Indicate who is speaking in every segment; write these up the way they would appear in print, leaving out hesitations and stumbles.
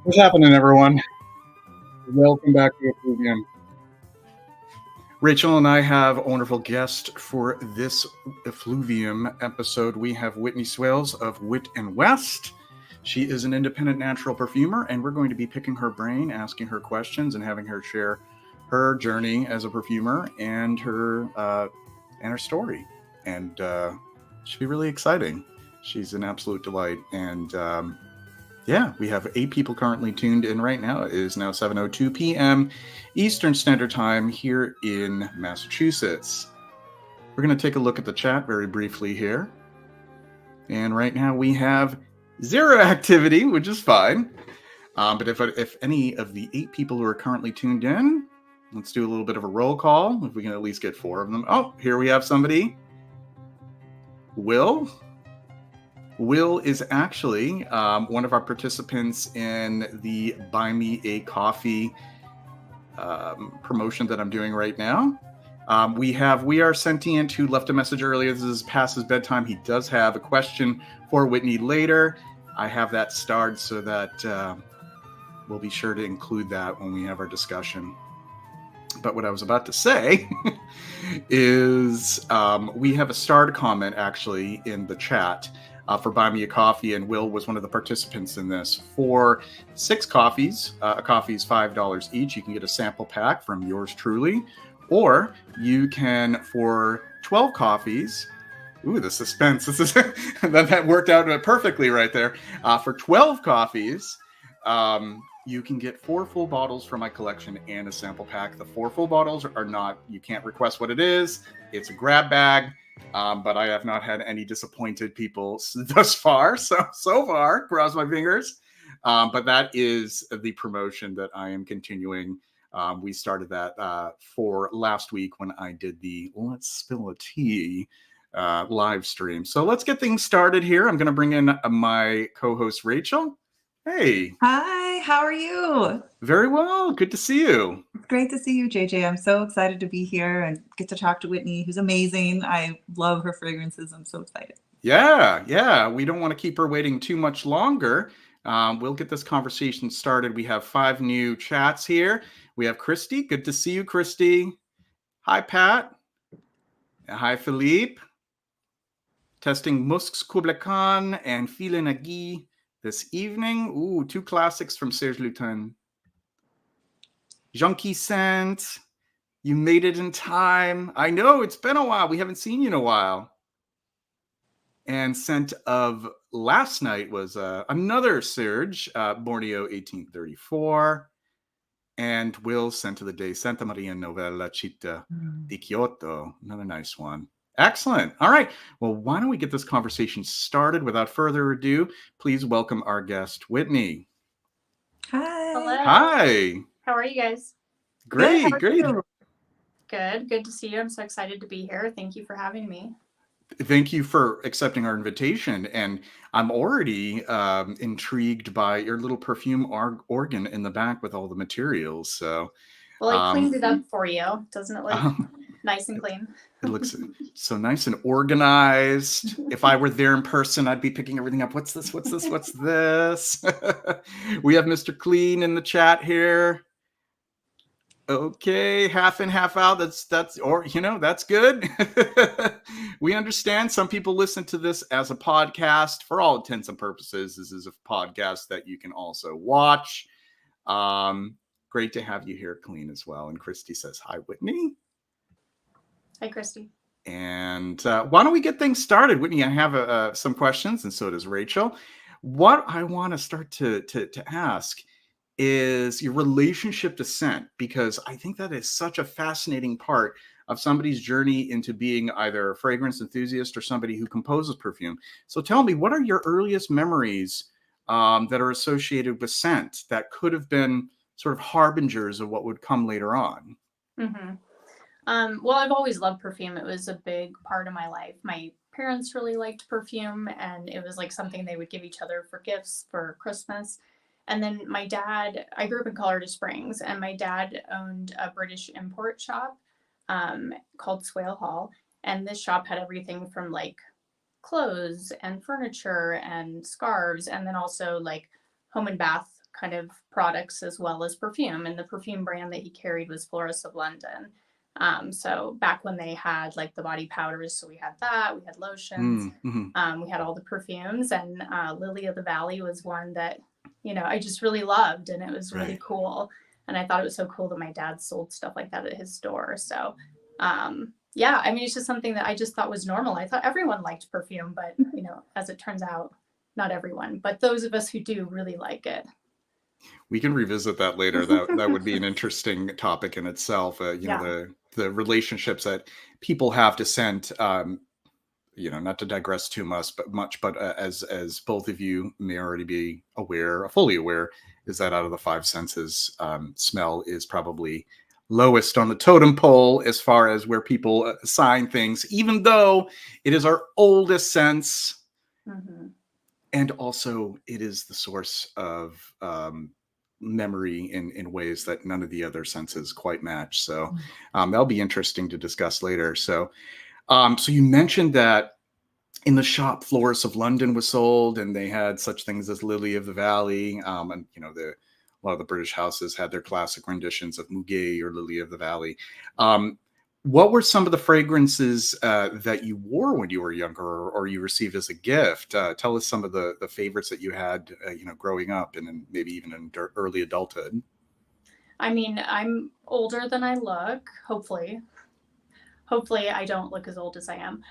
Speaker 1: What's happening, everyone? Welcome back to Effluvium. Rachel and I have a wonderful guest for this Effluvium episode. We have Whitney Swales of Wit West. She is an independent natural perfumer, and we're going to be picking her brain, asking her questions, and having her share her journey as a perfumer and her story. And it should be really exciting. She's an absolute delight, and yeah, we have 8 people currently tuned in right now. It is now 7:02 p.m. Eastern Standard Time here in Massachusetts. We're going to take a look at the chat very briefly here. And right now we have 0 activity, which is fine. But if any of the 8 people who are currently tuned in, let's do a little bit of a roll call, if we can at least get 4 of them. Oh, here we have somebody. Will is actually one of our participants in the Buy Me a Coffee promotion that I'm doing right now. We are Sentient, who left a message earlier. This is past his bedtime. He does have a question for Whitney later. I have that starred so that we'll be sure to include that when we have our discussion. But what I was about to say is we have a starred comment actually in the chat for Buy Me a Coffee, and Will was one of the participants in this. For 6 coffees, a coffee is $5 each. You can get a sample pack from yours truly, or you can, for 12 coffees, ooh, the suspense. This is that worked out perfectly right there. For 12 coffees, you can get 4 full bottles from my collection and a sample pack. The 4 full bottles are not, you can't request what it is. It's a grab bag. But I have not had any disappointed people thus far. So far, cross my fingers. But that is the promotion that I am continuing. We started that for last week when I did the Let's Spill a Tea live stream. So let's get things started here. I'm going to bring in my co-host, Rachel. Hey.
Speaker 2: Hi, how are you?
Speaker 1: Very well. Good to see you.
Speaker 2: Great to see you, JJ. I'm so excited to be here and get to talk to Whitney, who's amazing. I love her fragrances. I'm so excited.
Speaker 1: Yeah. We don't want to keep her waiting too much longer. We'll get this conversation started. We have 5 new chats here. We have Christy. Good to see you, Christy. Hi, Pat. Hi, Philippe. Testing Musks Kubla Khan and Fila Nagi this evening. Ooh, 2 classics from Serge Lutin. Junkie Scent. You made it in time. I know, it's been a while. We haven't seen you in a while. And scent of last night was another Serge, Borneo 1834. And Will's scent of the day, Santa Maria Novella Città di Kyoto. Another nice one. Excellent. All right. Well, why don't we get this conversation started? Without further ado, please welcome our guest, Whitney.
Speaker 2: Hi.
Speaker 3: Hello.
Speaker 1: Hi.
Speaker 3: How are you guys?
Speaker 1: Great.
Speaker 3: Good to see you. I'm so excited to be here. Thank you for having me.
Speaker 1: Thank you for accepting our invitation. And I'm already intrigued by your little perfume organ in the back with all the materials. So,
Speaker 3: well, I cleaned it up for you. Doesn't it look nice and clean?
Speaker 1: It looks so nice and organized. If I were there in person, I'd be picking everything up. What's this? What's this? What's this? We have Mr. Clean in the chat here. Okay, half in, half out. That's good. We understand some people listen to this as a podcast. For all intents and purposes, this is a podcast that you can also watch. Great to have you here, Clean, as well. And Christy says, hi, Whitney.
Speaker 3: Hi, Christy.
Speaker 1: And why don't we get things started? Whitney, I have some questions, and so does Rachel. What I want to start to ask is your relationship to scent, because I think that is such a fascinating part of somebody's journey into being either a fragrance enthusiast or somebody who composes perfume. So tell me, what are your earliest memories that are associated with scent that could have been sort of harbingers of what would come later on?
Speaker 3: Mm-hmm. Well, I've always loved perfume. It was a big part of my life. My parents really liked perfume, and it was like something they would give each other for gifts for Christmas. And then my dad, I grew up in Colorado Springs, and my dad owned a British import shop called Swale Hall. And this shop had everything from like clothes and furniture and scarves, and then also like home and bath kind of products as well as perfume. And the perfume brand that he carried was Florist of London. So back when they had like the body powders, so we had that, we had lotions, we had all the perfumes, and Lily of the Valley was one that, you know, I just really loved, and it was really cool. And I thought it was so cool that my dad sold stuff like that at his store. So, yeah, I mean, it's just something that I just thought was normal. I thought everyone liked perfume, but, you know, as it turns out, not everyone, but those of us who do really like it.
Speaker 1: We can revisit that later. That would be an interesting topic in itself. You know, the relationships that people have to scent. You know, not to digress too much, but as both of you may already be aware, fully aware, is that out of the five senses, smell is probably lowest on the totem pole as far as where people assign things, even though it is our oldest sense. And also it is the source of memory in ways that none of the other senses quite match. So that'll be interesting to discuss later. So you mentioned that in the shop, Florist of London was sold, and they had such things as Lily of the Valley. And you know, a lot of the British houses had their classic renditions of Muguet or Lily of the Valley. What were some of the fragrances that you wore when you were younger, or you received as a gift? Tell us some of the favorites that you had, you know, growing up, and then maybe even in early adulthood.
Speaker 3: I mean, I'm older than I look, hopefully. Hopefully I don't look as old as I am.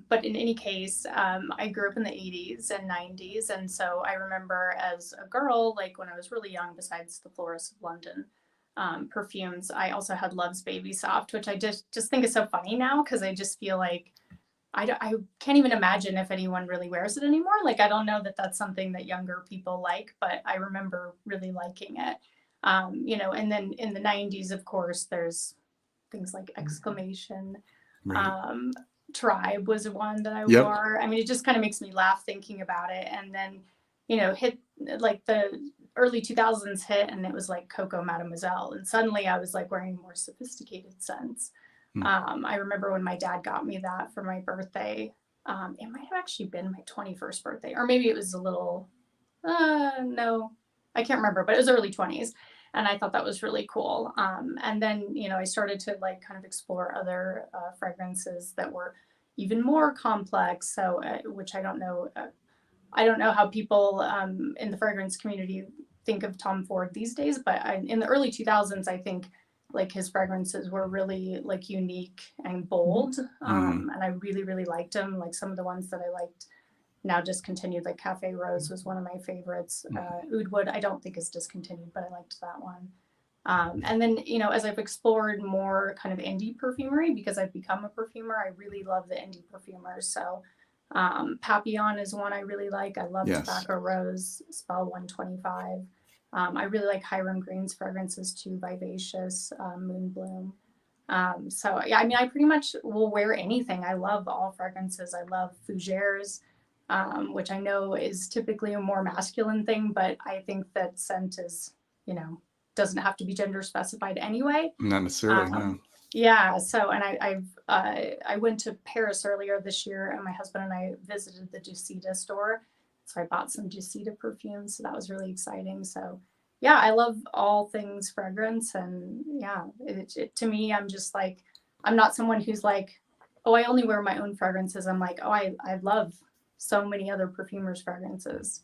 Speaker 3: But in any case, I grew up in the 80s and 90s. And so I remember as a girl, like when I was really young, besides the Florist of London perfumes, I also had Love's Baby Soft, which I just think is so funny now, because I just feel like I can't even imagine if anyone really wears it anymore. Like, I don't know that that's something that younger people like, but I remember really liking it. You know, and then in the 90s, of course, there's things like Exclamation. Tribe was one that I wore. I mean, it just kind of makes me laugh thinking about it. And then, you know, hit like the early 2000s hit, and it was like Coco Mademoiselle. And suddenly I was like wearing more sophisticated scents. I remember when my dad got me that for my birthday. It might have actually been my 21st birthday, or maybe it was a little, no, I can't remember, but it was early 20s. And I thought that was really cool. And then, you know, I started to like kind of explore other fragrances that were even more complex. So, which I don't know how people in the fragrance community think of Tom Ford these days, but in the early 2000s, I think like his fragrances were really like unique and bold. And I really, really liked them. Like some of the ones that I liked now discontinued, like Cafe Rose was one of my favorites. Oud Wood, I don't think is discontinued, but I liked that one. And then, you know, as I've explored more kind of indie perfumery, because I've become a perfumer, I really love the indie perfumers. So Papillon is one I really like. I love Tobacco Rose, Spell 125. I really like Hiram Green's fragrances too, Vivacious, Moon Bloom. So yeah, I mean, I pretty much will wear anything. I love all fragrances. I love fougères, which I know is typically a more masculine thing, but I think that scent is, you know, doesn't have to be gender specified anyway.
Speaker 1: Not necessarily, no.
Speaker 3: Yeah. So, and I went to Paris earlier this year, and my husband and I visited the Ducida store. So I bought some Ducida perfumes. So that was really exciting. So yeah, I love all things fragrance. And yeah, to me, I'm just like, I'm not someone who's like, oh, I only wear my own fragrances. I'm like, oh, I love so many other perfumers' fragrances.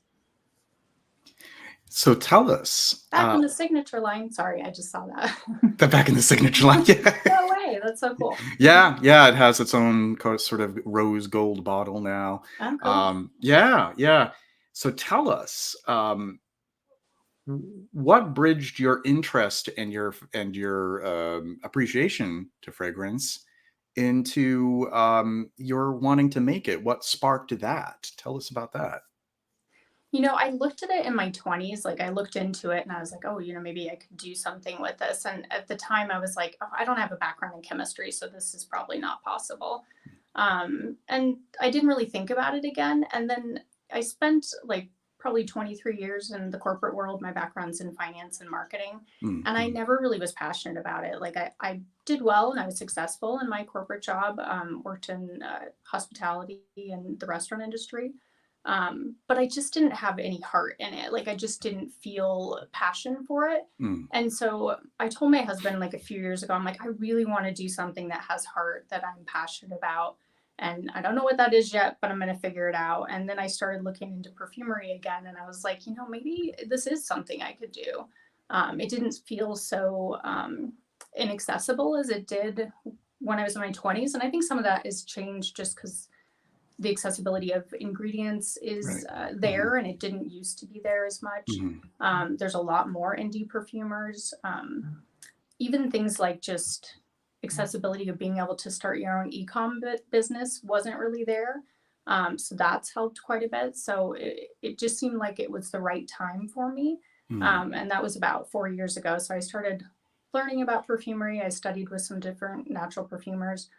Speaker 1: So tell us.
Speaker 3: Back in the signature line. Sorry, I just saw that.
Speaker 1: Back in the signature line. Yeah.
Speaker 3: No way. That's so cool.
Speaker 1: Yeah. It has its own sort of rose gold bottle now.
Speaker 3: Oh, cool.
Speaker 1: Yeah. So tell us, what bridged your interest and your appreciation to fragrance into your wanting to make it? What sparked that? Tell us about that.
Speaker 3: You know, I looked at it in my 20s. Like, I looked into it and I was like, oh, you know, maybe I could do something with this. And at the time I was like, oh, I don't have a background in chemistry, so this is probably not possible. And I didn't really think about it again. And then I spent like probably 23 years in the corporate world. My background's in finance and marketing. And I never really was passionate about it. Like, I did well and I was successful in my corporate job, worked in hospitality and the restaurant industry. But I just didn't have any heart in it. Like I just didn't feel passion for it.
Speaker 1: Mm.
Speaker 3: And so I told my husband like a few years ago, I'm like, I really want to do something that has heart, that I'm passionate about. And I don't know what that is yet, but I'm going to figure it out. And then I started looking into perfumery again. And I was like, maybe this is something I could do. It didn't feel so inaccessible as it did when I was in my 20s. And I think some of that has changed just because the accessibility of ingredients is there, and it didn't used to be there as much. There's a lot more indie perfumers. Even things like just accessibility of being able to start your own e-com business wasn't really there. So that's helped quite a bit. So it just seemed like it was the right time for me. And that was about 4 years ago. So I started learning about perfumery. I studied with some different natural perfumers.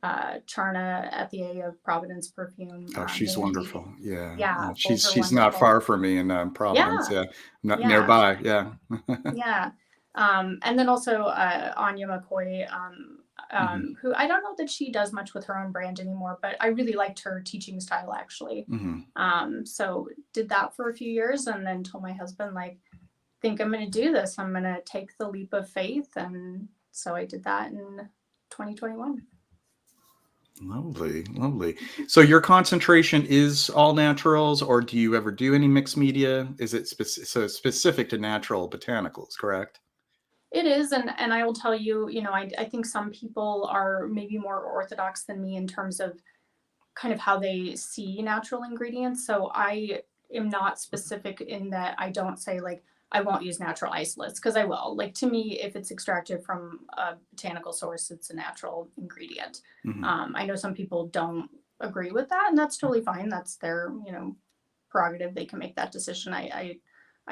Speaker 3: Charna at the A of Providence Perfume.
Speaker 1: Oh, she's
Speaker 3: Mandy.
Speaker 1: wonderful. Yeah.
Speaker 3: Yeah.
Speaker 1: She's not far from me in Providence. Yeah. Not nearby. Yeah.
Speaker 3: Yeah. And then also Anya McCoy, who I don't know that she does much with her own brand anymore, but I really liked her teaching style actually. So did that for a few years and then told my husband, like, think I'm going to do this. I'm going to take the leap of faith. And so I did that in 2021.
Speaker 1: Lovely, lovely. So your concentration is all naturals, or do you ever do any mixed media? Is it specific to natural botanicals, correct?
Speaker 3: It is, and I will tell you, I think some people are maybe more orthodox than me in terms of kind of how they see natural ingredients. So I am not specific in that I don't say like, I won't use natural isolates, because I will. Like, to me, if it's extracted from a botanical source, it's a natural ingredient. I know some people don't agree with that, and that's totally fine. That's their, prerogative. They can make that decision. I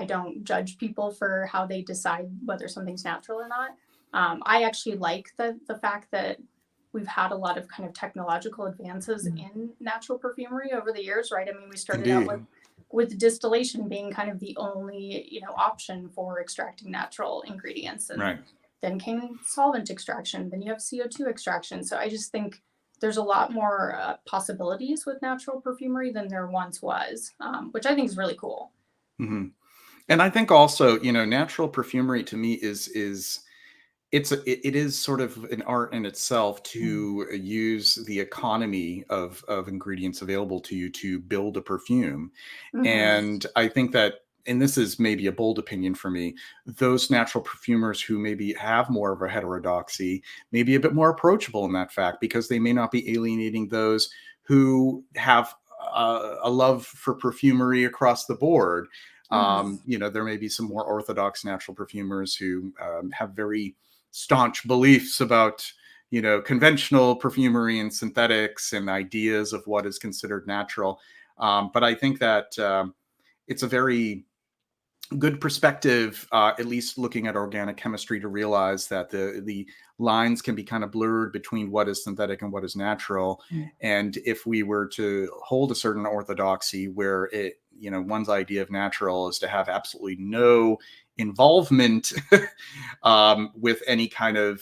Speaker 3: don't judge people for how they decide whether something's natural or not. I actually like the fact that we've had a lot of kind of technological advances in natural perfumery over the years, right? I mean, we started out with distillation being kind of the only, option for extracting natural ingredients. And then came solvent extraction. Then you have CO2 extraction. So I just think there's a lot more possibilities with natural perfumery than there once was, which I think is really cool.
Speaker 1: And I think also, natural perfumery to me it is sort of an art in itself to use the economy of ingredients available to you to build a perfume. And I think that, and this is maybe a bold opinion for me, those natural perfumers who maybe have more of a heterodoxy may be a bit more approachable in that fact, because they may not be alienating those who have a love for perfumery across the board. There may be some more orthodox natural perfumers who have very staunch beliefs about, conventional perfumery and synthetics and ideas of what is considered natural. But I think that it's a very good perspective, at least looking at organic chemistry, to realize that the lines can be kind of blurred between what is synthetic and what is natural. And if we were to hold a certain orthodoxy where one's idea of natural is to have absolutely no involvement with any kind of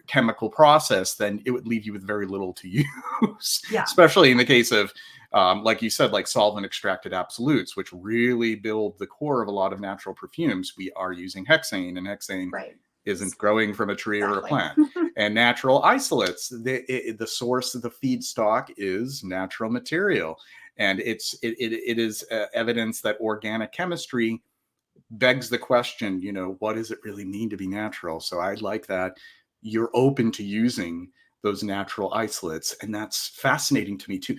Speaker 1: chemical process, then it would leave you with very little to use, especially in the case of like you said, like solvent extracted absolutes, which really build the core of a lot of natural perfumes. We are using hexane, and hexane isn't growing from a tree or a plant. And natural isolates, the source of the feedstock is natural material. And it is evidence that organic chemistry begs the question, what does it really mean to be natural? So I like that you're open to using those natural isolates, and that's fascinating to me too.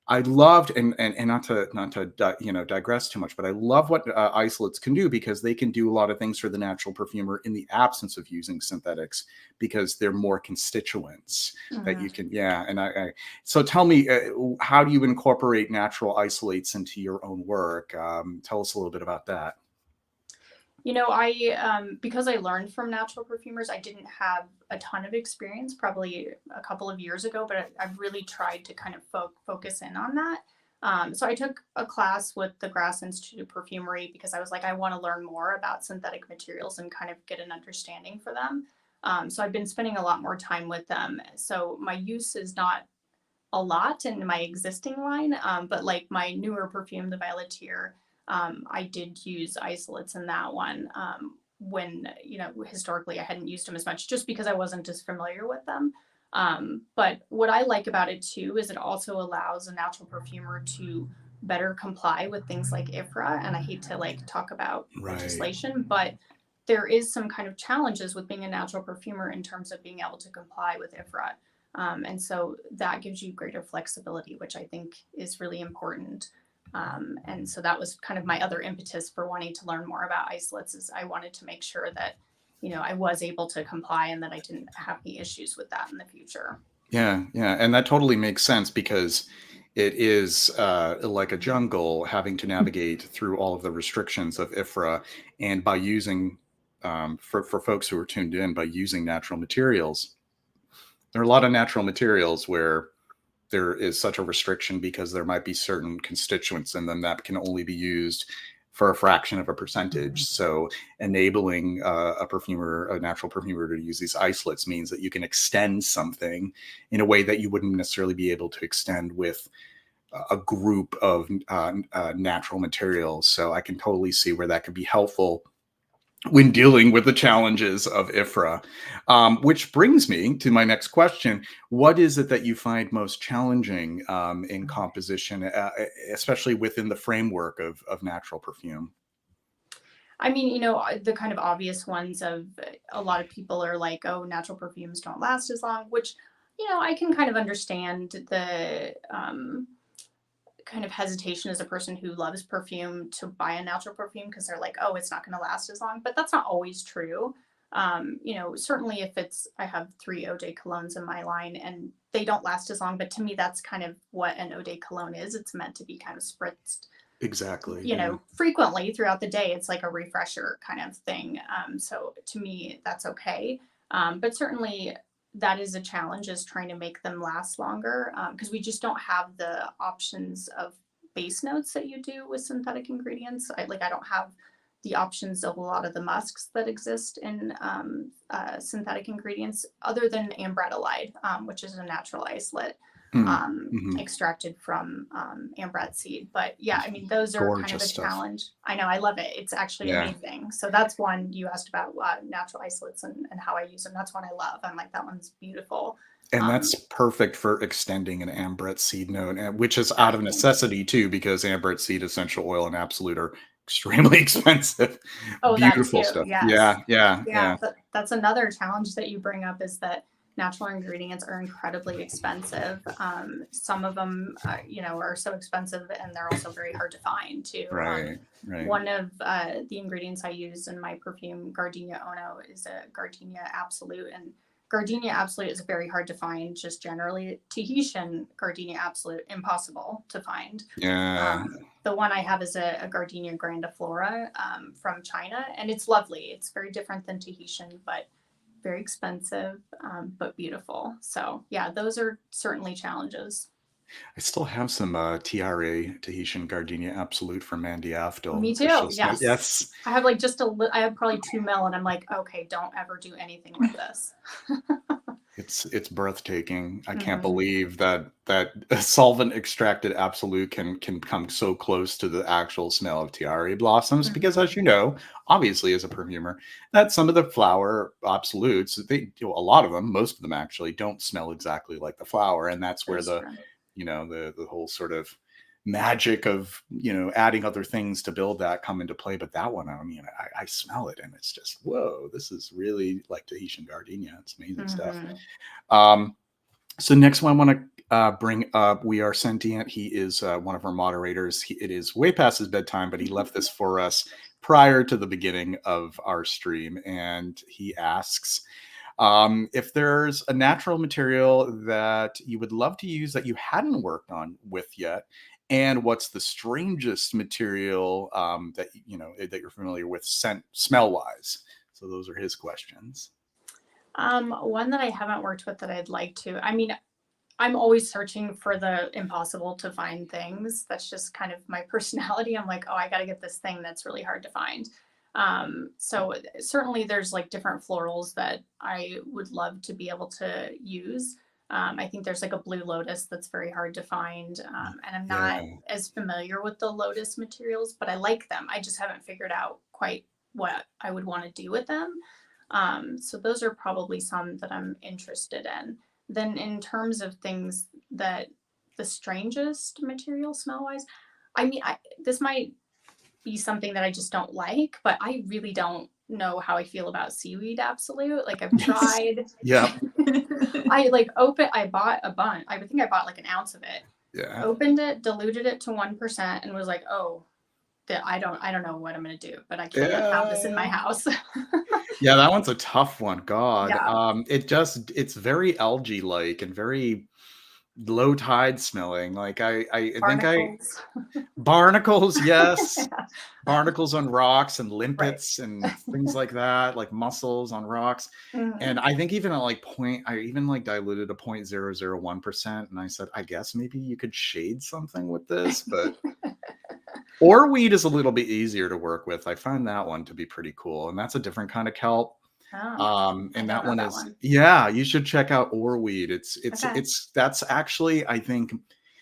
Speaker 1: I loved, and not to digress too much, but I love what isolates can do, because they can do a lot of things for the natural perfumer in the absence of using synthetics, because they're more constituents that you can, so tell me, how do you incorporate natural isolates into your own work? Tell us a little bit about that.
Speaker 3: Because I learned from natural perfumers, I didn't have a ton of experience, probably a couple of years ago, but I've really tried to kind of focus in on that. So I took a class with the Grass Institute of Perfumery, because I was like, I want to learn more about synthetic materials and kind of get an understanding for them. So I've been spending a lot more time with them. So my use is not a lot in my existing line, but like my newer perfume, the Violeteer, I did use isolates in that one, when, you know, historically I hadn't used them as much just because I wasn't as familiar with them. But what I like about it too is it also allows a natural perfumer to better comply with things like IFRA. And I hate to like talk about
Speaker 1: Right.
Speaker 3: legislation, but there is some kind of challenges with being a natural perfumer in terms of being able to comply with IFRA. And so that gives you greater flexibility, which I think is really important. And so that was kind of my other impetus for wanting to learn more about isolates, is I wanted to make sure that, you know, I was able to comply and that I didn't have any issues with that in the future.
Speaker 1: Yeah, yeah, and that totally makes sense because it is like a jungle having to navigate through all of the restrictions of IFRA, and by using for folks who are tuned in, by using natural materials, there are a lot of natural materials where there is such a restriction because there might be certain constituents in them that can only be used for a fraction of a percentage. So enabling a natural perfumer to use these isolates means that you can extend something in a way that you wouldn't necessarily be able to extend with a group of natural materials. So I can totally see where that could be helpful when dealing with the challenges of IFRA. Which brings me to my next question. What is it that you find most challenging in composition, especially within the framework of natural perfume?
Speaker 3: I mean, you know, the kind of obvious ones of a lot of people are like, oh, natural perfumes don't last as long, which, you know, I can kind of understand the kind of hesitation as a person who loves perfume to buy a natural perfume because they're like, oh, it's not going to last as long. But that's not always true. You know, certainly if it's, I have 3 Eau de Colognes in my line and they don't last as long. But to me, that's kind of what an Eau de Cologne is. It's meant to be kind of spritzed,
Speaker 1: Exactly.
Speaker 3: you
Speaker 1: Yeah.
Speaker 3: know, frequently throughout the day. It's like a refresher kind of thing. So to me, that's okay. But certainly that is a challenge, is trying to make them last longer, because we just don't have the options of base notes that you do with synthetic ingredients. I don't have the options of a lot of the musks that exist in synthetic ingredients, other than ambretolide, which is a natural isolate
Speaker 1: Mm-hmm.
Speaker 3: extracted from ambret seed. But yeah, I mean, those are kind of
Speaker 1: Gorgeous
Speaker 3: a
Speaker 1: stuff.
Speaker 3: challenge. I know, I love it. It's actually
Speaker 1: Yeah.
Speaker 3: amazing. So that's one. You asked about natural isolates and how I use them. That's one I love. I'm like, that one's beautiful.
Speaker 1: And
Speaker 3: Um,
Speaker 1: that's perfect for extending an ambret seed note, which is out of
Speaker 3: exactly.
Speaker 1: necessity too, because ambret seed, essential oil, and absolute are extremely expensive.
Speaker 3: Oh, that
Speaker 1: Beautiful
Speaker 3: too.
Speaker 1: stuff.
Speaker 3: Yes.
Speaker 1: Yeah, yeah,
Speaker 3: Yeah.
Speaker 1: yeah.
Speaker 3: That's another challenge that you bring up, is that natural ingredients are incredibly expensive. Some of them, you know, are so expensive, and they're also very hard to find too.
Speaker 1: Right, right.
Speaker 3: One of the ingredients I use in my perfume, Gardenia Ono, is a Gardenia Absolute. And Gardenia Absolute is very hard to find just generally. Tahitian Gardenia Absolute, impossible to find.
Speaker 1: Yeah.
Speaker 3: The one I have is a Gardenia Grandiflora from China, and it's lovely. It's very different than Tahitian, but very expensive, but beautiful. So yeah, those are certainly challenges.
Speaker 1: I still have some TRA Tahitian Gardenia Absolute from Mandy
Speaker 3: Me
Speaker 1: Afdal. It's
Speaker 3: too.
Speaker 1: just
Speaker 3: Yes.
Speaker 1: yes,
Speaker 3: I have like I have probably 2 ml, and I'm like, okay, don't ever do anything with this.
Speaker 1: it's breathtaking. I can't
Speaker 3: Hmm.
Speaker 1: believe that a solvent extracted Absolute can come so close to the actual smell of tiare blossoms. Because, as
Speaker 3: Hmm.
Speaker 1: you know, obviously as a perfumer, that some of the flower Absolutes, a lot of them, most of them actually, don't smell exactly like the flower, and that's
Speaker 3: That
Speaker 1: where
Speaker 3: is true.
Speaker 1: the whole sort of magic of adding other things to build that come into play. But that one, I mean, I smell it and it's just, whoa, this is really like Tahitian gardenia. It's amazing stuff.
Speaker 3: Hmm.
Speaker 1: um so next one I want to bring up, we are sentient. He is one of our moderators. It is way past his bedtime, but he left this for us prior to the beginning of our stream, and he asks, if there's a natural material that you would love to use that you hadn't worked on with yet, and what's the strangest material that that you're familiar with, scent, smell wise. So those are his questions.
Speaker 3: One that I haven't worked with that I'd like to. I mean, I'm always searching for the impossible to find things. That's just kind of my personality. I'm like, oh, I got to get this thing that's really hard to find. So certainly there's like different florals that I would love to be able to use. I think there's like a blue lotus that's very hard to find. And I'm
Speaker 1: Yeah.
Speaker 3: not as familiar with the lotus materials, but I like them. I just haven't figured out quite what I would want to do with them. So those are probably some that I'm interested in. Then in terms of things that the strangest material smell wise, I mean, this might be something that I just don't like, but I really don't know how I feel about seaweed absolute. Like I've tried.
Speaker 1: Yeah.
Speaker 3: I bought a bunch. I think I bought like an ounce of it.
Speaker 1: Yeah.
Speaker 3: Opened it, diluted it to 1%, and was like, oh, that I don't know what I'm gonna do, but I can't have this in my house.
Speaker 1: Yeah, that one's a tough one. God.
Speaker 3: Yeah.
Speaker 1: It's very algae like and very low tide smelling. Like I think
Speaker 3: Barnacles.
Speaker 1: barnacles, yes.
Speaker 3: Yeah.
Speaker 1: Barnacles on rocks and
Speaker 3: Right.
Speaker 1: limpets and things like that, like mussels on rocks.
Speaker 3: Mhm.
Speaker 1: And I think even at like I even like diluted to 0.001%. And I said, I guess maybe you could shade something with this, but or weed is a little bit easier to work with. I find that one to be pretty cool. And that's a different kind of kelp.
Speaker 3: Oh, I
Speaker 1: And
Speaker 3: don't
Speaker 1: that
Speaker 3: know
Speaker 1: one
Speaker 3: that
Speaker 1: is,
Speaker 3: one.
Speaker 1: yeah, you should check out Oreweed.
Speaker 3: Okay.
Speaker 1: That's actually, I think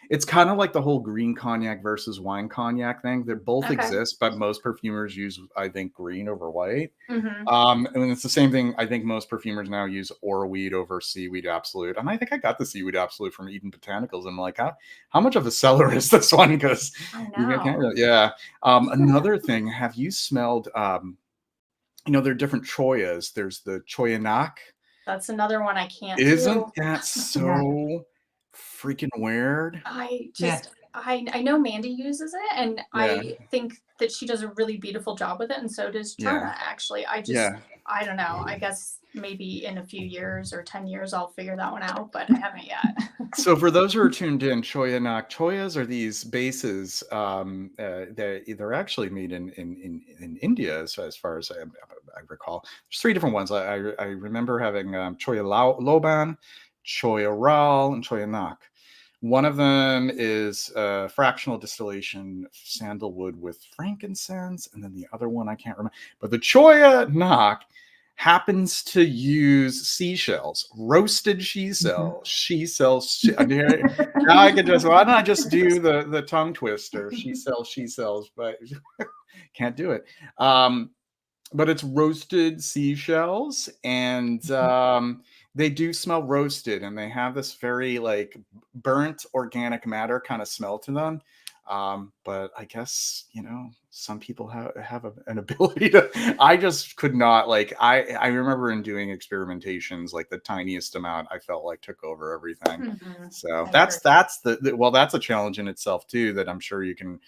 Speaker 1: it's kind of like the whole green cognac versus wine cognac thing. They both
Speaker 3: Okay.
Speaker 1: exist, but most perfumers use, I think, green over white.
Speaker 3: Mhm.
Speaker 1: And it's the same thing. I think most perfumers now use Oreweed over Seaweed Absolute. And I think I got the Seaweed Absolute from Eden Botanicals. And like, how much of a seller is this one? Because
Speaker 3: I
Speaker 1: you can't
Speaker 3: know.
Speaker 1: really, yeah. Another thing, have you smelled, there are different choyas. There's the choyanak.
Speaker 3: That's another one I can't
Speaker 1: Isn't
Speaker 3: do.
Speaker 1: that so freaking weird?
Speaker 3: I
Speaker 2: Yeah.
Speaker 3: just I know Mandy uses it, and
Speaker 1: Yeah.
Speaker 3: I think that she does a really beautiful job with it, and so does
Speaker 1: Yeah.
Speaker 3: Charna, actually. I don't know. I guess maybe in a few years or 10 years I'll figure that one out, but I haven't yet.
Speaker 1: So for those who are tuned in, choyas are these bases. They're actually made in India, as far as I recall. There's three different ones. I remember having choya loban, choya ral, and choya nak. One of them is fractional distillation sandalwood with frankincense, and then the other one I can't remember. But the choya nak happens to use seashells, roasted seashells. Now I could just, why don't I just do the tongue twister? She sells, but can't do it. But it's roasted seashells, and they do smell roasted, and they have this very like burnt organic matter kind of smell to them. But I guess, some people have an ability to, I just could not, like, I remember in doing experimentations, like the tiniest amount I felt like took over everything.
Speaker 3: Mhm.
Speaker 1: So
Speaker 3: I
Speaker 1: that's
Speaker 3: agree.
Speaker 1: well, that's a challenge in itself too, that I'm sure you can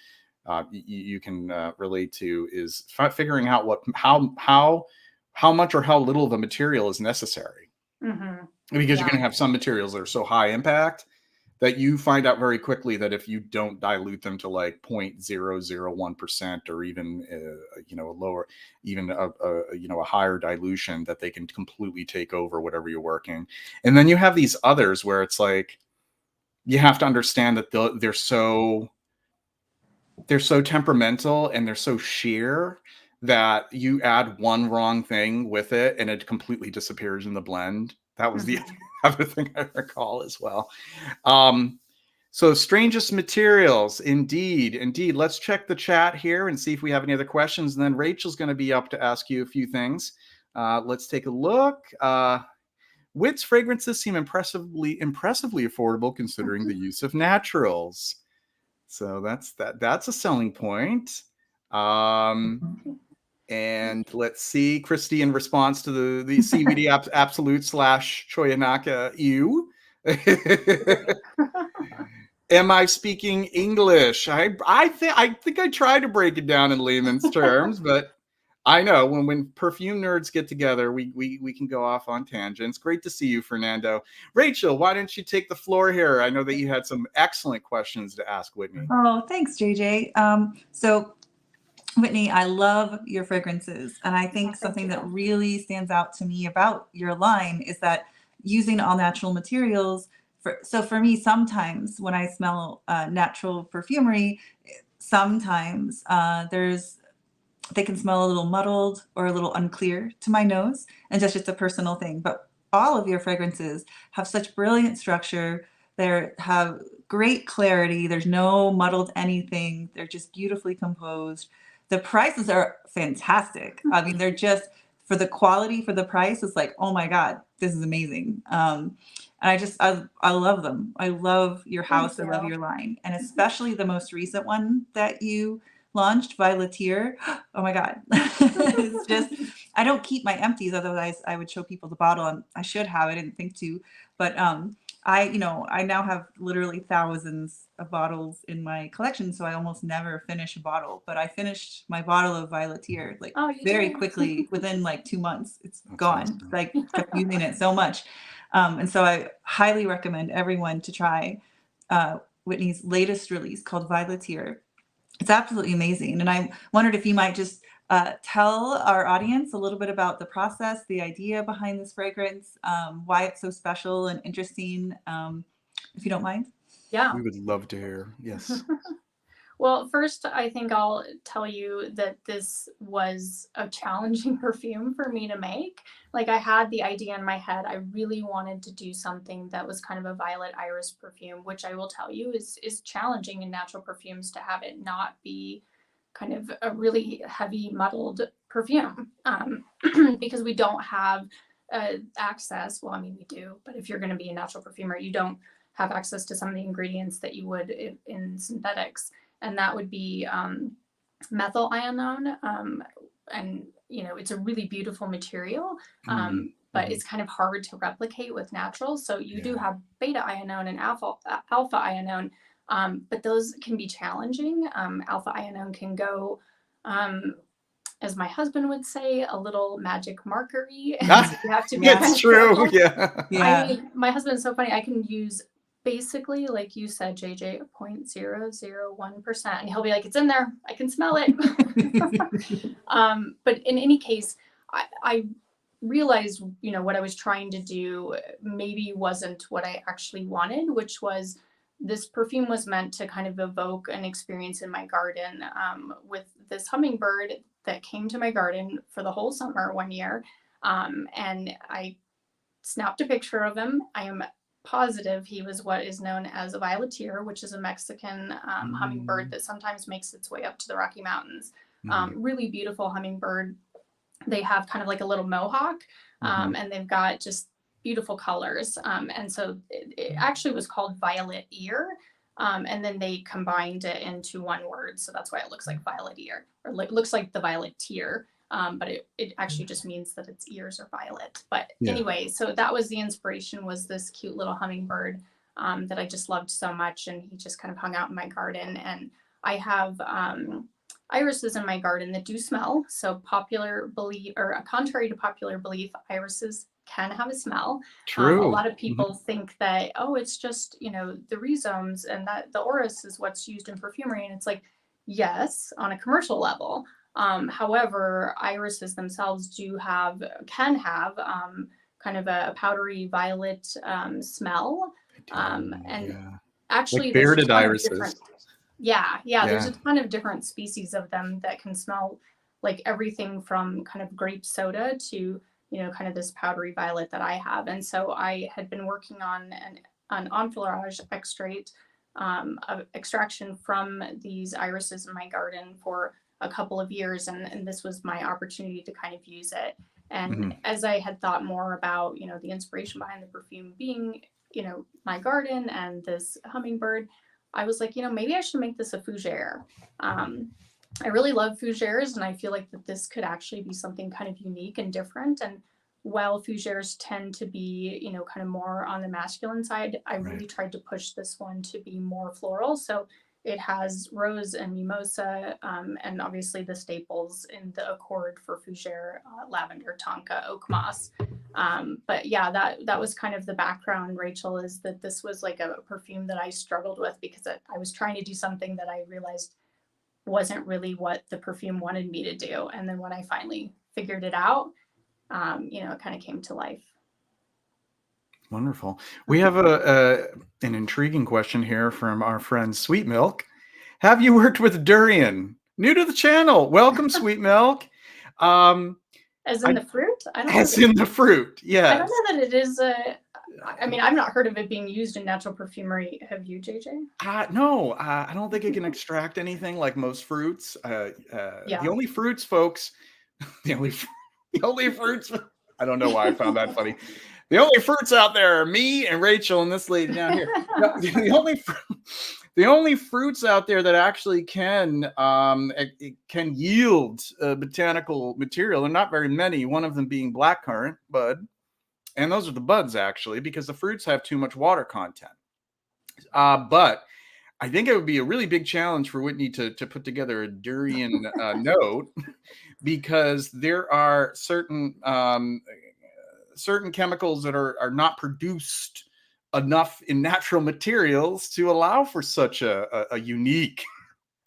Speaker 1: relate to, is figuring out how much or how little the material is necessary.
Speaker 3: Mhm.
Speaker 1: Because you're
Speaker 3: Yeah.
Speaker 1: going to have some materials that are so high impact that you find out very quickly that if you don't dilute them to like 0.001%, or even lower, even a higher dilution, that they can completely take over whatever you're working. And then you have these others where it's like you have to understand that they're so temperamental and they're so sheer that you add one wrong thing with it and it completely disappears in the blend. That was the other thing I recall as well. So strangest materials, indeed. Let's check the chat here and see if we have any other questions. And then Rachel's going to be up to ask you a few things. Let's take a look. Wit's fragrances seem impressively affordable considering the use of naturals. So that's a selling point. And let's see, Christy, in response to the CBD Absolute / Choyanaka ew. Am I speaking English? I think I tried to break it down in layman's terms, but I know when perfume nerds get together, we can go off on tangents. Great to see you, Fernando. Rachel, why don't you take the floor here? I know that you had some excellent questions to ask Whitney.
Speaker 2: Oh, thanks, JJ. So Whitney, I love your fragrances. And I think something that really stands out to me about your line is that using all natural materials. So for me, sometimes when I smell natural perfumery, sometimes they can smell a little muddled or a little unclear to my nose. And that's just a personal thing. But all of your fragrances have such brilliant structure. They have great clarity. There's no muddled anything. They're just beautifully composed. The prices are fantastic. I mean, they're just, for the quality, for the price, it's like, oh my God, this is amazing. And I love them. I love your house. I love your line. And especially the most recent one that you launched, Violeteer. Oh my God. It's just, I don't keep my empties. Otherwise I would show people the bottle, and I should have, I didn't think to, but I now have literally thousands of bottles in my collection, so I almost never finish a bottle. But I finished my bottle of Violeteer like very quickly, within like 2 months. It's gone.
Speaker 1: Awesome.
Speaker 2: Like, kept using it so much. And so I highly recommend everyone to try Whitney's latest release called Violeteer. It's absolutely amazing. And I wondered if you might just tell our audience a little bit about the process, the idea behind this fragrance, why it's so special and interesting, if you don't mind.
Speaker 3: Yeah.
Speaker 1: We would love to hear. Yes.
Speaker 3: Well, first, I think I'll tell you that this was a challenging perfume for me to make. Like, I had the idea in my head. I really wanted to do something that was kind of a violet iris perfume, which I will tell you is challenging in natural perfumes, to have it not be kind of a really heavy muddled perfume, because we don't have access. Well, I mean, we do, but if you're going to be a natural perfumer, you don't have access to some of the ingredients that you would in synthetics. And that would be methyl ionone. And, it's a really beautiful material, but it's kind of hard to replicate with natural. So you do have beta ionone and alpha ionone, but those can be challenging. Alpha ionone can go, as my husband would say, a little magic markery. You have to be
Speaker 1: That's true.
Speaker 3: careful.
Speaker 1: Yeah.
Speaker 3: I mean, my husband's so funny. I can use basically, like you said, JJ, 0.001%, and he'll be like, "It's in there. I can smell it." But in any case, I realized, what I was trying to do maybe wasn't what I actually wanted, which was, this perfume was meant to kind of evoke an experience in my garden, with this hummingbird that came to my garden for the whole summer one year. And I snapped a picture of him. I am positive he was what is known as a Violeteer, which is a Mexican hummingbird that sometimes makes its way up to the Rocky Mountains. Really beautiful hummingbird. They have kind of like a little mohawk, and they've got just beautiful colors. And so it actually was called Violet Ear. And then they combined it into one word. So that's why it looks like Violet Ear, or looks like the Violeteer. But it actually just means that its ears are violet. But anyway, so that was the inspiration, was this cute little hummingbird that I just loved so much. And he just kind of hung out in my garden. And I have irises in my garden that do smell. So contrary to popular belief, irises can have a smell.
Speaker 1: True.
Speaker 3: A lot of people think that, it's just, the rhizomes, and that the orris is what's used in perfumery. And it's like, yes, on a commercial level. However, irises themselves can have kind of a powdery violet smell. Actually,
Speaker 1: like bearded irises.
Speaker 3: There's a ton of different species of them that can smell like everything from kind of grape soda to, kind of this powdery violet that I have. And so I had been working on an enfleurage extrait, extraction from these irises in my garden for a couple of years, and this was my opportunity to kind of use it. And as I had thought more about, the inspiration behind the perfume being, my garden and this hummingbird, I was like, maybe I should make this a fougere. I really love fougères, and I feel like that this could actually be something kind of unique and different. And while fougères tend to be, kind of more on the masculine side, I really tried to push this one to be more floral. So it has rose and mimosa, and obviously the staples in the accord for fougere, lavender, tonka, oak moss. But yeah, that was kind of the background, Rachel, is that this was like a perfume that I struggled with, because I was trying to do something that I realized wasn't really what the perfume wanted me to do. And then when I finally figured it out, it kind of came to life.
Speaker 1: Wonderful. We have an intriguing question here from our friend Sweet Milk. Have you worked with durian? New to the channel. Welcome, Sweet Milk.
Speaker 3: As in the fruit? I don't know.
Speaker 1: As in the fruit, yes.
Speaker 3: I don't know that it is I mean, I've not heard of it being used in natural perfumery. Have you, JJ?
Speaker 1: No, I don't think it can extract anything like most fruits.
Speaker 3: Yeah.
Speaker 1: The only fruits, folks, the only, the only fruits. I don't know why I found that funny. The only fruits out there are me and Rachel and this lady down here. No, the only fruits out there that actually can it can yield botanical material. There are not very many. One of them being blackcurrant bud, and those are the buds actually, because the fruits have too much water content. But I think it would be a really big challenge for Whitney to put together a durian note, because there are certain chemicals that are not produced enough in natural materials to allow for such a unique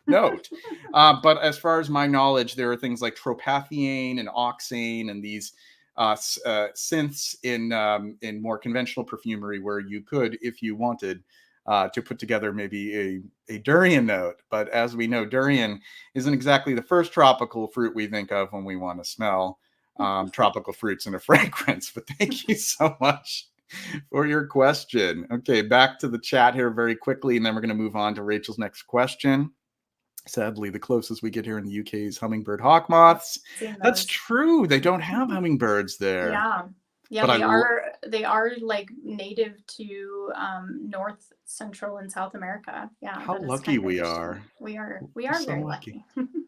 Speaker 1: note. But as far as my knowledge, there are things like tropathiane and oxane and these synths in more conventional perfumery where you could, if you wanted, to put together maybe a durian note. But as we know, durian isn't exactly the first tropical fruit we think of when we want to smell tropical fruits in a fragrance. But thank you so much for your question. Okay, back to the chat here very quickly, and then we're going to move on to Rachel's next question. Sadly, the closest we get here in the UK is hummingbird hawk moths. That's true. They don't have hummingbirds there.
Speaker 3: Yeah. Yeah, but they are like native to North, Central, and South America. Yeah.
Speaker 1: How lucky we are.
Speaker 3: We are
Speaker 1: so
Speaker 3: very lucky.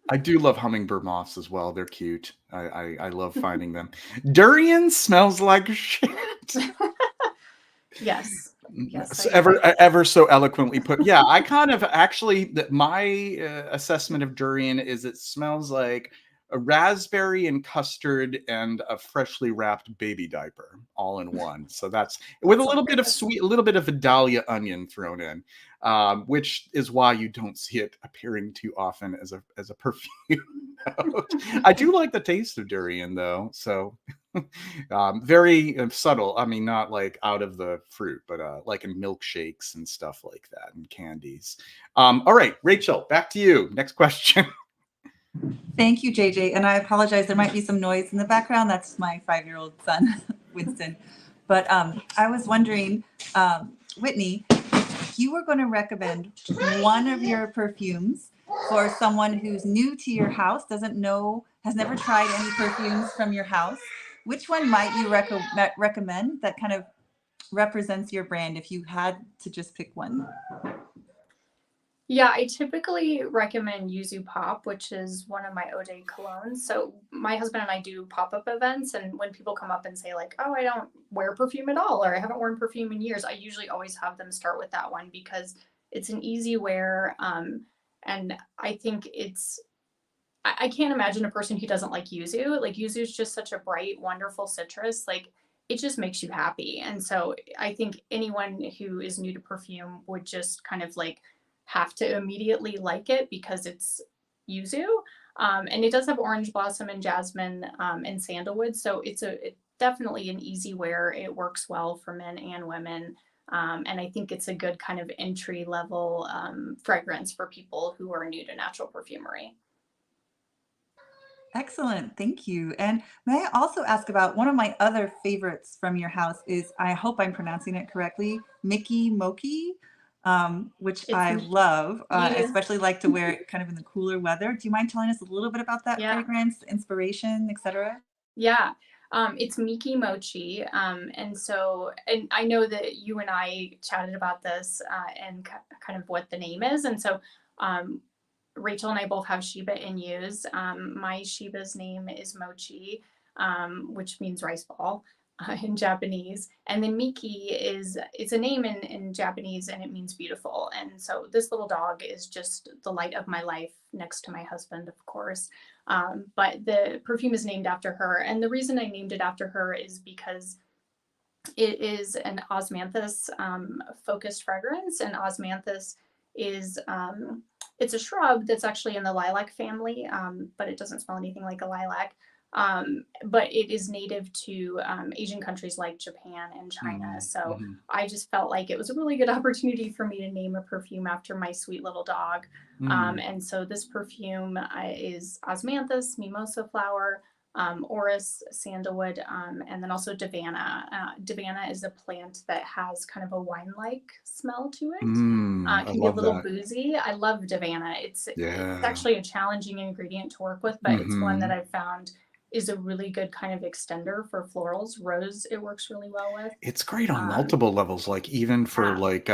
Speaker 1: I do love hummingbird moths as well. They're cute. I love finding them. Durian smells like shit.
Speaker 3: Yes.
Speaker 1: Yes, ever so eloquently put. Yeah, I kind of actually, my assessment of durian is it smells like a raspberry and custard and a freshly wrapped baby diaper all in one. So that's with a little bit of sweet, a little bit of Vidalia onion thrown in, which is why you don't see it appearing too often as a perfume note. I do like the taste of durian though, so very subtle. I mean, not like out of the fruit, but like in milkshakes and stuff like that and candies. All right, Rachel, back to you. Next question.
Speaker 2: Thank you, JJ. And I apologize. There might be some noise in the background. That's my 5-year-old son, Winston. But I was wondering, Whitney, if you were going to recommend one of your perfumes for someone who's new to your house, doesn't know, has never tried any perfumes from your house, which one might you recommend that kind of represents your brand if you had to just pick one?
Speaker 3: Yeah, I typically recommend Yuzu Pop, which is one of my Eau de colognes. So my husband and I do pop-up events, and when people come up and say like, oh, I don't wear perfume at all, or I haven't worn perfume in years, I usually always have them start with that one because it's an easy wear. And I think I can't imagine a person who doesn't like Yuzu. Like Yuzu is just such a bright, wonderful citrus. Like it just makes you happy. And so I think anyone who is new to perfume would just kind of like have to immediately like it because it's yuzu, and it does have orange blossom and jasmine and sandalwood, so it's definitely an easy wear. It works well for men and women, and I think it's a good kind of entry level fragrance for people who are new to natural perfumery.
Speaker 2: Excellent. Thank you. And may I also ask about one of my other favorites from your house is, I hope I'm pronouncing it correctly, Mickey Mochi, which I love, especially like to wear it kind of in the cooler weather. Do you mind telling us a little bit about that fragrance, inspiration, etc.?
Speaker 3: Yeah. It's Miki Mochi. And I know that you and I chatted about this and kind of what the name is. And so Rachel and I both have Shiba Inus. My Shiba's name is Mochi, which means rice ball in Japanese. And then Miki it's a name in Japanese and it means beautiful. And so this little dog is just the light of my life next to my husband, of course. But the perfume is named after her. And the reason I named it after her is because it is an osmanthus focused fragrance. And osmanthus is it's a shrub that's actually in the lilac family, but it doesn't smell anything like a lilac. But it is native to Asian countries like Japan and China. So I just felt like it was a really good opportunity for me to name a perfume after my sweet little dog. And so this perfume is osmanthus, mimosa flower, orris, sandalwood, and then also davana. Davana is a plant that has kind of a wine-like smell to it. It
Speaker 1: I
Speaker 3: can be a
Speaker 1: love
Speaker 3: little
Speaker 1: that.
Speaker 3: boozy. I love davana. It's
Speaker 1: Yeah.
Speaker 3: actually a challenging ingredient to work with, but it's one that I've found is a really good kind of extender for florals. Rose, it works really well with.
Speaker 1: It's great on
Speaker 3: Um,
Speaker 1: multiple levels, like even for
Speaker 3: yeah.
Speaker 1: like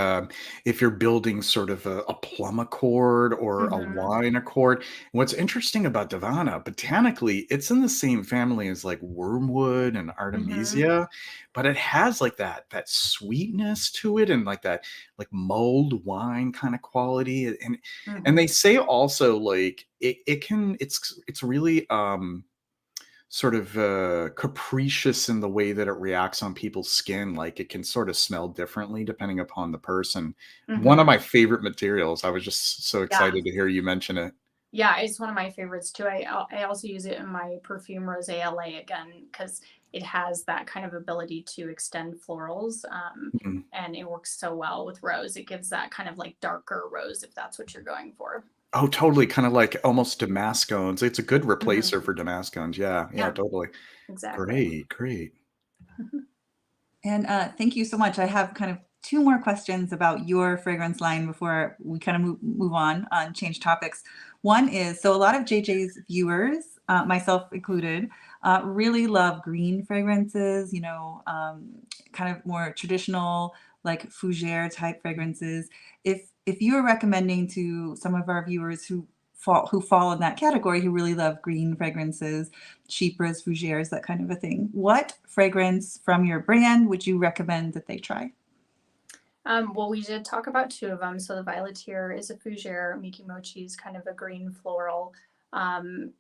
Speaker 1: if you're building sort of a plum accord or a
Speaker 3: Mhm.
Speaker 1: wine accord. What's interesting about Davana, botanically, it's in the same family as like wormwood and
Speaker 3: Mhm.
Speaker 1: artemisia, but it has like that sweetness to it and like that like mulled wine kind of quality. And they
Speaker 3: Mhm.
Speaker 1: say also like it can it's really sort of capricious in the way that it reacts on people's skin. Like it can sort of smell differently depending upon the person. One of
Speaker 3: Mhm.
Speaker 1: my favorite materials. I was just so
Speaker 3: Yeah.
Speaker 1: excited to hear you mention it.
Speaker 3: Yeah, it's one of my favorites too. I also use it in my perfume Rosé LA again because it has that kind of ability to extend florals,
Speaker 1: Mhm.
Speaker 3: and it works so well with rose. It gives that kind of like darker rose if that's what you're going for.
Speaker 1: Oh, totally. Kind of like almost Damascones. It's a good replacer
Speaker 3: Mhm.
Speaker 1: for Damascones. Yeah, yeah,
Speaker 3: Yeah,
Speaker 1: totally.
Speaker 3: exactly.
Speaker 1: Great, great.
Speaker 2: And thank you so much. I have kind of two more questions about your fragrance line before we kind of move on and change topics. One is, so a lot of JJ's viewers, myself included, really love green fragrances, kind of more traditional, like fougere type fragrances. If you are recommending to some of our viewers who fall in that category, who really love green fragrances, chypres, fougères, that kind of a thing, what fragrance from your brand would you recommend that they try?
Speaker 3: Well, we did talk about two of them. So the Violeteer is a fougere, Miki Mochi is kind of a green floral. Um,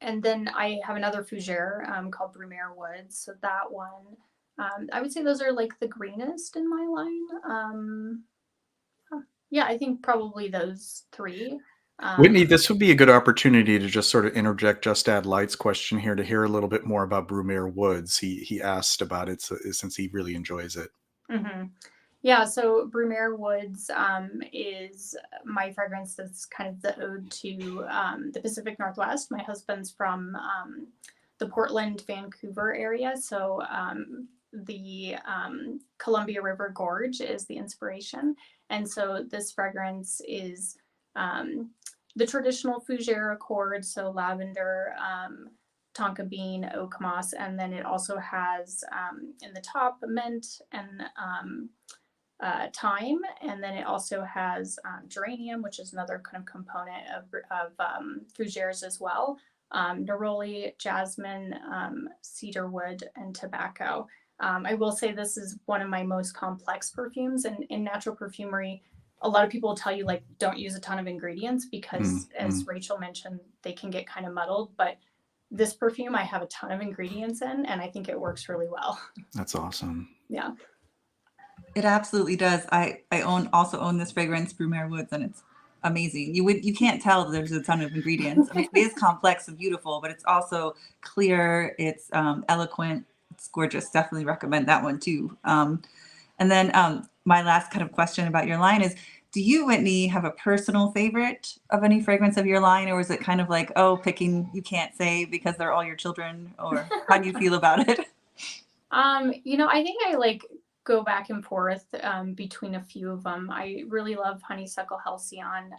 Speaker 3: and then I have another fougere called Brumaire Woods. So that one, I would say those are like the greenest in my line. Yeah, I think probably those three.
Speaker 1: Whitney,
Speaker 3: Um,
Speaker 1: this would be a good opportunity to just sort of interject Just Add Light's question here to hear a little bit more about Brumaire Woods. He asked about it since he really enjoys it.
Speaker 3: mhm. Yeah, so Brumaire Woods is my fragrance that's kind of the ode to the Pacific Northwest. My husband's from the Portland, Vancouver area. So the Columbia River Gorge is the inspiration. And so this fragrance is um, the traditional fougere accord, so lavender, tonka bean, oak moss, and then it also has in the top mint and thyme, and then it also has geranium, which is another kind of component of fougères as well. Neroli, jasmine, cedarwood, and tobacco. I will say this is one of my most complex perfumes, and in natural perfumery, a lot of people will tell you like don't use a ton of ingredients because, as Rachel mentioned, they can get kind of muddled. But this perfume, I have a ton of ingredients in, and I think it works really well.
Speaker 1: That's awesome.
Speaker 3: Yeah.
Speaker 2: It absolutely does. I also own this fragrance, Brumaire Woods, and it's amazing. You can't tell that there's a ton of ingredients. I mean, it is complex and beautiful, but it's also clear. It's eloquent. It's gorgeous. Definitely recommend that one too. And then my last kind of question about your line is, do you, Whitney, have a personal favorite of any fragrance of your line, or is it kind of like, oh, picking you can't say because they're all your children, or how do you feel about it?
Speaker 3: I think I like go back and forth between a few of them. I really love Honeysuckle Halcyon.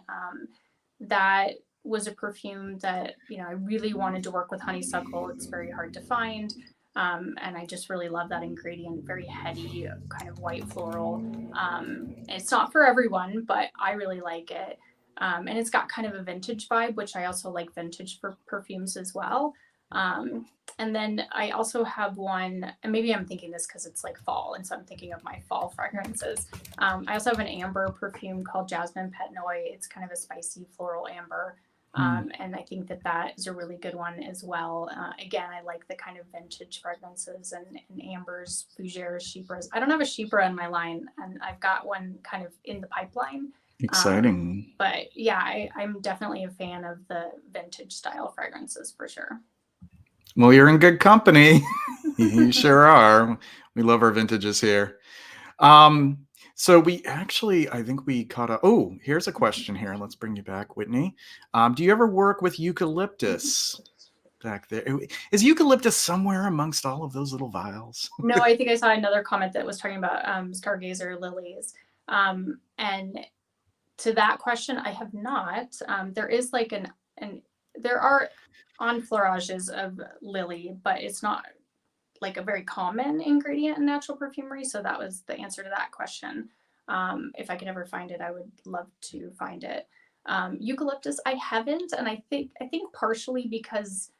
Speaker 3: That was a perfume that, I really wanted to work with honeysuckle. It's very hard to find. And I just really love that ingredient. Very heady, kind of white floral. It's not for everyone, but I really like it. And it's got kind of a vintage vibe, which I also like vintage for perfumes as well. And then I also have one, and maybe I'm thinking this because it's like fall, and so I'm thinking of my fall fragrances. I also have an amber perfume called Jasmine Pet Noi. It's kind of a spicy floral amber. And I think that is a really good one as well. Again, I like the kind of vintage fragrances and ambers, fougères, chypres. I don't have a chypre in my line, and I've got one kind of in the pipeline.
Speaker 1: Exciting.
Speaker 3: But yeah, I'm definitely a fan of the vintage style fragrances for sure.
Speaker 1: Well, you're in good company. You sure are. We love our vintages here. So I think we caught up. Oh, here's a question here. Let's bring you back, Whitney. Do you ever work with eucalyptus? back there. Is eucalyptus somewhere amongst all of those little vials?
Speaker 3: No, I think I saw another comment that was talking about stargazer lilies. And to that question, I have not. There is like there are enfleurages of lily, but it's not like a very common ingredient in natural perfumery. So that was the answer to that question. If I can ever find it, I would love to find it. Eucalyptus, I haven't, and I think partially because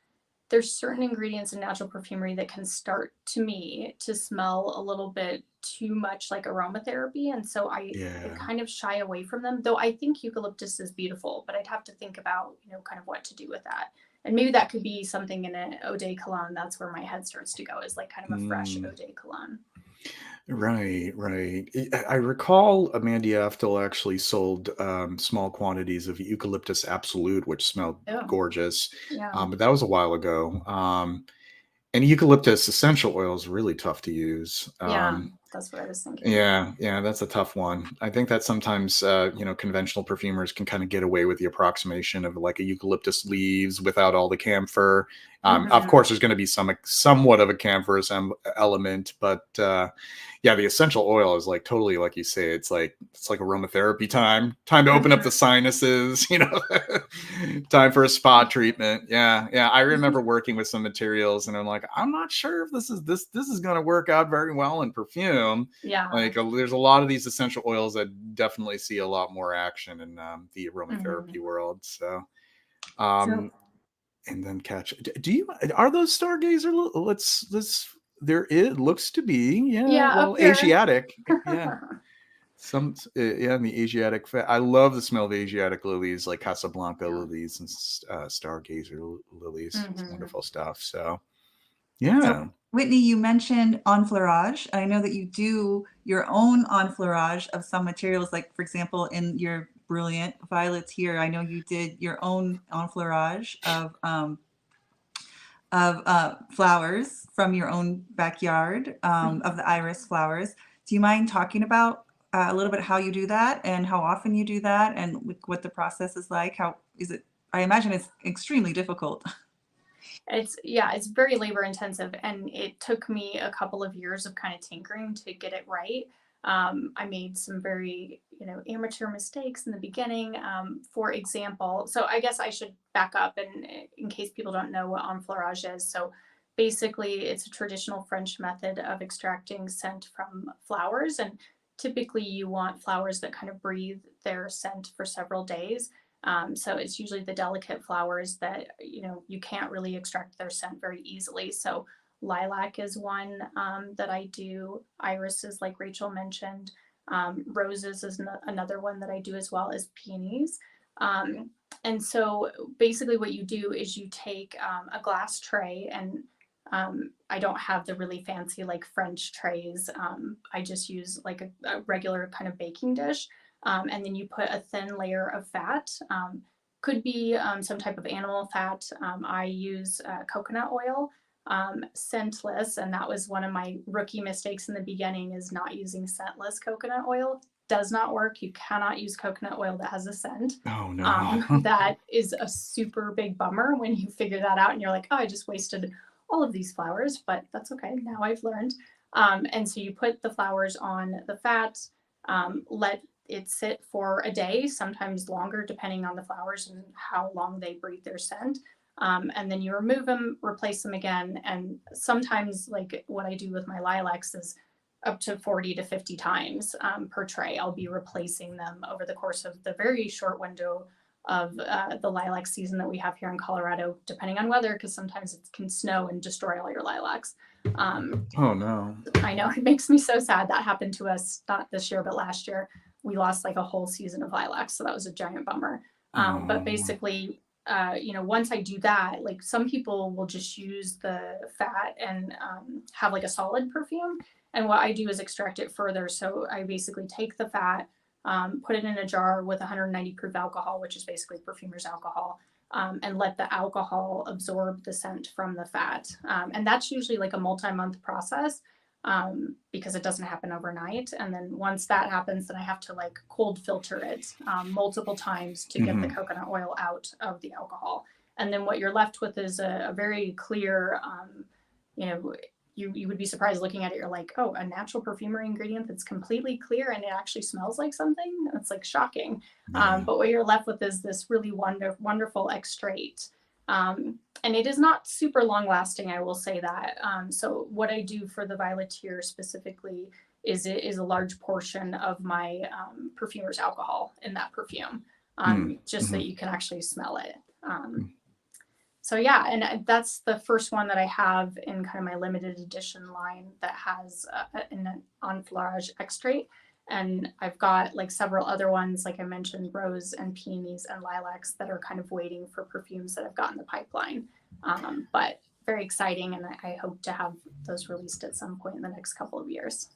Speaker 3: there's certain ingredients in natural perfumery that can start to me to smell a little bit too much like aromatherapy, and so I kind of shy away from them. Though I think eucalyptus is beautiful, but I'd have to think about kind of what to do with that. And maybe that could be something in an eau de cologne. That's where my head starts to go, is like kind of a fresh eau de cologne.
Speaker 1: Right. I recall Amanda Aftel actually sold small quantities of eucalyptus absolute, which smelled gorgeous.
Speaker 3: Yeah.
Speaker 1: But that was a while ago. And eucalyptus essential oil is really tough to use.
Speaker 3: Yeah, that's what I was thinking.
Speaker 1: Yeah, that's a tough one. I think that sometimes, conventional perfumers can kind of get away with the approximation of like a eucalyptus leaves without all the camphor. Of course, there's going to be somewhat of a camphor element, but the essential oil is like totally, like you say, it's like aromatherapy time to open up the sinuses, time for a spa treatment. Yeah. I remember working with some materials, and I'm like, I'm not sure if this is going to work out very well in perfume.
Speaker 3: Yeah,
Speaker 1: like there's a lot of these essential oils that definitely see a lot more action in the aromatherapy world. So. And then are those stargazer? Let's it looks to be Asiatic. Yeah. In the Asiatic. I love the smell of Asiatic lilies, like Casablanca lilies and stargazer lilies. It's wonderful stuff. So, yeah.
Speaker 2: So, Whitney, you mentioned enfleurage. I know that you do your own enfleurage of some materials, like, for example, in your brilliant violets here, I know you did your own enfleurage of flowers from your own backyard, of the iris flowers. Do you mind talking about a little bit how you do that and how often you do that and what the process is like? How is it? I imagine it's extremely difficult.
Speaker 3: It's very labor intensive, and it took me a couple of years of kind of tinkering to get it right. I made some very, amateur mistakes in the beginning. For example, so I guess I should back up, and in case people don't know what enfleurage is. So basically, it's a traditional French method of extracting scent from flowers, and typically you want flowers that kind of breathe their scent for several days. So it's usually the delicate flowers that, you can't really extract their scent very easily. So lilac is one that I do. Irises, like Rachel mentioned. Roses is another one that I do, as well as peonies. And so basically what you do is you take a glass tray, and I don't have the really fancy like French trays. I just use like a regular kind of baking dish. And then you put a thin layer of fat. Could be some type of animal fat. I use coconut oil, scentless, and that was one of my rookie mistakes in the beginning, is not using scentless coconut oil. Does not work. You cannot use coconut oil that has a scent.
Speaker 1: Oh no.
Speaker 3: That is a super big bummer when you figure that out and you're like, oh, I just wasted all of these flowers, but that's okay. Now I've learned. And so you put the flowers on the fat, let it sit for a day, sometimes longer, depending on the flowers and how long they breathe their scent. And then you remove them, replace them again. And sometimes, like what I do with my lilacs, is up to 40 to 50 times per tray. I'll be replacing them over the course of the very short window of the lilac season that we have here in Colorado, depending on weather, because sometimes it can snow and destroy all your lilacs.
Speaker 1: Oh no.
Speaker 3: I know, it makes me so sad. That happened to us, not this year, but last year. We lost like a whole season of lilacs, so that was a giant bummer. But basically, once I do that, like some people will just use the fat and have like a solid perfume. And what I do is extract it further. So I basically take the fat, put it in a jar with 190 proof alcohol, which is basically perfumer's alcohol, and let the alcohol absorb the scent from the fat. And that's usually like a multi-month process. Because it doesn't happen overnight. And then once that happens, then I have to like cold filter it multiple times to get the coconut oil out of the alcohol. And then what you're left with is a very clear, you know, you would be surprised looking at it. You're like, oh, a natural perfumery ingredient that's completely clear and it actually smells like something. It's like shocking. But what you're left with is this really wonderful extrait. And it is not super long lasting, I will say that. So what I do for the Violeteer specifically is it is a large portion of my perfumer's alcohol in that perfume, just so that you can actually smell it. So yeah, and that's the first one that I have in kind of my limited edition line that has an enfleurage extrait. And I've got like several other ones, like I mentioned, rose and peonies and lilacs that are kind of waiting for perfumes that I've got in the pipeline. But very exciting, and I hope to have those released at some point in the next couple of years.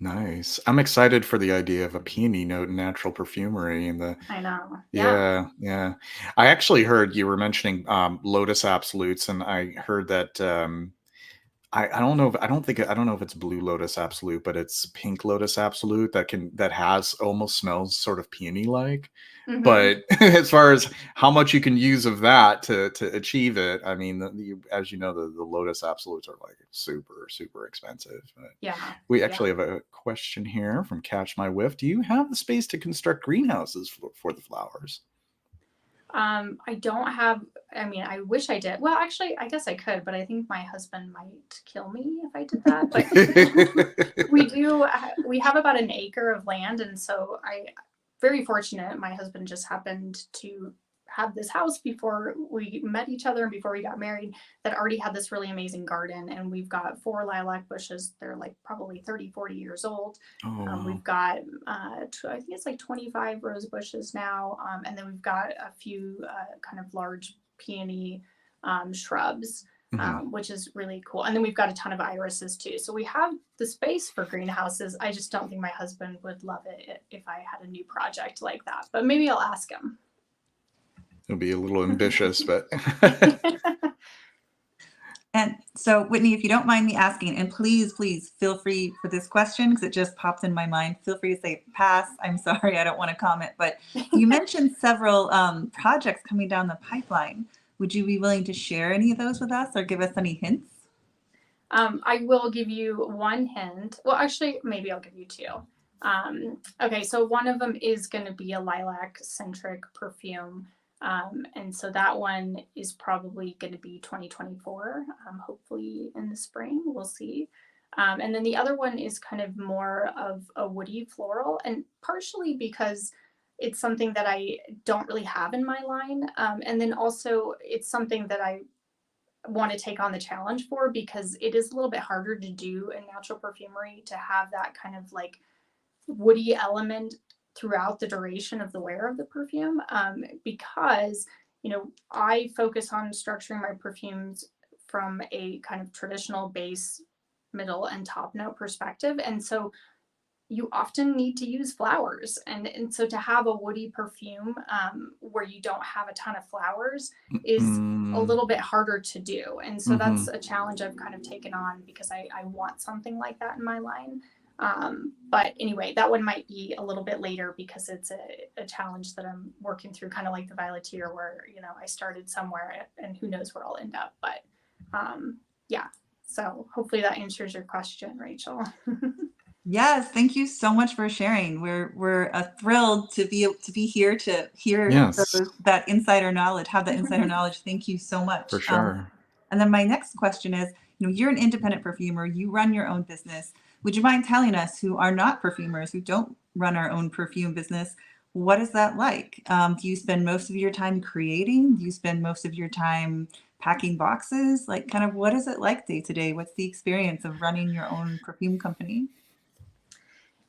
Speaker 1: Nice. I'm excited for the idea of a peony note in natural perfumery and the
Speaker 3: I know.
Speaker 1: yeah, yeah. I actually heard you were mentioning Lotus Absolutes, and I heard that I don't know if I don't know if it's Blue Lotus Absolute, but it's Pink Lotus Absolute that has almost smells sort of peony like. But as far as how much you can use of that to achieve it, I mean, as you know, the Lotus Absolutes are like super, super expensive. But
Speaker 3: Yeah.
Speaker 1: we actually have a question here from Catch My Whiff. Do you have the space to construct greenhouses for the flowers?
Speaker 3: I don't have, I mean, I wish I did. Well, actually, I guess I could, but I think my husband might kill me if I did that. But we have about an acre of land. And so very fortunate. My husband just happened to have this house before we met each other and before we got married that already had this really amazing garden. And we've got 4 lilac bushes. They're like probably 30, 40 years old. We've got, I think it's like 25 rose bushes now. And then we've got a few kind of large peony shrubs. Which is really cool. And then we've got a ton of irises too. So we have the space for greenhouses. I just don't think my husband would love it if I had a new project like that. But maybe I'll ask him.
Speaker 1: It'll be a little ambitious, but.
Speaker 2: And so, Whitney, if you don't mind me asking, and please feel free for this question because it just popped in my mind. Feel free to say pass. I'm sorry, I don't want to comment. But you mentioned several projects coming down the pipeline. Would you be willing to share any of those with us or give us any hints?
Speaker 3: I will give you one hint. Well, actually, maybe I'll give you 2. Okay, so one of them is going to be a lilac-centric perfume. And so that one is probably going to be 2024, hopefully in the spring, we'll see. And then the other one is kind of more of a woody floral, and partially because it's something that I don't really have in my line. And then also it's something that I want to take on the challenge for because it is a little bit harder to do in natural perfumery to have that kind of like woody element throughout the duration of the wear of the perfume, because, you know, I focus on structuring my perfumes from a kind of traditional base, middle, and top note perspective. And so you often need to use flowers. And so to have a woody perfume where you don't have a ton of flowers is a little bit harder to do. And so that's a challenge I've kind of taken on because I want something like that in my line. But anyway, that one might be a little bit later because it's a challenge that I'm working through, kind of like the Violeteer, where, you know, I started somewhere and who knows where I'll end up. But yeah, so hopefully that answers your question, Rachel.
Speaker 2: Yes, thank you so much for sharing. We're thrilled to be here to hear that insider knowledge, have that insider knowledge. Thank you so much.
Speaker 1: For sure.
Speaker 2: And then my next question is, you know, you're an independent perfumer, you run your own business. Would you mind telling us, who are not perfumers, who don't run our own perfume business, what is that like? Do you spend most of your time creating? Do you spend most of your time packing boxes? Like, kind of what is it like day to day? What's the experience of running your own perfume company?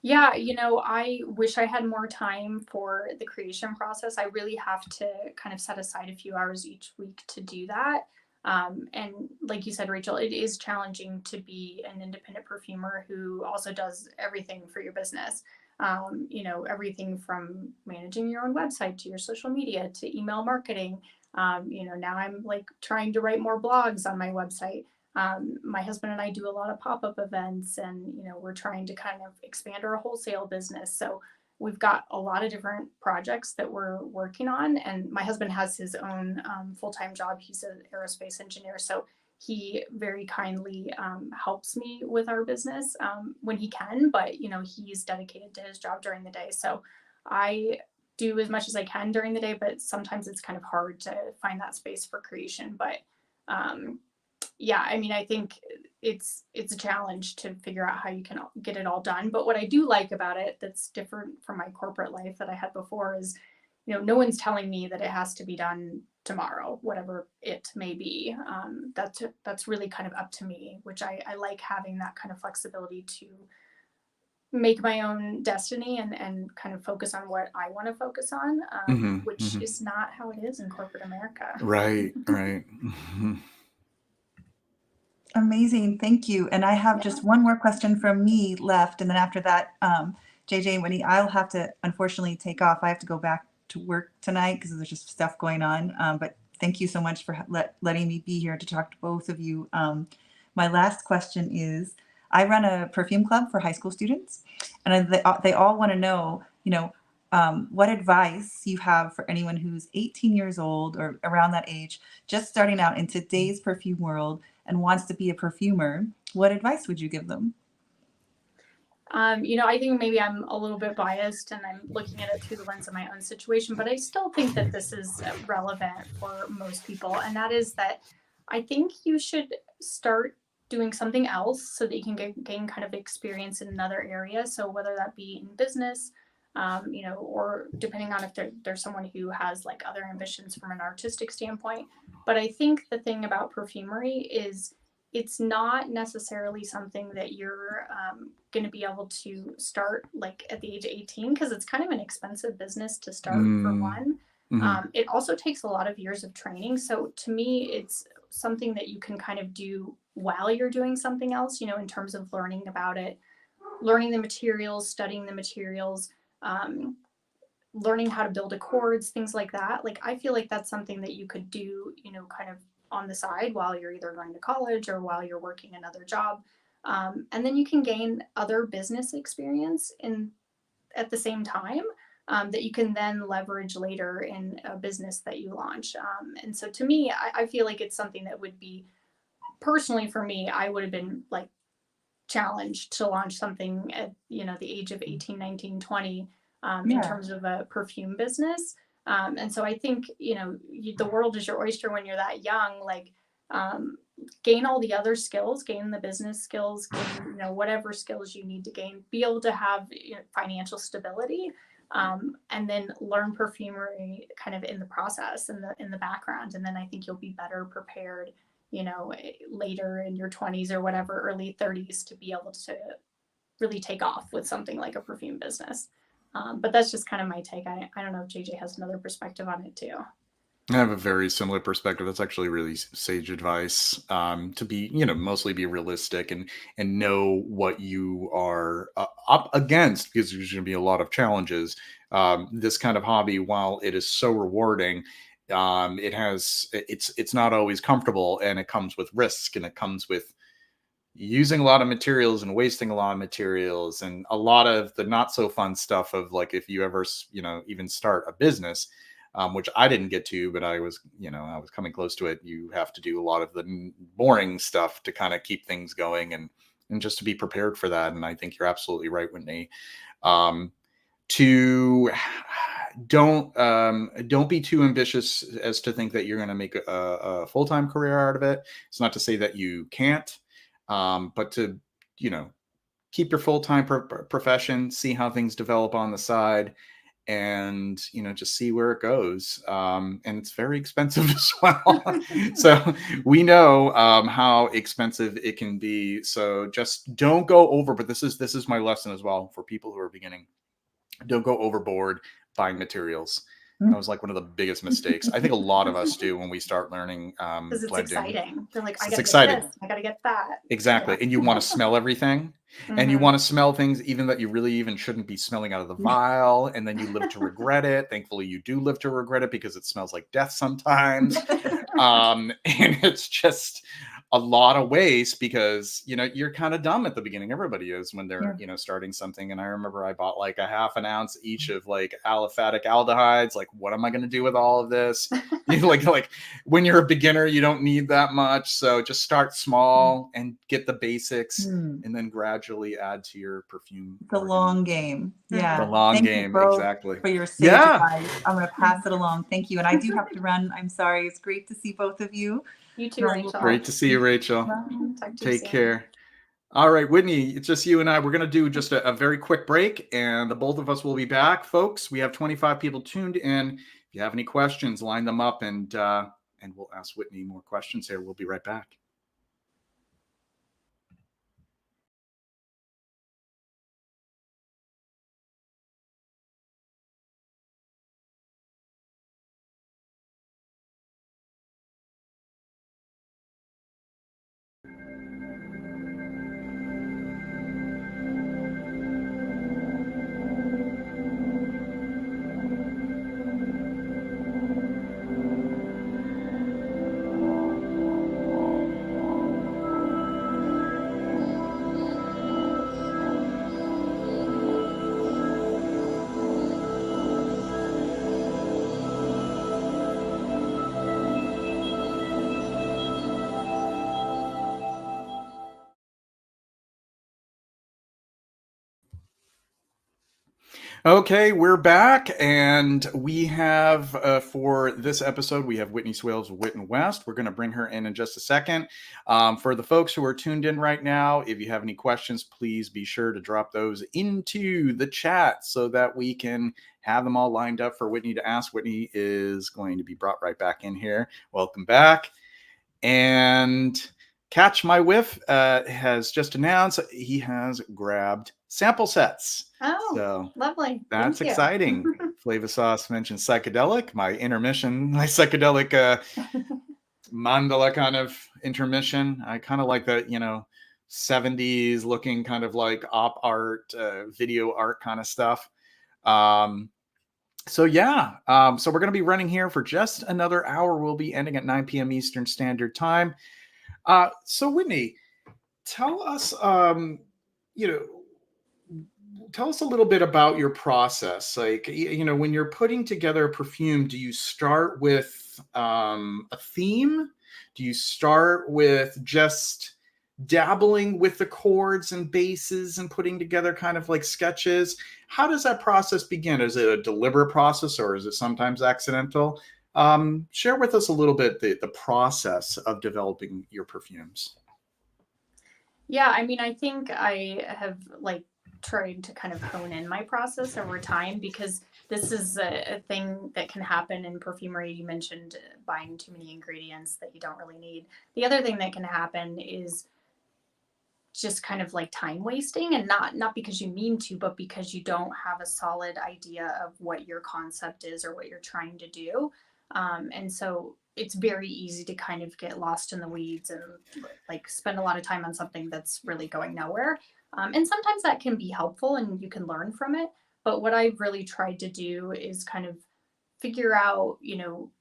Speaker 3: Yeah, you know, I wish I had more time for the creation process. I really have to kind of set aside a few hours each week to do that. And like you said, Rachel, it is challenging to be an independent perfumer who also does everything for your business. You know, everything from managing your own website to your social media to email marketing. You know, now I'm like trying to write more blogs on my website. My husband and I do a lot of pop-up events, and, you know, we're trying to kind of expand our wholesale business. So we've got a lot of different projects that we're working on. And my husband has his own full-time job. He's an aerospace engineer. So he very kindly helps me with our business when he can, but he's dedicated to his job during the day. So I do as much as I can during the day, but sometimes it's kind of hard to find that space for creation. But yeah, I mean, I think it's a challenge to figure out how you can get it all done. But what I do like about it that's different from my corporate life that I had before is, no one's telling me that it has to be done tomorrow, whatever it may be. That's really kind of up to me, which I like having that kind of flexibility to make my own destiny and kind of focus on what I want to focus on, which is not how it is in corporate America.
Speaker 1: Right.
Speaker 2: Amazing. Thank you. And I have just one more question from me left. And then after that, JJ and Whitney, I'll have to unfortunately take off. I have to go back to work tonight because there's just stuff going on. But thank you so much for letting me be here to talk to both of you. My last question is, I run a perfume club for high school students, and they all want to know, what advice you have for anyone who's 18 years old or around that age, just starting out in today's perfume world and wants to be a perfumer. What advice would you give them?
Speaker 3: I think maybe I'm a little bit biased and I'm looking at it through the lens of my own situation, but I still think that this is relevant for most people. And that is that I think you should start doing something else so that you can gain kind of experience in another area. So whether that be in business, or depending on if there's someone who has like other ambitions from an artistic standpoint. But I think the thing about perfumery is it's not necessarily something that you're going to be able to start like at the age of 18, because it's kind of an expensive business to start for one. It also takes a lot of years of training. So to me, it's something that you can kind of do while you're doing something else, in terms of learning about it, learning the materials, studying the materials, learning how to build accords, things like that. Like, I feel like that's something that you could do, kind of on the side while you're either going to college or while you're working another job. And then you can gain other business experience at the same time that you can then leverage later in a business that you launch. And so to me, I feel like it's something that would be, personally for me, I would have been like challenged to launch something at, the age of 18, 19, 20 in terms of a perfume business. And so I think, the world is your oyster when you're that young, like gain all the other skills, gain the business skills, gain, whatever skills you need to gain, be able to have financial stability, and then learn perfumery kind of in the process and in the background. And then I think you'll be better prepared, later in your 20s or whatever, early 30s, to be able to really take off with something like a perfume business. But that's just kind of my take. I don't know if JJ has another perspective on it too.
Speaker 1: I have a very similar perspective. That's actually really sage advice, to be, mostly be realistic and know what you are up against, because there's going to be a lot of challenges. This kind of hobby, while it is so rewarding, it's not always comfortable, and it comes with risk, and it comes with using a lot of materials and wasting a lot of materials, and a lot of the not so fun stuff of like, if you ever, even start a business, which I didn't get to, but I was coming close to it. You have to do a lot of the boring stuff to kind of keep things going and just to be prepared for that. And I think you're absolutely right, Whitney. Don't be too ambitious as to think that you're going to make a full-time career out of it. It's not to say that you can't, but to, keep your full-time profession, see how things develop on the side, and just see where it goes. And it's very expensive as well. So we know how expensive it can be. So just don't go over. But this is my lesson as well for people who are beginning. Don't go overboard buying materials. That was like one of the biggest mistakes I think a lot of us do when we start learning
Speaker 3: because it's
Speaker 1: blending.
Speaker 3: Exciting. They're like, I
Speaker 1: It's
Speaker 3: gotta
Speaker 1: exciting.
Speaker 3: get this, I gotta get that.
Speaker 1: Exactly.
Speaker 3: Yeah.
Speaker 1: And you want to smell everything. And you want to smell things even that you really even shouldn't be smelling out of the vial, and then you live to regret it. Thankfully, you do live to regret it, because it smells like death sometimes. And it's just a lot of waste because, you know, you're kind of dumb at the beginning. Everybody is when they're,
Speaker 2: Yeah.
Speaker 1: you know, starting something. And I remember I bought like a half an ounce each of like aliphatic aldehydes. Like, what am I going to do with all of this? You know, like when you're a beginner, you don't need that much. So just start small and get the basics and then gradually add to your perfume.
Speaker 2: The long game. Yeah.
Speaker 1: The long
Speaker 2: Thank
Speaker 1: game.
Speaker 2: you both
Speaker 1: Exactly.
Speaker 2: for your sage advice. I'm going to pass it along. Thank you. And I do have to run. I'm sorry. It's great to see both of you.
Speaker 3: You too, Rachel.
Speaker 1: Great to see you, Rachel.
Speaker 3: Talk to you
Speaker 1: Take
Speaker 3: soon.
Speaker 1: care. All right, Whitney, it's just you and I. We're going to do just a very quick break, and the both of us will be back. Folks, we have 25 people tuned in. If you have any questions, line them up, and we'll ask Whitney more questions here. We'll be right back. Okay, we're back, and we have for this episode, we have Whitney Swales of Wit West. We're going to bring her in just a second. For the folks who are tuned in right now, if you have any questions, please be sure to drop those into the chat so that we can have them all lined up for Whitney to ask. Whitney is going to be brought right back in here. Welcome back. And Catch My Whiff has just announced he has grabbed sample sets.
Speaker 3: Oh,
Speaker 1: so
Speaker 3: lovely.
Speaker 1: That's exciting. Flavor Sauce mentioned psychedelic, my intermission, my psychedelic mandala kind of intermission. I kind of like that, you know, 70s looking kind of like op art, video art kind of stuff. So yeah, so we're going to be running here for just another hour. We'll be ending at 9 p.m. Eastern Standard Time. So Whitney, tell us, you know, tell us a little bit about your process. Like, you know, when you're putting together a perfume, do you start with a theme? Do you start with just dabbling with the chords and bases and putting together kind of like sketches? How does that process begin? Is it a deliberate process or is it sometimes accidental? Share with us a little bit the process of developing your perfumes.
Speaker 3: Yeah, I mean, I think I have like tried to kind of hone in my process over time because this is a thing that can happen in perfumery. You mentioned buying too many ingredients that you don't really need. The other thing that can happen is just kind of like time wasting, and not because you mean to, but because you don't have a solid idea of what your concept is or what you're trying to do. And so it's very easy to kind of get lost in the weeds and like spend a lot of time on something that's really going nowhere. And sometimes that can be helpful and you can learn from it. But what I've really tried to do is kind of figure out, you know,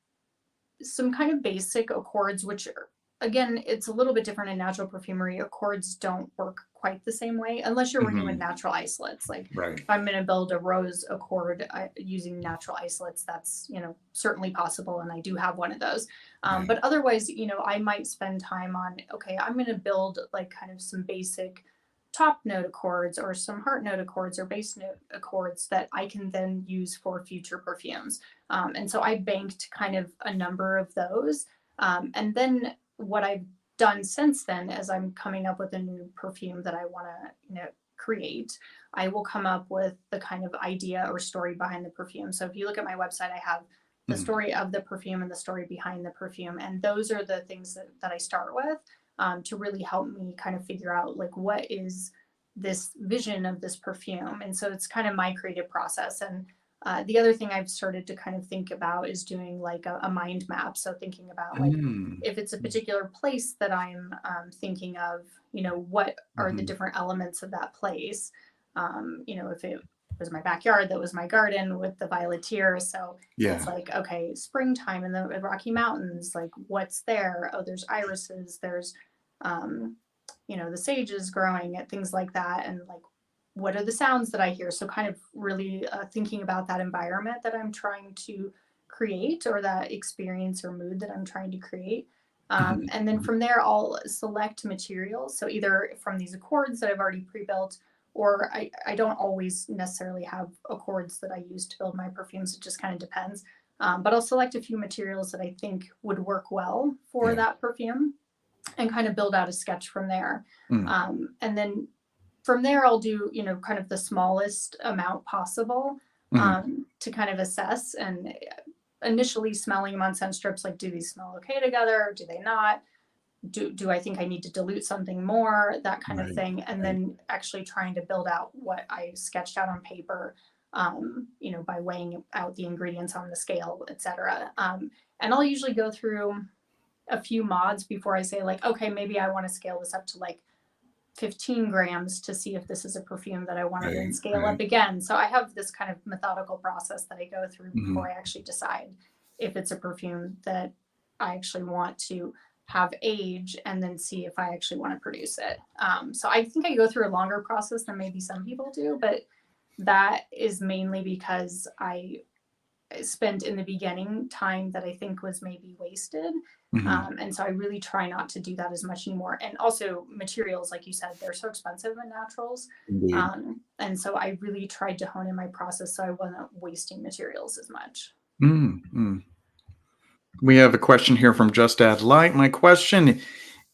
Speaker 3: some kind of basic accords, which are, again, it's a little bit different in natural perfumery. Accords don't work quite the same way unless you're working with natural isolates. Like if I'm going to build a rose accord using natural isolates, that's, you know, certainly possible. And I do have one of those. But otherwise, you know, I might spend time on, okay, I'm going to build like kind of some basic top note accords or some heart note accords or base note accords that I can then use for future perfumes. And so I banked kind of a number of those. And then what I've done since then, as I'm coming up with a new perfume that I want to, you know, create, I will come up with the kind of idea or story behind the perfume. So if you look at my website, I have the story of the perfume and the story behind the perfume. And those are the things that I start with to really help me kind of figure out like what is this vision of this perfume. And so it's kind of my creative process. And the other thing I've started to kind of think about is doing like a mind map. So thinking about like if it's a particular place that I'm thinking of, you know, what are the different elements of that place? You know, if it was my backyard, that was my garden with the violeteer. So it's like, okay, springtime in the Rocky Mountains, like what's there? Oh, there's irises, there's the sage is growing at things like that, and like what are the sounds that I hear. So kind of really thinking about that environment that I'm trying to create, or that experience or mood that I'm trying to create.
Speaker 1: Mhm.
Speaker 3: And then from there, I'll select materials. So either from these accords that I've already pre-built, or I don't always necessarily have accords that I use to build my perfumes. It just kind of depends. But I'll select a few materials that I think would work well for
Speaker 1: Yeah.
Speaker 3: that perfume, and kind of build out a sketch from there.
Speaker 1: Mm.
Speaker 3: And then from there, I'll do, kind of the smallest amount possible,
Speaker 1: Mhm.
Speaker 3: to kind of assess, and initially smelling them on scent strips, like, do these smell okay together? Do they not? Do I think I need to dilute something more? That kind of
Speaker 1: Right.
Speaker 3: thing. And
Speaker 1: Right.
Speaker 3: then actually trying to build out what I sketched out on paper, by weighing out the ingredients on the scale, etc. And I'll usually go through a few mods before I say, like, okay, maybe I want to scale this up to like 15 grams to see if this is a perfume that I want to then
Speaker 1: Right.
Speaker 3: scale
Speaker 1: Right.
Speaker 3: up again. So I have this kind of methodical process that I go through
Speaker 1: Mhm.
Speaker 3: before I actually decide if it's a perfume that I actually want to have age, and then see if I actually want to produce it. So I think I go through a longer process than maybe some people do, but that is mainly because I spent in the beginning time that I think was maybe wasted.
Speaker 1: Mhm.
Speaker 3: And so I really try not to do that as much anymore. And also materials, like you said, they're so expensive in naturals.
Speaker 1: Indeed.
Speaker 3: And so I really tried to hone in my process so I wasn't wasting materials as much.
Speaker 1: Mm. Mm. We have a question here from Just Add Light. My question: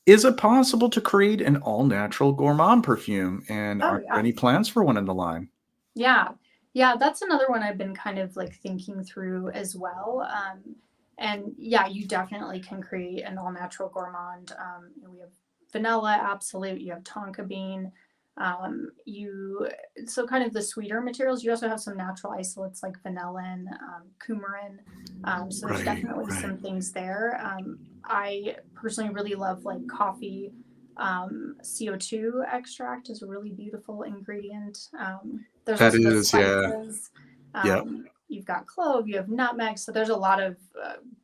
Speaker 1: is it possible to create an all-natural gourmand perfume? And
Speaker 3: Oh
Speaker 1: are there
Speaker 3: yeah.
Speaker 1: any plans for one in the line?
Speaker 3: Yeah. Yeah, that's another one I've been kind of like thinking through as well. And yeah, you definitely can create an all natural gourmand. We have vanilla, absolute. You have tonka bean. You So kind of the sweeter materials. You also have some natural isolates like vanillin, coumarin. So there's
Speaker 1: Right.
Speaker 3: definitely
Speaker 1: Right.
Speaker 3: some things there. I personally really love like coffee. CO2 extract is a really beautiful ingredient. There's
Speaker 1: That
Speaker 3: also the
Speaker 1: is, yeah.
Speaker 3: spices.
Speaker 1: Yep.
Speaker 3: You've got clove, you have nutmeg. So there's a lot of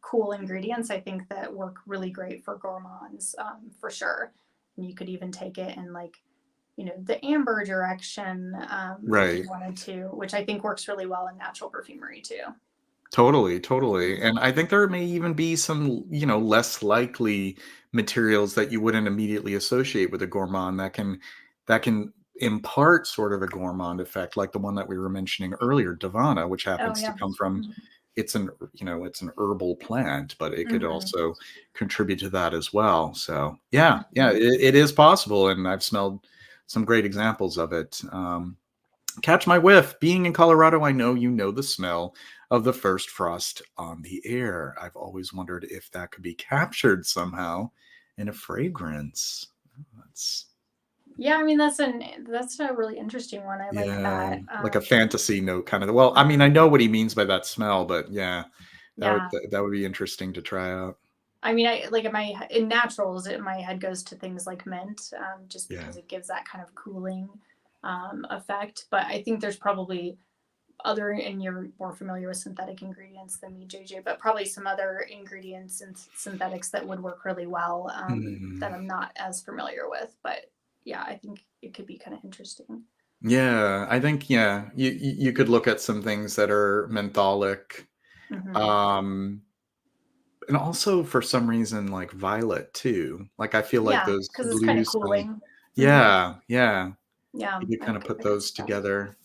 Speaker 3: cool ingredients I think that work really great for gourmands, for sure. And you could even take it in like, the amber direction, if you
Speaker 1: Right.
Speaker 3: wanted to, which I think works really well in natural perfumery too.
Speaker 1: Totally, totally. And I think there may even be some, less likely materials that you wouldn't immediately associate with a gourmand that can impart sort of a gourmand effect, like the one that we were mentioning earlier, Davana, which
Speaker 3: Oh
Speaker 1: happens to
Speaker 3: yeah.
Speaker 1: come from it's an herbal plant, but it could
Speaker 3: Mm-hmm.
Speaker 1: also contribute to that as well. So yeah, yeah,
Speaker 3: Mm-hmm.
Speaker 1: it is possible, and I've smelled some great examples of it. Catch my whiff. Being in Colorado, I know you know the smell of the first frost on the air. I've always wondered if that could be captured somehow in a fragrance. That's
Speaker 3: Yeah, I mean that's a really interesting one. I like
Speaker 1: yeah,
Speaker 3: that.
Speaker 1: like a fantasy note kind of. Well, I mean, I know what he means by that smell, but yeah, that would
Speaker 3: Yeah.
Speaker 1: that would be interesting to try out.
Speaker 3: I mean, I like in naturals, my head goes to things like mint, just
Speaker 1: Yeah.
Speaker 3: because it gives that kind of cooling effect. But I think there's probably other, and you're more familiar with synthetic ingredients than me, JJ, but probably some other ingredients and synthetics that would work really well, that
Speaker 1: Mm.
Speaker 3: I'm not as familiar with. But yeah, I think it could be kind of interesting.
Speaker 1: Yeah, I think yeah, you could look at some things that are mentholic.
Speaker 3: Hmm.
Speaker 1: Um, And also for some reason, like violet too. Like I feel like
Speaker 3: Yeah,
Speaker 1: those
Speaker 3: because it's kind
Speaker 1: blue
Speaker 3: of
Speaker 1: smelling.
Speaker 3: cooling. Hmm.
Speaker 1: Yeah, yeah.
Speaker 3: Yeah,
Speaker 1: You could kind of put
Speaker 3: I could
Speaker 1: those
Speaker 3: see that.
Speaker 1: together.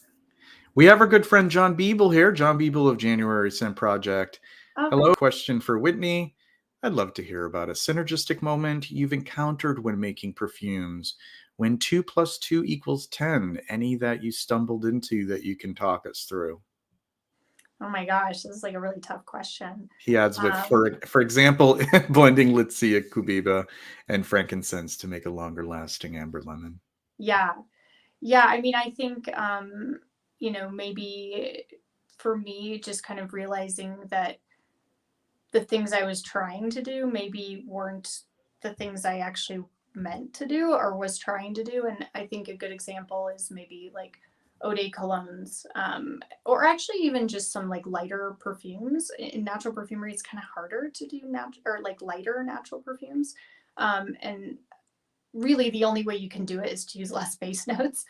Speaker 1: We have our good friend John Beeble here, John Beeble of January Scent Project.
Speaker 3: Okay.
Speaker 1: Hello, question for Whitney. I'd love to hear about a synergistic moment you've encountered when making perfumes. When 2 plus 2 equals 10, any that you stumbled into that you can talk us through?
Speaker 3: Oh my gosh, this is like a really tough question.
Speaker 1: He adds with,
Speaker 3: Um,
Speaker 1: for example, blending Litsia cubiba and frankincense to make a longer lasting amber lemon.
Speaker 3: yeah, yeah. I mean, I think, maybe for me, just kind of realizing that the things I was trying to do maybe weren't the things I actually meant to do or was trying to do. And I think a good example is maybe like eau de colognes, or actually even just some like lighter perfumes. In natural perfumery, it's kind of harder to do or like lighter natural perfumes. And really the only way you can do it is to use less base notes,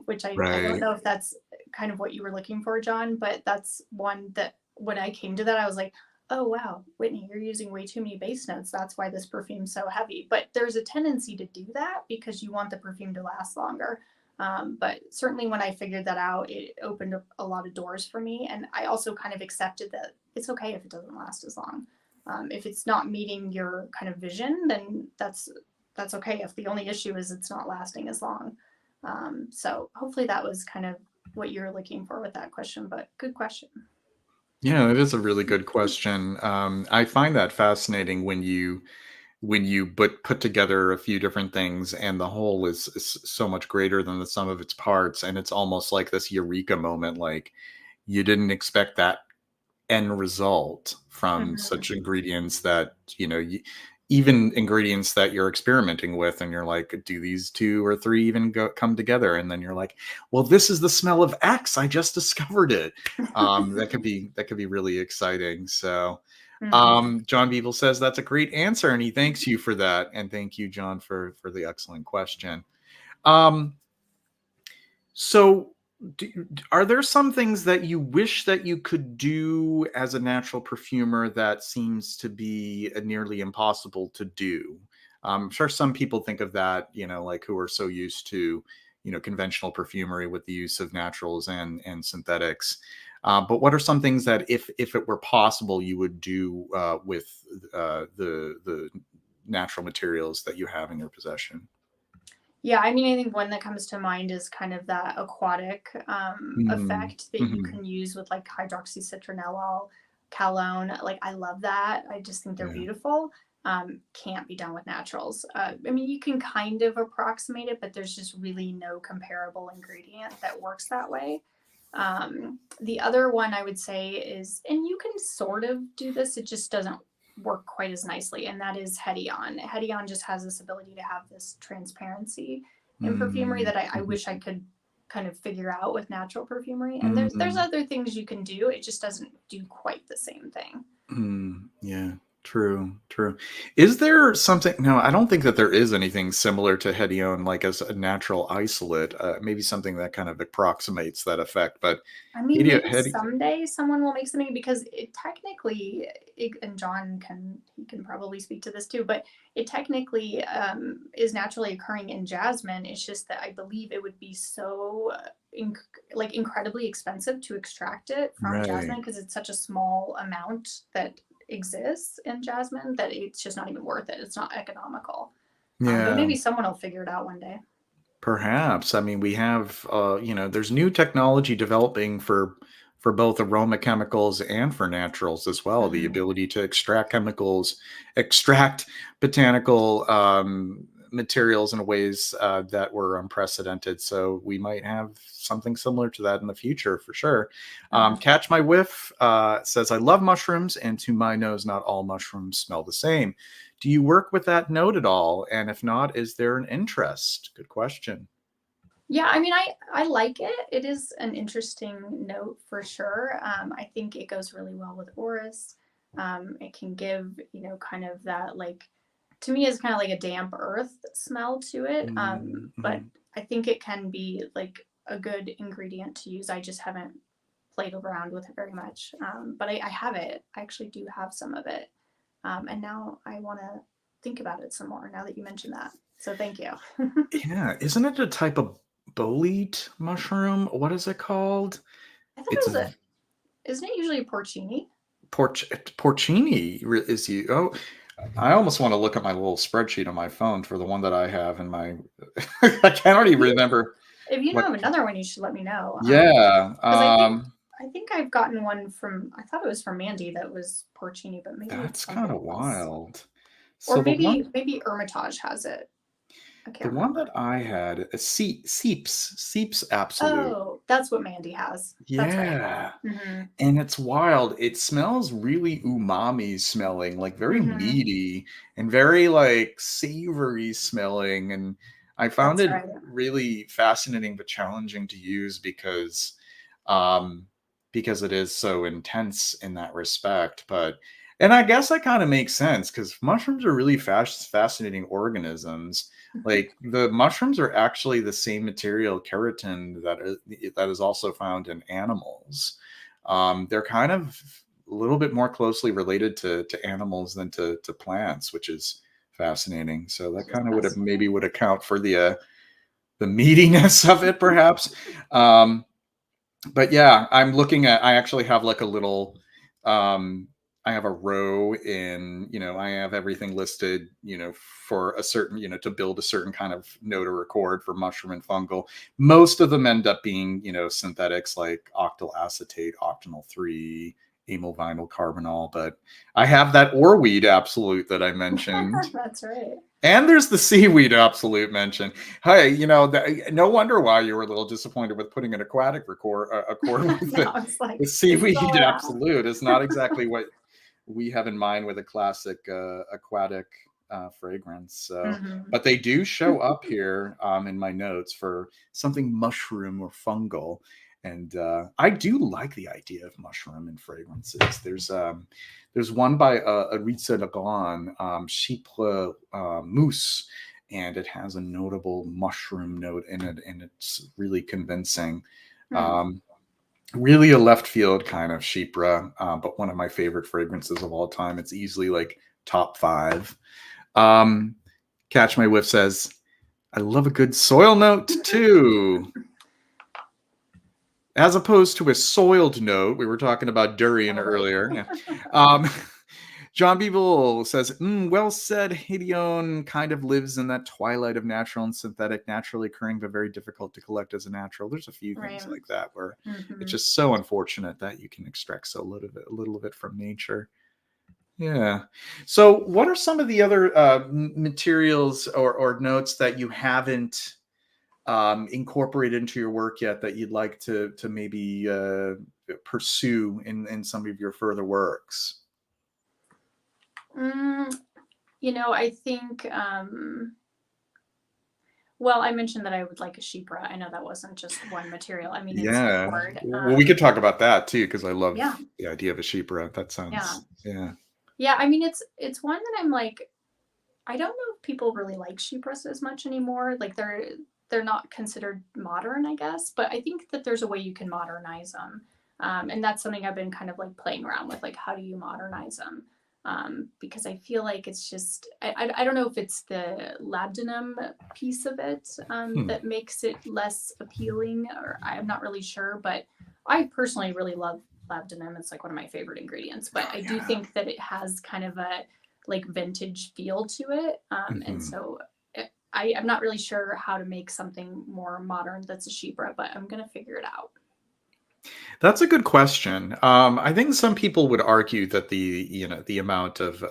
Speaker 3: which I don't
Speaker 1: Right.
Speaker 3: know if that's kind of what you were looking for, John, but that's one that when I came to that, I was like, oh, wow, Whitney, you're using way too many base notes. That's why this perfume's so heavy. But there's a tendency to do that because you want the perfume to last longer. But certainly when I figured that out, it opened up a lot of doors for me. And I also kind of accepted that it's okay if it doesn't last as long. If it's not meeting your kind of vision, then that's okay. If the only issue is it's not lasting as long. So hopefully that was kind of what you're looking for with that question, but good question.
Speaker 1: Yeah, it is a really good question. I find that fascinating when you put together a few different things and the whole is so much greater than the sum of its parts, and it's almost like this eureka moment, like you didn't expect that end result from
Speaker 3: Mhm.
Speaker 1: such ingredients that even ingredients that you're experimenting with, and you're like, do these two or three even come together? And then you're like, well, this is the smell of X, I just discovered it. That could be really exciting. So
Speaker 3: Mhm.
Speaker 1: John Beeble says that's a great answer, and he thanks you for that. And thank you, John, for the excellent question. um so, are there some things that you wish that you could do as a natural perfumer that seems to be nearly impossible to do? I'm sure some people think of that, like who are so used to, conventional perfumery with the use of naturals and synthetics. But what are some things that, if it were possible, you would do with the natural materials that you have in your possession?
Speaker 3: Yeah, I mean, I think one that comes to mind is kind of that aquatic
Speaker 1: Mm,
Speaker 3: effect that you
Speaker 1: mhm.
Speaker 3: can use with like hydroxycitronellol, calone. Like, I love that. I just think they're
Speaker 1: Yeah.
Speaker 3: beautiful. Can't be done with naturals. I mean, you can kind of approximate it, but there's just really no comparable ingredient that works that way. The other one I would say is, and you can sort of do this, it just doesn't work quite as nicely, and that is Hedion. Hedion just has this ability to have this transparency in perfumery
Speaker 1: Mm,
Speaker 3: that I
Speaker 1: mhm,
Speaker 3: wish I could kind of figure out with natural perfumery. And there's
Speaker 1: mm,
Speaker 3: other things you can do. It just doesn't do quite the same thing.
Speaker 1: yeah, true, true. Is there something? No, I don't think that there is anything similar to Hedione, like as a natural isolate. Maybe something that kind of approximates that effect, but
Speaker 3: I mean,
Speaker 1: Hedi,
Speaker 3: maybe someday someone will make something because it technically, and John can probably speak to this too, but it technically is naturally occurring in jasmine. It's just that I believe it would be so like incredibly expensive to extract it from
Speaker 1: right.
Speaker 3: jasmine because it's such a small amount that exists in jasmine that it's just not even worth it. It's not economical. But
Speaker 1: Yeah,
Speaker 3: maybe someone will figure it out one day.
Speaker 1: perhaps. I mean, we have, there's new technology developing for both aroma chemicals and for naturals as well. The
Speaker 3: Mhm.
Speaker 1: ability to extract botanical materials in ways that were unprecedented. So we might have something similar to that in the future for sure.
Speaker 3: Mhm.
Speaker 1: Catch My Whiff says, I love mushrooms, and to my nose, not all mushrooms smell the same. Do you work with that note at all? And if not, is there an interest? Good question.
Speaker 3: Yeah, I mean, I like it. It is an interesting note for sure. I think it goes really well with Oris. It can give, kind of that like to me is kind of like a damp earth smell to it. But
Speaker 1: Mm-hmm.
Speaker 3: I think it can be like a good ingredient to use. I just haven't played around with it very much. But I have it. I actually do have some of it. And now I want to think about it some more now that you mentioned that. So thank you.
Speaker 1: Yeah, isn't it a type of bolete mushroom? What is it called?
Speaker 3: I thought it
Speaker 1: It's
Speaker 3: was a Isn't it usually a porcini?
Speaker 1: porcini. Is you? Oh, I almost want to look at my little spreadsheet on my phone for the one that I have in my. I can't even
Speaker 3: Maybe
Speaker 1: remember
Speaker 3: if you know
Speaker 1: what.
Speaker 3: of another one, you should let me know.
Speaker 1: Yeah,
Speaker 3: Because I think I've gotten one from I thought it was from Mandy that was porcini, but maybe it's
Speaker 1: that's kind
Speaker 3: something
Speaker 1: of
Speaker 3: else.
Speaker 1: wild.
Speaker 3: Or
Speaker 1: So
Speaker 3: maybe Hermitage has it. I
Speaker 1: the
Speaker 3: can't
Speaker 1: one that
Speaker 3: remember.
Speaker 1: I had, seeps absolute.
Speaker 3: Oh, that's what Mandy has. That's right.
Speaker 1: Yeah.
Speaker 3: Mm-hmm.
Speaker 1: And it's wild. It smells really umami smelling, like very
Speaker 3: Mm-hmm.
Speaker 1: meaty and very like savory smelling. And I found
Speaker 3: That's
Speaker 1: it
Speaker 3: right.
Speaker 1: really fascinating but challenging to use um because it is so intense in that respect. But And I guess that kind of makes sense because mushrooms are really fascinating organisms. Like the mushrooms are actually the same material, keratin, that is also found in animals. They're kind of a little bit more closely related to animals than to plants, which is fascinating. So that kind of would account for the meatiness of it, perhaps. But yeah, I actually have like a little, I have a row in, I have everything listed, for a certain, to build a certain kind of note or record for mushroom and fungal. Most of them end up being, synthetics like octyl acetate, octanol 3, amyl vinyl carbonol. But I have that oarweed absolute that I mentioned.
Speaker 3: That's right.
Speaker 1: And there's the seaweed absolute mention. Hey, no wonder why you were a little disappointed with putting an aquatic accord with the seaweed absolute. It's not exactly what we have in mind with a classic aquatic fragrance. But they do show up here in my notes for something mushroom or fungal. And I do like the idea of mushroom and fragrances. There's one by Aritza Legon, Chypre Mousse, and it has a notable mushroom note in it, and it's really convincing. Really a left field kind of Chypre, but one of my favorite fragrances of all time. It's easily like top 5. Catch My Whiff says, I love a good soil note too. As opposed to a soiled note. We were talking about durian earlier. Yeah. John Beeble says, well said. Hideon kind of lives in that twilight of natural and synthetic, naturally occurring, but very difficult to collect as a natural. There's a few things like that where it's just so unfortunate that you can extract so little of it from nature. Yeah. So what are some of the other materials or notes that you haven't incorporated into your work yet that you'd like to maybe pursue in some of your further works?
Speaker 3: I think well, I mentioned that I would like a Chypre. I know that wasn't just one material. I mean, it's hard.
Speaker 1: Well, we could talk about that too, because I love the idea of a Chypre. That sounds
Speaker 3: yeah. I mean, it's one that I'm like, I don't know if people really like Chypres as much anymore. Like they're not considered modern, I guess, but I think that there's a way you can modernize them. And that's something I've been kind of like playing around with, like, how do you modernize them? Because I feel like it's just, I don't know if it's the labdanum piece of it that makes it less appealing, or I'm not really sure, but I personally really love labdanum. It's like one of my favorite ingredients, but I do think that it has kind of a like vintage feel to it. And so I'm not really sure how to make something more modern that's a Chypre, but I'm going to figure it out.
Speaker 1: That's a good question. I think some people would argue that the amount of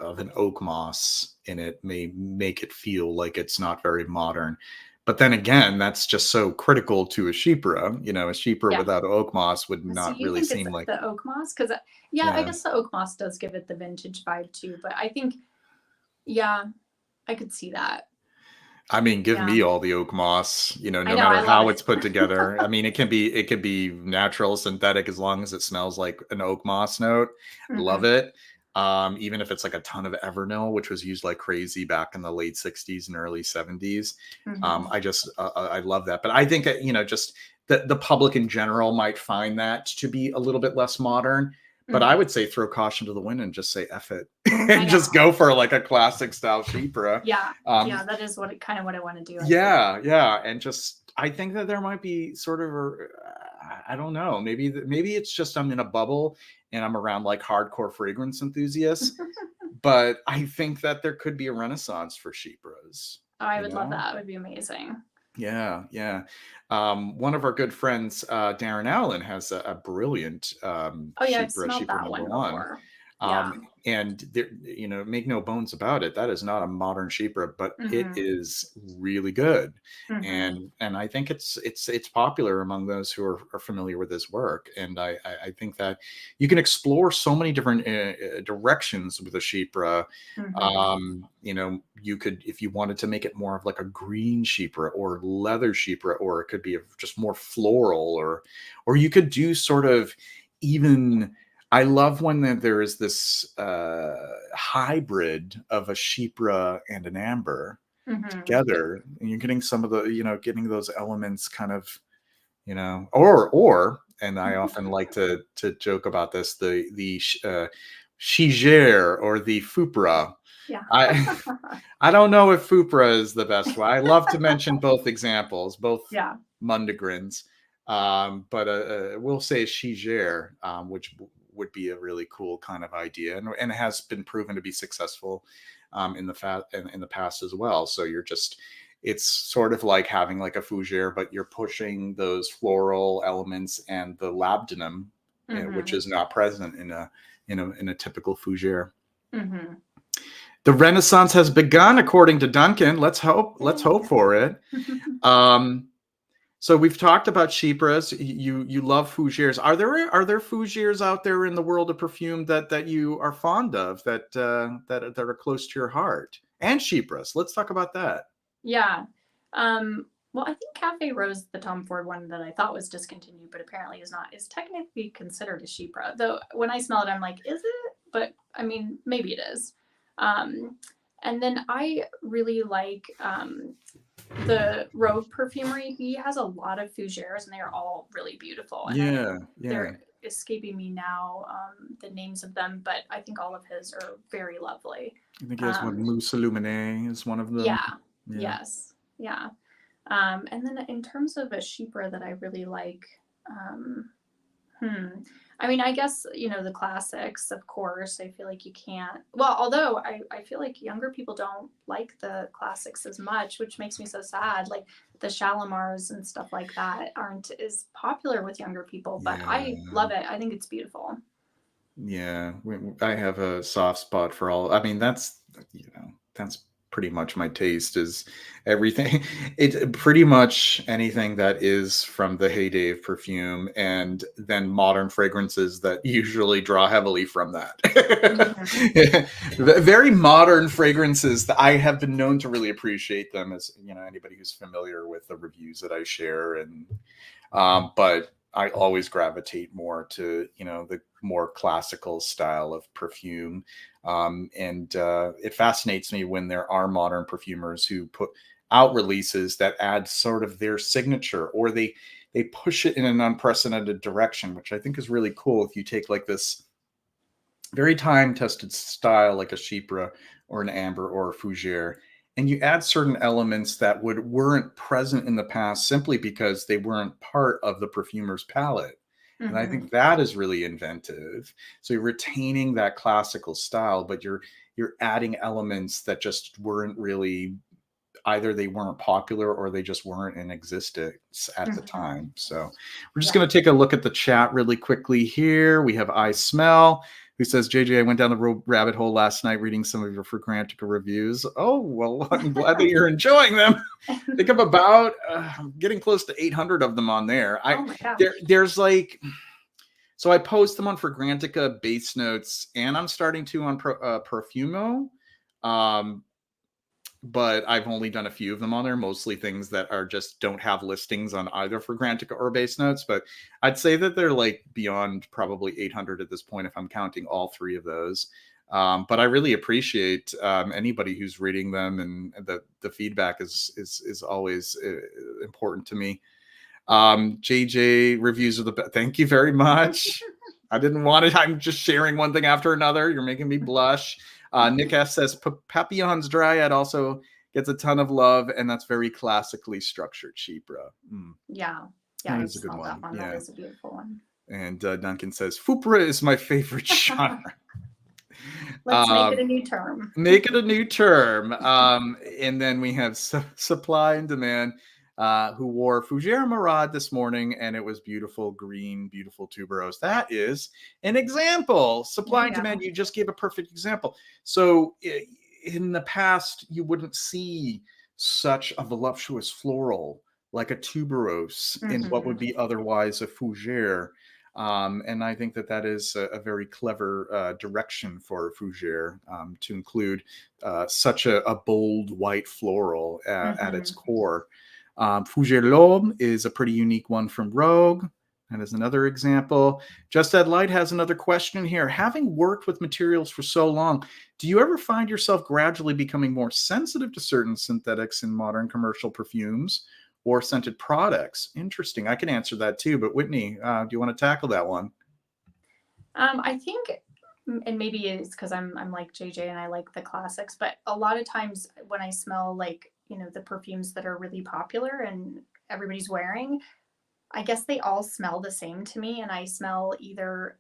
Speaker 1: an oak moss in it may make it feel like it's not very modern. But then again, that's just so critical to a Chypre. A Chypre without oak moss would not really seem like
Speaker 3: the oak moss, because I guess the oak moss does give it the vintage vibe too. But I think, I could see that.
Speaker 1: I mean, give me all the oak moss, no matter how it's put together. I mean, it can be natural, synthetic, as long as it smells like an oak moss note. Love it. Even if it's like a ton of Evernow, which was used like crazy back in the late 60s and early 70s. I love that. But I think that, just the public in general might find that to be a little bit less modern. But I would say throw caution to the wind and just say F it and just go for like a classic style Chypre.
Speaker 3: That is what I want to do.
Speaker 1: And just, I think that there might be sort of, I don't know, maybe it's just I'm in a bubble and I'm around like hardcore fragrance enthusiasts. But I think that there could be a renaissance for Chypres.
Speaker 3: Oh, I would love that. It would be amazing.
Speaker 1: Yeah. One of our good friends, Darren Allen, has a brilliant
Speaker 3: I've smelled that one before.
Speaker 1: And there, make no bones about it, that is not a modern Chypre, but it is really good. And I think it's popular among those who are familiar with his work. And I think that you can explore so many different directions with a Chypre. You could, if you wanted to make it more of like a green Chypre or leather Chypre, or it could be just more floral, or you could do sort of even I love when there is this hybrid of a chypre and an amber together, and you're getting some of the, getting those elements kind of, and I often like to joke about this, the Chigere or the Fupra.
Speaker 3: Yeah.
Speaker 1: I don't know if Fupra is the best one. I love to mention both examples, both
Speaker 3: Yeah.
Speaker 1: Mundagrins, but we'll say Chigere, which would be a really cool kind of idea, and it has been proven to be successful in the past as well. So it's sort of like having like a fougere, but you're pushing those floral elements and the labdanum, which is not present in a typical fougere. The Renaissance has begun, according to Duncan. Let's hope for it. So we've talked about chypres. You love fougeres. Are there fougeres out there in the world of perfume that you are fond of, that are close to your heart? And chypres. Let's talk about that.
Speaker 3: Yeah. Well, I think Cafe Rose, the Tom Ford one that I thought was discontinued, but apparently is not, is technically considered a chypre. Though when I smell it, I'm like, is it? But I mean, maybe it is. And then I really like the Rogue Perfumery. He has a lot of fougeres, and they are all really beautiful. And they're escaping me now, the names of them, but I think all of his are very lovely.
Speaker 1: I think he has one. Mousse Illuminée is one of them.
Speaker 3: Yeah. Yes. Yeah. And then in terms of a chypre that I really like, I mean, I guess, the classics, of course. I feel like you can't, well, although I feel like younger people don't like the classics as much, which makes me so sad. Like the Shalimars and stuff like that aren't as popular with younger people, but I love it. I think it's beautiful.
Speaker 1: Yeah, I have a soft spot for all. I mean, that's pretty much my taste, is everything. It pretty much anything that is from the heyday of perfume, and then modern fragrances that usually draw heavily from that. Very modern fragrances that I have been known to really appreciate them, as anybody who's familiar with the reviews that I share, and but I always gravitate more to the more classical style of perfume. And it fascinates me when there are modern perfumers who put out releases that add sort of their signature, or they push it in an unprecedented direction, which I think is really cool. If you take like this very time-tested style like a chypre or an amber or a fougere, and you add certain elements that weren't present in the past simply because they weren't part of the perfumer's palette. And I think that is really inventive. So you're retaining that classical style, but you're adding elements that just weren't really, either they weren't popular or they just weren't in existence at the time. So we're just going to take a look at the chat really quickly here. We have I Smell, who says, JJ, I went down the rabbit hole last night reading some of your Fragrantica reviews. Oh, well, I'm glad that you're enjoying them. I think I'm about getting close to 800 of them on there.
Speaker 3: Oh my gosh.
Speaker 1: There's like, so I post them on Fragrantica base notes, and I'm starting to on Perfumo. But I've only done a few of them on there, mostly things that are just don't have listings on either Fragrantica or base notes. But I'd say that they're like beyond probably 800 at this point, if I'm counting all three of those. But I really appreciate anybody who's reading them, and the feedback is always important to me. JJ reviews of the thank you very much. I didn't want it. I'm just sharing one thing after another. You're making me blush. Nick S says Papillon's Dryad also gets a ton of love, and that's very classically structured chypre.
Speaker 3: Yeah,
Speaker 1: that is a good one.
Speaker 3: That one. That is a beautiful one.
Speaker 1: And Duncan says Fupra is my favorite genre.
Speaker 3: Let's make it a new term.
Speaker 1: Make it a new term. And then we have Supply and Demand, who wore Fougere Murad this morning, and it was beautiful green, beautiful tuberose. That is an example. Supply and Demand, you just gave a perfect example. So in the past, you wouldn't see such a voluptuous floral like a tuberose in what would be otherwise a fougere. And I think that is a very clever direction for fougere, to include such a bold white floral at its core. Fougere L'Homme is a pretty unique one from Rogue. That is another example. Just Ed Light has another question here. Having worked with materials for so long, do you ever find yourself gradually becoming more sensitive to certain synthetics in modern commercial perfumes or scented products? Interesting. I can answer that too. But Whitney, do you want to tackle that one?
Speaker 3: I think, and maybe it's because I'm like JJ and I like the classics, but a lot of times when I smell like, the perfumes that are really popular and everybody's wearing, I guess they all smell the same to me, and I smell either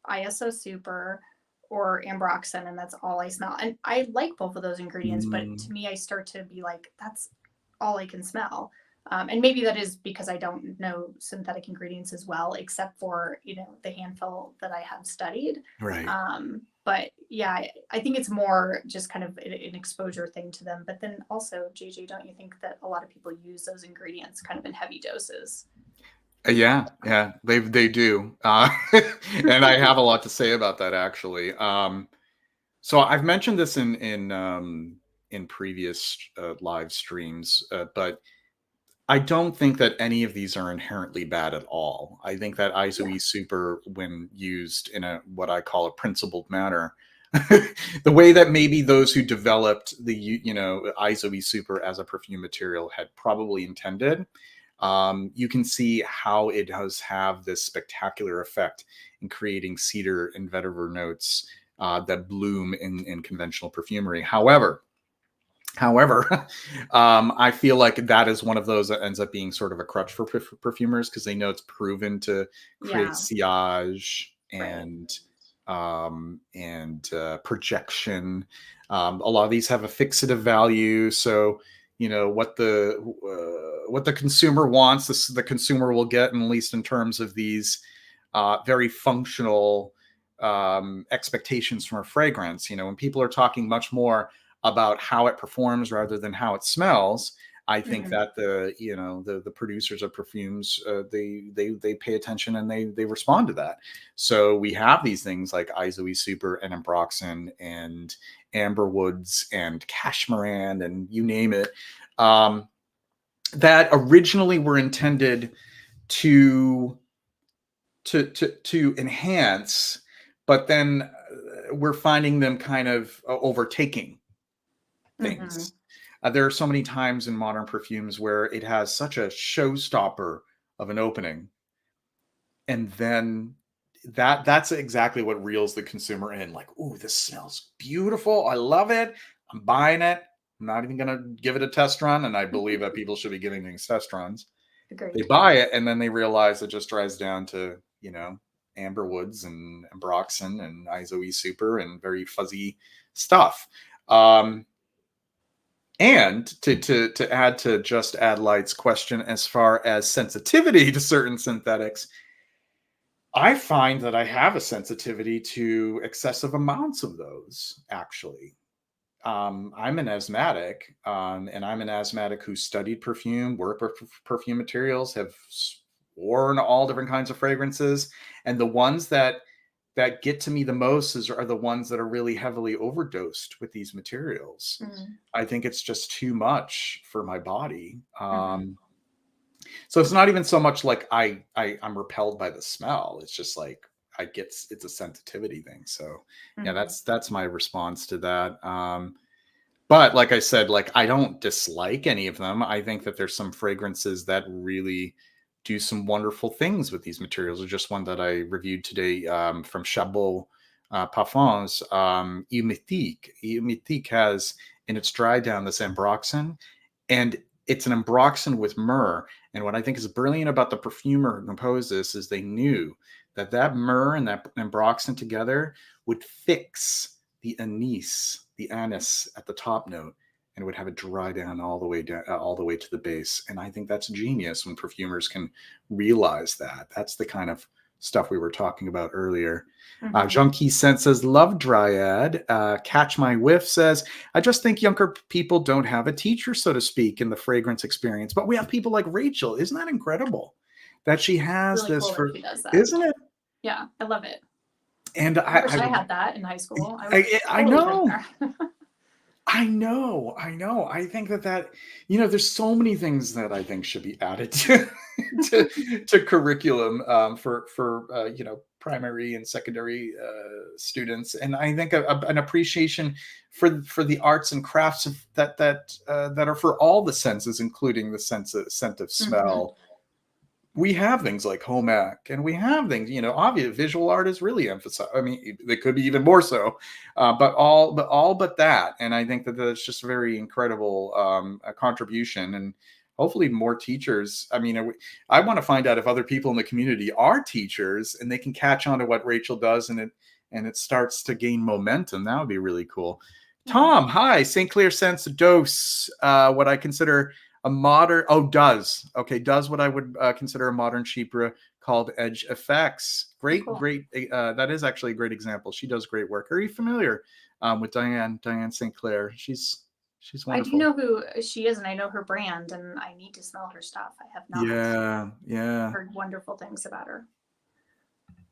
Speaker 3: ISO Super or Ambroxan, and that's all I smell. And I like both of those ingredients, but to me, I start to be like, that's all I can smell. And maybe that is because I don't know synthetic ingredients as well, except for, the handful that I have studied.
Speaker 1: Right.
Speaker 3: But yeah, I think it's more just kind of an exposure thing to them. But then also, JJ, don't you think that a lot of people use those ingredients kind of in heavy doses?
Speaker 1: Yeah, they do, and I have a lot to say about that actually. So I've mentioned this in previous live streams, but I don't think that any of these are inherently bad at all. I think that ISO Super, when used in what I call a principled manner, the way that maybe those who developed the ISO Super as a perfume material had probably intended, you can see how it does have this spectacular effect in creating cedar and vetiver notes that bloom in conventional perfumery. However, I feel like that is one of those that ends up being sort of a crutch for perfumers because they know it's proven to create sillage and projection. A lot of these have a fixative value, so what the consumer wants, the consumer will get, at least in terms of these very functional expectations from a fragrance. When people are talking much more about how it performs rather than how it smells, I think that the producers of perfumes they pay attention and they respond to that. So we have these things like ISO Super and Ambroxan and Amberwoods and Cashmeran and you name it, that originally were intended to enhance, but then we're finding them kind of overtaking things. There are so many times in modern perfumes where it has such a showstopper of an opening, and then that's exactly what reels the consumer in. Like, ooh, this smells beautiful. I love it. I'm buying it. I'm not even going to give it a test run, and I believe that people should be giving things test runs.
Speaker 3: Agreed.
Speaker 1: They buy it, and then they realize it just dries down to Amberwoods and Ambroxan and ISO Super and very fuzzy stuff. And to add to Just Add Light's question, as far as sensitivity to certain synthetics, I find that I have a sensitivity to excessive amounts of those, actually. I'm an asthmatic, and I'm an asthmatic who studied perfume, worked with perfume materials, have worn all different kinds of fragrances. And the ones that get to me the most are the ones that are really heavily overdosed with these materials. I think it's just too much for my body. So it's not even so much like I'm repelled by the smell. It's just like it's a sensitivity thing. So yeah, that's my response to that. But like I said, like I don't dislike any of them. I think that there's some fragrances that really do some wonderful things with these materials. There's just one that I reviewed today from Chabot Parfums, Eumétique. Eumétique has in its dry down this Ambroxan, and it's an Ambroxan with myrrh. And what I think is brilliant about the perfumer who composed this is they knew that myrrh and that Ambroxan together would fix the anise at the top note, and would have it dry down all the way to the base. And I think that's genius when perfumers can realize that. That's the kind of stuff we were talking about earlier. Junkie Sense says, love Dryad. Catch My Whiff says, I just think younger people don't have a teacher, so to speak, in the fragrance experience. But we have people like Rachel. Isn't that incredible? That she has
Speaker 3: really
Speaker 1: this
Speaker 3: cool
Speaker 1: for,
Speaker 3: that she does that.
Speaker 1: Isn't it?
Speaker 3: Yeah, I love it.
Speaker 1: And
Speaker 3: I wish I had that in high school. I
Speaker 1: know. I know. I think that there's so many things that I think should be added to curriculum for primary and secondary students, and I think an appreciation for the arts and crafts that are for all the senses, including the scent of
Speaker 3: Mm-hmm.
Speaker 1: smell. We have things like home ec, and we have things, obvious visual art is really emphasized. I mean, it could be even more so, but that. And I think that that's just a very incredible a contribution, and hopefully more teachers. I mean, I want to find out if other people in the community are teachers and they can catch on to what Rachel does, and it starts to gain momentum. That would be really cool. Tom, hi, St. Clair Sense Dose, what I consider a modern, does what I would consider a modern chypre called Edge Effects. Great. That is actually a great example. She does great work. Are you familiar with Diane St. Clair? She's wonderful.
Speaker 3: I do know who she is, and I know her brand, and I need to smell her stuff. I have not.
Speaker 1: Yeah.
Speaker 3: Heard wonderful things about her.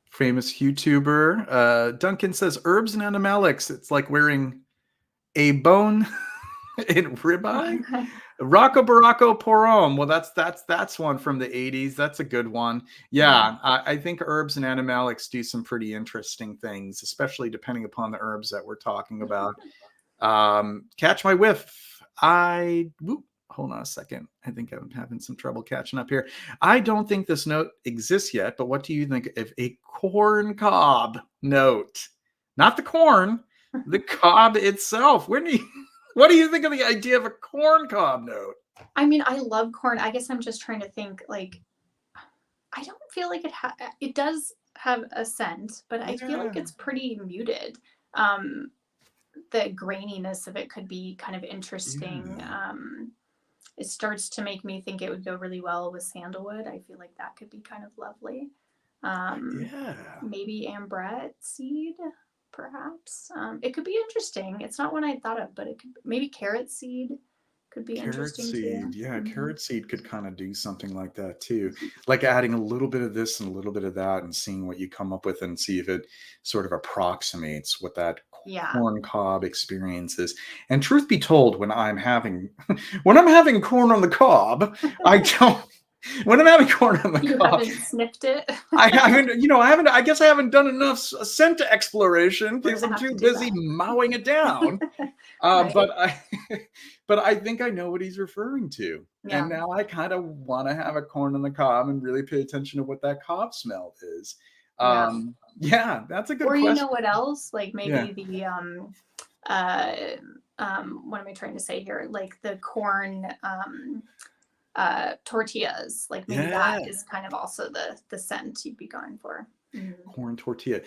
Speaker 1: Famous YouTuber. Duncan says herbs and animalics. It's like wearing a bone in ribeye.
Speaker 3: Okay.
Speaker 1: Rocco Baracco Porom. Well, that's one from the 80s. That's a good one. Yeah, I think herbs and animalics do some pretty interesting things, especially depending upon the herbs that we're talking about. Catch my whiff. Hold on a second. I think I'm having some trouble catching up here. I don't think this note exists yet, but what do you think of a corn cob note? Not the corn, the cob itself. What do you think of the idea of a corn cob note?
Speaker 3: I mean, I love corn. I guess I'm just trying to think, like, I don't feel like it does have a scent, but I feel like it's pretty muted. The graininess of it could be kind of interesting. It starts to make me think it would go really well with sandalwood. I feel like that could be kind of lovely. Maybe ambrette seed, perhaps. It could be interesting. It's not one I thought of, but it could, maybe carrot seed could be interesting too.
Speaker 1: Yeah, carrot seed could kind of do something like that too. Like adding a little bit of this and a little bit of that and seeing what you come up with and see if it sort of approximates what that corn cob experience is. And truth be told, when I'm having corn on the cob, when I'm having corn on the cob,
Speaker 3: you haven't sniffed it.
Speaker 1: I guess I haven't done enough scent exploration because I'm too busy mowing it down. But I think I know what he's referring to. Yeah. And now I kind of want to have a corn on the cob and really pay attention to what that cob smell is. Yeah, that's a good question.
Speaker 3: Or you know what else? Like maybe the what am I trying to say here? Like the corn tortillas. Like maybe that is kind of also the scent you'd be going for.
Speaker 1: Corn tortilla.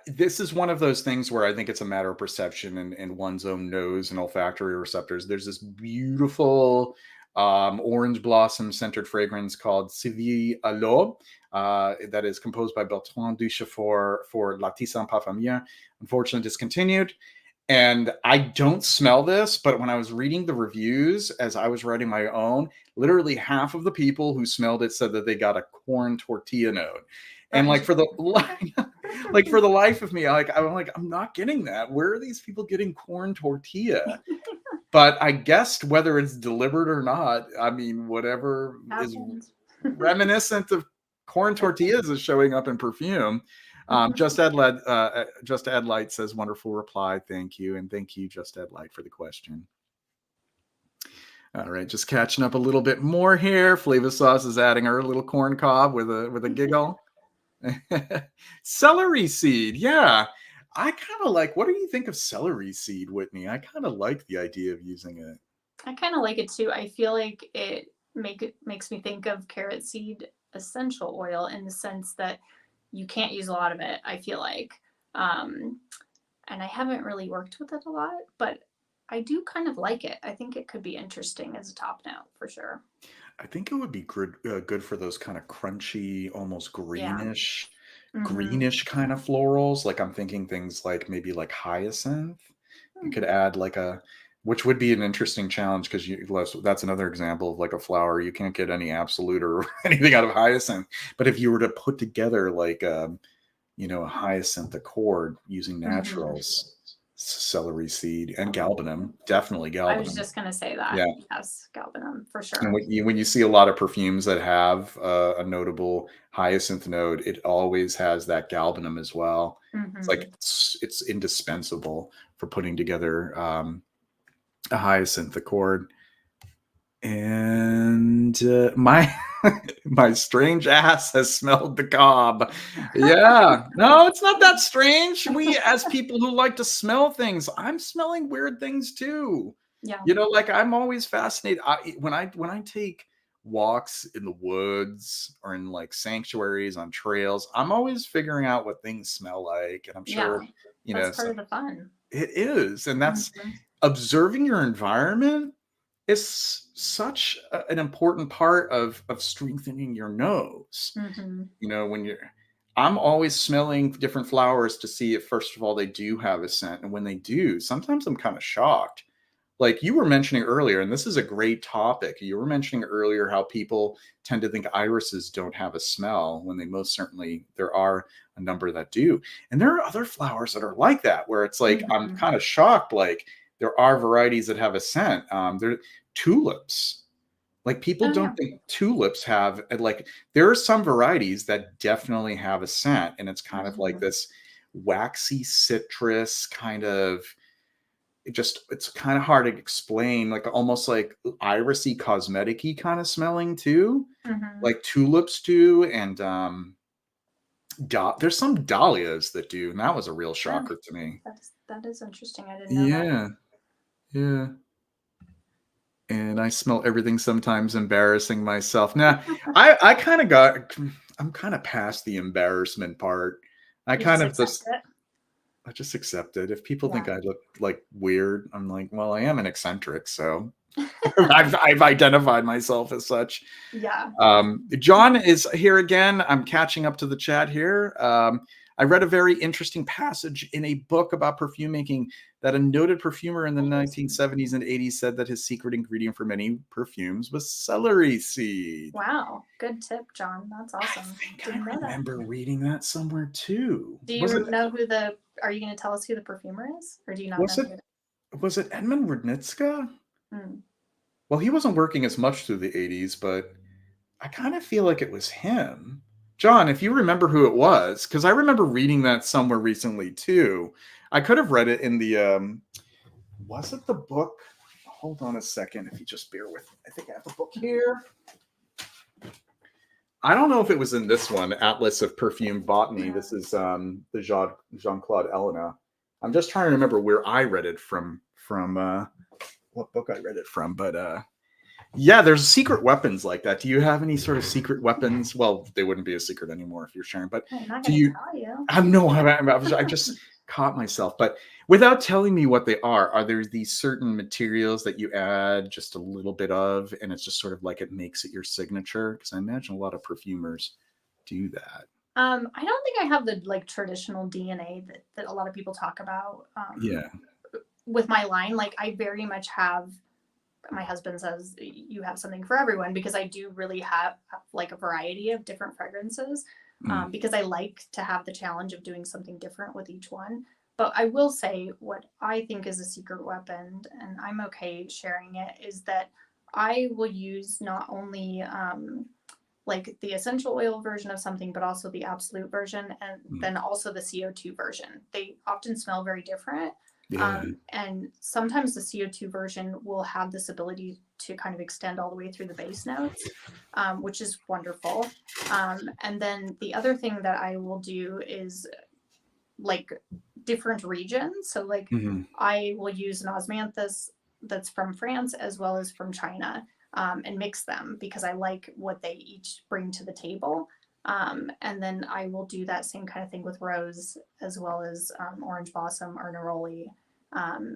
Speaker 1: This is one of those things where I think it's a matter of perception and one's own nose and olfactory receptors. There's this beautiful orange blossom centered fragrance called Civi à l'eau that is composed by Bertrand Duchefort for L'Artisan Parfumier, unfortunately discontinued. And I don't smell this, but when I was reading the reviews as I was writing my own, literally half of the people who smelled it said that they got a corn tortilla note. And for the life of me, I'm not getting that. Where are these people getting corn tortilla? But I guessed whether it's deliberate or not. I mean, whatever is reminiscent of corn tortillas is showing up in perfume. Just Add Light says, wonderful reply. Thank you. And thank you, Just Add Light, for the question. All right, just catching up a little bit more here. Flavor Sauce is adding her little corn cob with a giggle. Celery seed. Yeah. I kind of like, what do you think of celery seed, Whitney? I kind of like the idea of using it.
Speaker 3: I kind of like it too. I feel like it makes me think of carrot seed essential oil in the sense that you can't use a lot of it, I feel like. And I haven't really worked with it a lot, but I do kind of like it. I think it could be interesting as a top note for sure.
Speaker 1: I think it would be good for those kind of crunchy, almost greenish kind of florals. Like I'm thinking things like maybe like hyacinth. You could add which would be an interesting challenge because that's another example of like a flower. You can't get any absolute or anything out of hyacinth. But if you were to put together like a hyacinth accord using naturals, celery seed, and galbanum. Definitely
Speaker 3: I was
Speaker 1: galbanum.
Speaker 3: just gonna say that.
Speaker 1: Yeah.
Speaker 3: Yes, galbanum for
Speaker 1: And
Speaker 3: sure.
Speaker 1: when you see a lot of perfumes that have a notable hyacinth note, it always has that galbanum as well. It's like
Speaker 3: Hmm.
Speaker 1: it's indispensable for putting together a hyacinth accord. And my my strange ass has smelled the cob. Yeah, no, it's not that strange. We, as people who like to smell things, I'm smelling weird things too.
Speaker 3: Yeah.
Speaker 1: You know, like I'm always fascinated. When I take walks in the woods or in like sanctuaries on trails, I'm always figuring out what things smell like, and I'm
Speaker 3: Yeah.
Speaker 1: sure you
Speaker 3: That's
Speaker 1: know
Speaker 3: part of the fun.
Speaker 1: it is, and that's
Speaker 3: Mhm.
Speaker 1: observing your environment is such an important part of strengthening your nose.
Speaker 3: Mhm.
Speaker 1: You know, when you're I'm always smelling different flowers to see if first of all they do have a scent, and when they do, sometimes I'm kind of shocked. Like you were mentioning earlier, and this is a great topic. You were mentioning earlier how people tend to think irises don't have a smell when they most certainly there are a number that do. And there are other flowers that are like that, where it's like I'm
Speaker 3: Mhm.
Speaker 1: kind of shocked. Like there are varieties that have a scent. There tulips. Like people
Speaker 3: Oh yeah.
Speaker 1: don't think tulips have like there are some varieties that definitely have a scent, and it's kind of like
Speaker 3: Mhm.
Speaker 1: this waxy citrus kind of it's kind of hard to explain, like almost like irisy cosmetic-y kind of smelling too,
Speaker 3: Mhm.
Speaker 1: like tulips do, and there's some dahlias that do, and that was a real
Speaker 3: Yeah.
Speaker 1: shocker to me.
Speaker 3: That is interesting. I didn't know that.
Speaker 1: Yeah, yeah. And I smell everything, sometimes embarrassing myself. Now, I kind of I'm kind of past the embarrassment part. I
Speaker 3: You
Speaker 1: kind
Speaker 3: just
Speaker 1: of
Speaker 3: accept
Speaker 1: just
Speaker 3: it.
Speaker 1: I just accept it. If people think
Speaker 3: Yeah.
Speaker 1: I look like weird, I'm like, well, I am an eccentric, so I've identified myself as such.
Speaker 3: Yeah.
Speaker 1: John is here again. I'm catching up to the chat here. I read a very interesting passage in a book about perfume making that a noted perfumer in the 1970s and 80s said that his secret ingredient for many perfumes was celery seed.
Speaker 3: Wow. Good tip, John. That's
Speaker 1: I
Speaker 3: awesome.
Speaker 1: think I
Speaker 3: Didn't know that.
Speaker 1: remember reading that somewhere too.
Speaker 3: Do you know who the? Are you going to tell us who the perfumer is, or do you not know
Speaker 1: Was it
Speaker 3: who it
Speaker 1: was it Edmund Rudnitska?
Speaker 3: is? Mm.
Speaker 1: Well, he wasn't working as much through the 80s, but I kind of feel like it was him. John, if you remember who it was, because I remember reading that somewhere recently too. I could have read it in the was it the book? Hold on a second, if you just bear with me. I think I have the book here. I don't know if it was in this one, Atlas of Perfume Botany. This is the Jean-Claude Elena. I'm just trying to remember where I read it from what book I read it from, but yeah, there's secret weapons like that. Do you have any sort of secret weapons? Well, they wouldn't be a secret anymore if you're sharing, but
Speaker 3: I'm not
Speaker 1: do
Speaker 3: going to
Speaker 1: you?
Speaker 3: tell you.
Speaker 1: I just caught myself. But without telling me what they are there these certain materials that you add just a little bit of, and it's just sort of like it makes it your signature? Because I imagine a lot of perfumers do that.
Speaker 3: I don't think I have the like traditional DNA that a lot of people talk about
Speaker 1: Yeah.
Speaker 3: with my line. Like I very much have. My husband says you have something for everyone because I do really have like a variety of different fragrances
Speaker 1: Mm.
Speaker 3: because I like to have the challenge of doing something different with each one. But I will say what I think is a secret weapon, and I'm okay sharing it, is that I will use not only like the essential oil version of something, but also the absolute version, and
Speaker 1: Mm.
Speaker 3: then also the CO2 version. They often smell very different.
Speaker 1: Yeah.
Speaker 3: And sometimes the CO2 version will have this ability to kind of extend all the way through the base notes, which is wonderful. And then the other thing that I will do is like different regions. So like
Speaker 1: Mhm.
Speaker 3: I will use an osmanthus that's from France as well as from China and mix them because I like what they each bring to the table. And then I will do that same kind of thing with rose as well as orange blossom or neroli.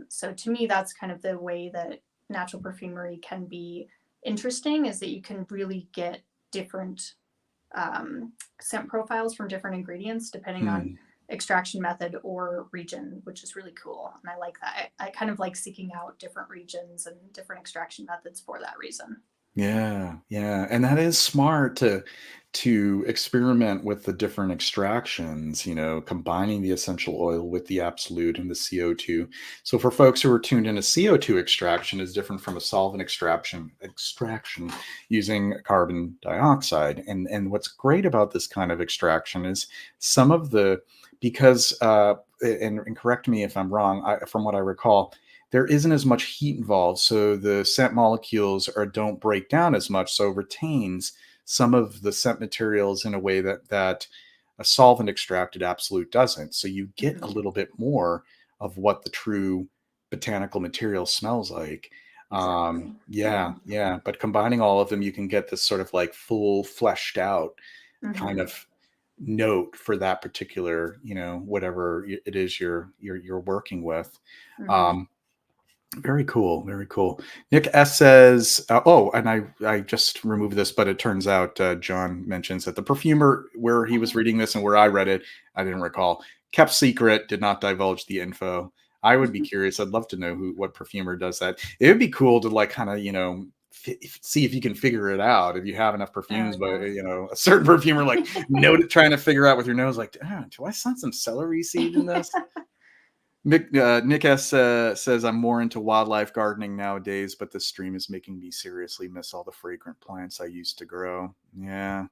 Speaker 3: So to me, that's kind of the way that natural perfumery can be interesting, is that you can really get different scent profiles from different ingredients depending on
Speaker 1: Mm.
Speaker 3: extraction method or region, which is really cool. And I like that. I kind of like seeking out different regions and different extraction methods for that reason.
Speaker 1: Yeah, yeah, and that is smart to experiment with the different extractions, combining the essential oil with the absolute and the CO2. So for folks who are tuned in, a CO2 extraction is different from a solvent extraction using carbon dioxide. And what's great about this kind of extraction is some of the because and correct me if I'm wrong, from what I recall, there isn't as much heat involved, so the scent molecules don't break down as much, so retains some of the scent materials in a way that a solvent extracted absolute doesn't. So you get a
Speaker 3: Mhm.
Speaker 1: little bit more of what the true botanical material smells like.
Speaker 3: Exactly.
Speaker 1: Yeah,
Speaker 3: Yeah.
Speaker 1: yeah. But combining all of them, you can get this sort of like full fleshed out kind
Speaker 3: Hmm.
Speaker 1: of note for that particular, whatever it is you're working with.
Speaker 3: Hmm.
Speaker 1: Um, Very cool, very cool. Nick S says, "Oh, and I just removed this, but it turns out John mentions that the perfumer where he was reading this and where I read it, I didn't recall, kept secret, did not divulge the info. I would be curious. I'd love to know what perfumer does that. It would be cool to like kind of see if you can figure it out if you have enough
Speaker 3: Oh
Speaker 1: perfumes, but
Speaker 3: yeah.
Speaker 1: a certain perfumer like trying to figure out with your nose like, do I sense some celery seed in this? Nick S says, I'm more into wildlife gardening nowadays, but this stream is making me seriously miss all the fragrant plants I used to grow. Yeah,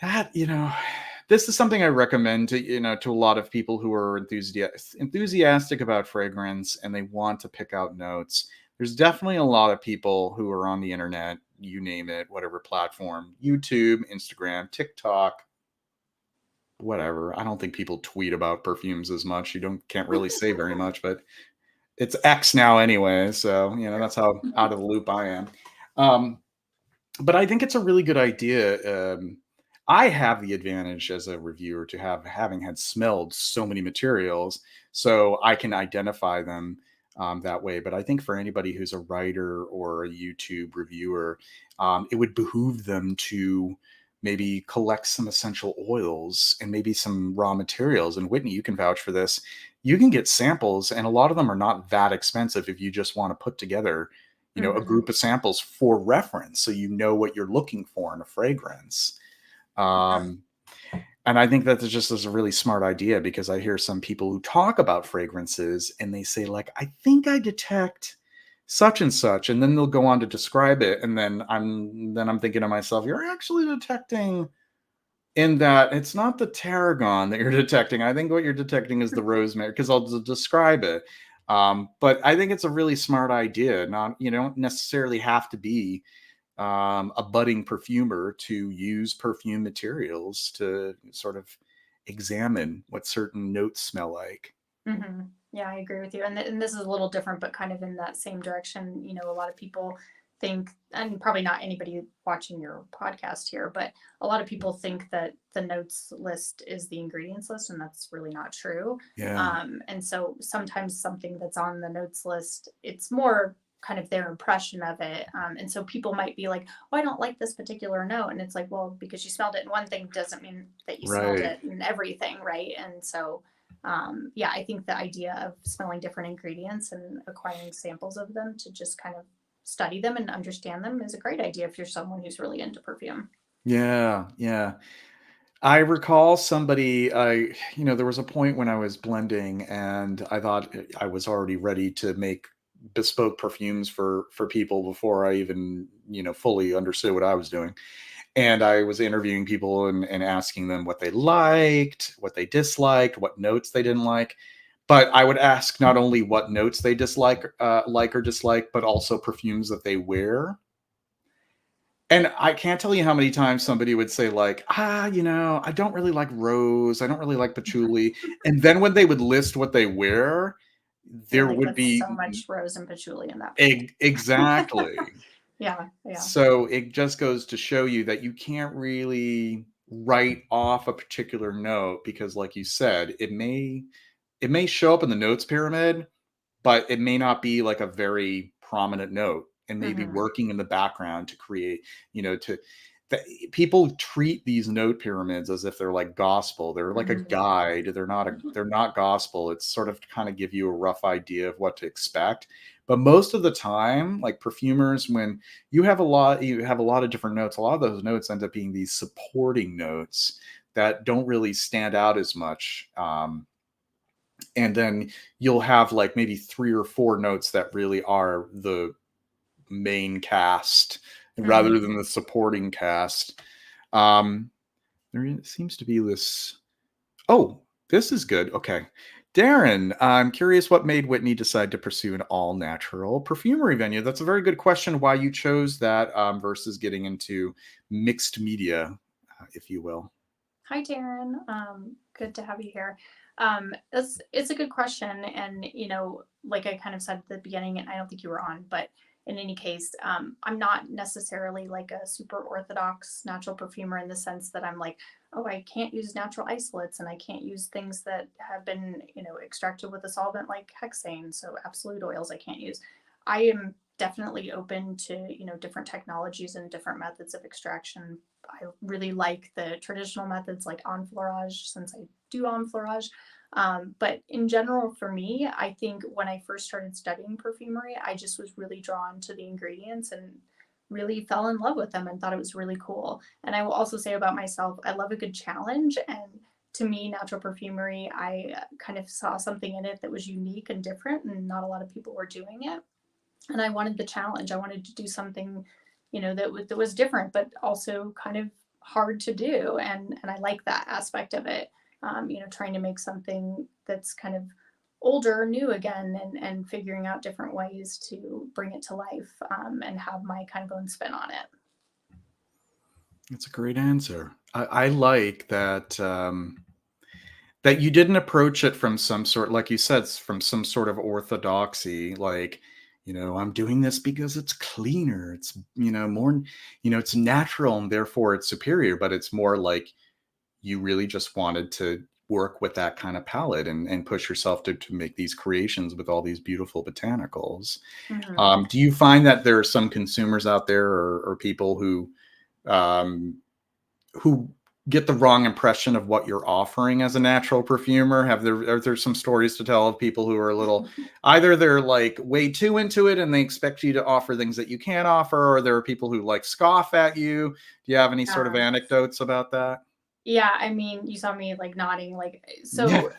Speaker 1: that, this is something I recommend to a lot of people who are enthusiastic about fragrance and they want to pick out notes. There's definitely a lot of people who are on the internet, you name it, whatever platform, YouTube, Instagram, TikTok, whatever. I don't think people tweet about perfumes as much. Can't really say very much, but it's X now anyway, so that's how out of the loop I am. Um, but I think it's a really good idea. I have the advantage as a reviewer to having had smelled so many materials, so I can identify them that way. But I think for anybody who's a writer or a YouTube reviewer, it would behoove them to maybe collect some essential oils and maybe some raw materials. And Whitney, you can vouch for this. You can get samples, and a lot of them are not that expensive if you just want to put together a
Speaker 3: Hmm.
Speaker 1: group of samples for reference so you know what you're looking for in a fragrance. Um, and I think that just is a really smart idea because I hear some people who talk about fragrances and they say like, I think I detect such and such, and then they'll go on to describe it, and then I'm thinking to myself, you're actually detecting in that it's not the tarragon that you're detecting. I think what you're detecting is the rosemary because I'll describe it. But I think it's a really smart idea. Not you don't necessarily have to be a budding perfumer to use perfume materials to sort of examine what certain notes smell like.
Speaker 3: Hmm. Yeah, I agree with you. And this is a little different, but kind of in that same direction. A lot of people think, and probably not anybody watching your podcast here, but a lot of people think that the notes list is the ingredients list, and that's really not true.
Speaker 1: Yeah.
Speaker 3: And so sometimes something that's on the notes list, it's more kind of their impression of it. And so people might be like, "Oh, I don't like this particular note," and it's like, well, because you smelled it in one thing doesn't mean that you smelled
Speaker 1: Right.
Speaker 3: it in everything, right? And so yeah, I think the idea of smelling different ingredients and acquiring samples of them to just kind of study them and understand them is a great idea if you're someone who's really into perfume.
Speaker 1: Yeah. Yeah. I recall there was a point when I was blending and I thought I was already ready to make bespoke perfumes for people before I even, fully understood what I was doing. And I was interviewing people and asking them what they liked, what they disliked, what notes they didn't like. But I would ask not only what notes they like or dislike, but also perfumes that they wear. And I can't tell you how many times somebody would say like, I don't really like rose, I don't really like patchouli. And then when they would list what they wear,
Speaker 3: You're
Speaker 1: there
Speaker 3: like,
Speaker 1: would
Speaker 3: that's so
Speaker 1: be
Speaker 3: much rose and patchouli in that perfume.
Speaker 1: exactly.
Speaker 3: Yeah, yeah.
Speaker 1: So it just goes to show you that you can't really write off a particular note because like you said, it may show up in the notes pyramid, but it may not be like a very prominent note and may be
Speaker 3: Hmm.
Speaker 1: working in the background to create, to people treat these note pyramids as if they're like gospel. They're like a
Speaker 3: Hmm.
Speaker 1: guide. They're not gospel. It's sort of to kind of give you a rough idea of what to expect. But most of the time, like perfumers, when you have a lot of different notes, a lot of those notes end up being these supporting notes that don't really stand out as much. And then you'll have like maybe 3 or 4 notes that really are the main cast rather
Speaker 3: Mhm.
Speaker 1: than the supporting cast. Um, seems to be this. Oh, this is good. Okay. Darren, I'm curious what made Whitney decide to pursue an all natural perfumery venue. That's a very good question. Why you chose that versus getting into mixed media, if you will.
Speaker 3: Hi, Darren. Good to have you here. It's a good question, and like I kind of said at the beginning, and I don't think you were on, but in any case, I'm not necessarily like a super orthodox natural perfumer in the sense that I'm like, oh, I can't use natural isolates and I can't use things that have been, extracted with a solvent like hexane. So absolute oils I can't use. I am definitely open to, different technologies and different methods of extraction. I really like the traditional methods like enfleurage, since I do enfleurage. But in general, for me, I think when I first started studying perfumery, I just was really drawn to the ingredients and really fell in love with them and thought it was really cool. And I will also say about myself, I love a good challenge. And to me, natural perfumery, I kind of saw something in it that was unique and different, and not a lot of people were doing it. And I wanted the challenge. I wanted to do something, that was different, but also kind of hard to do. And I like that aspect of it. Trying to make something that's kind of older, new again, and figuring out different ways to bring it to life, and have my kind of own spin on it.
Speaker 1: That's a great answer. I like that that you didn't approach it from some sort, like you said, from some sort of orthodoxy, like, I'm doing this because it's cleaner, it's more, it's natural and therefore it's superior. But it's more like you really just wanted to work with that kind of palette and push yourself to make these creations with all these beautiful botanicals.
Speaker 3: Mm-hmm.
Speaker 1: Do you find that there are some consumers out there, or people um, who get the wrong impression of what you're offering as a natural perfumer? Are there some stories to tell of people who are a little, either they're like way too into it and they expect you to offer things that you can't offer, or there are people who like scoff at you? Do you have any sort of anecdotes about that?
Speaker 3: Yeah, I mean, you saw me like nodding, like,
Speaker 1: Yeah.
Speaker 3: so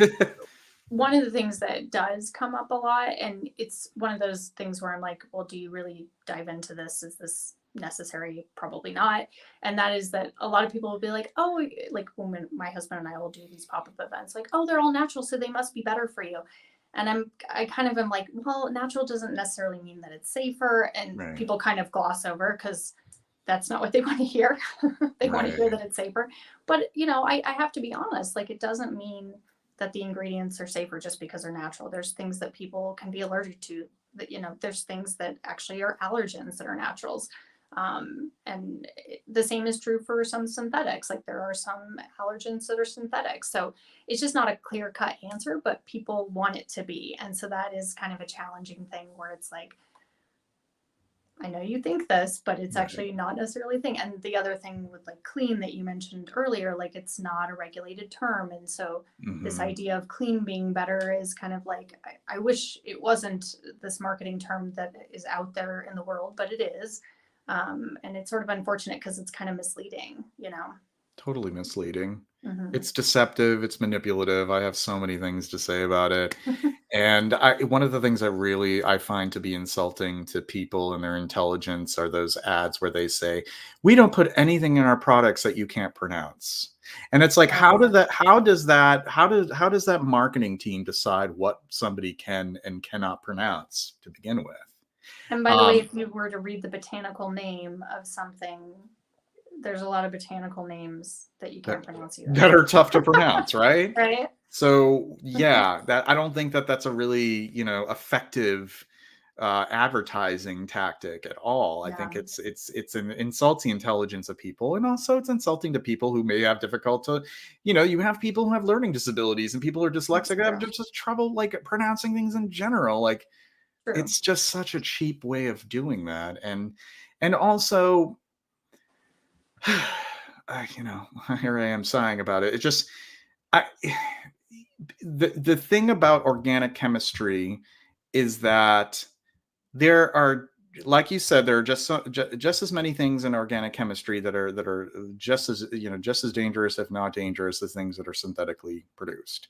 Speaker 3: one of the things that does come up a lot, and it's one of those things where I'm like, well, do you really dive into this? Is this necessary? Probably not. And that is that a lot of people will be like, oh, like when my husband and I will do these pop-up events, like, oh, they're all natural, so they must be better for you. And I kind of am like, well, natural doesn't necessarily mean that it's safer. And
Speaker 1: Right.
Speaker 3: people kind of gloss over because that's not what they want to hear. They want to hear that it's safer. But, I have to be honest, like, it doesn't mean that the ingredients are safer just because they're natural. There's things that people can be allergic to, that, there's things that actually are allergens that are naturals. And the same is true for some synthetics. Like, there are some allergens that are synthetic. So it's just not a clear cut answer, but people want it to be. And so that is kind of a challenging thing where it's like, I know you think this, but it's actually not necessarily a thing. And the other thing with like clean that you mentioned earlier, like, it's not a regulated term. And so this idea of clean being better is kind of like, I wish it wasn't this marketing term that is out there in the world, but it is. And it's sort of unfortunate because it's kind of misleading,
Speaker 1: Totally misleading.
Speaker 3: Mm-hmm.
Speaker 1: It's deceptive. It's manipulative. I have so many things to say about it. And one of the things I find to be insulting to people and their intelligence are those ads where they say, "We don't put anything in our products that you can't pronounce." And it's like, how does that marketing team decide what somebody can and cannot pronounce to begin with?
Speaker 3: And by the way, if you were to read the botanical name of something, there's a lot of botanical names that you can't pronounce either.
Speaker 1: That are tough to pronounce, right?
Speaker 3: Right?
Speaker 1: So yeah, that I don't think that that's a really, effective advertising tactic at all. I think it's an insulting intelligence of people, and also it's insulting to people who may have difficult to, you have people who have learning disabilities and people who are dyslexic have just trouble like pronouncing things in general. Like,
Speaker 3: True.
Speaker 1: it's just such a cheap way of doing that, and also, here I am sighing about it. It just, I, the thing about organic chemistry is that there are, like you said, there are just as many things in organic chemistry that are just as, just as dangerous, if not dangerous, as things that are synthetically produced.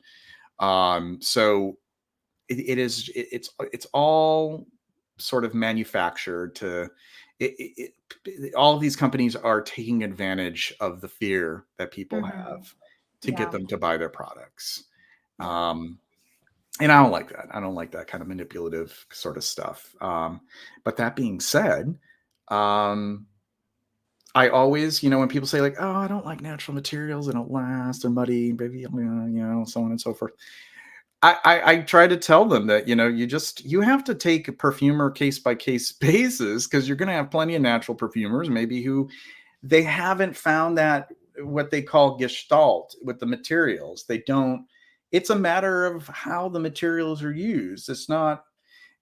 Speaker 1: So it's all sort of manufactured to all of these companies are taking advantage of the fear that people have to get them to buy their products. And I don't like that. I don't like that kind of manipulative sort of stuff. But that being said, I always, when people say like, "Oh, I don't like natural materials; they don't last; they're muddy, maybe, so on and so forth." I try to tell them that you have to take a perfumer case by case basis, because you're going to have plenty of natural perfumers maybe who they haven't found that what they call gestalt with the materials. They don't. It's a matter of how the materials are used. It's not.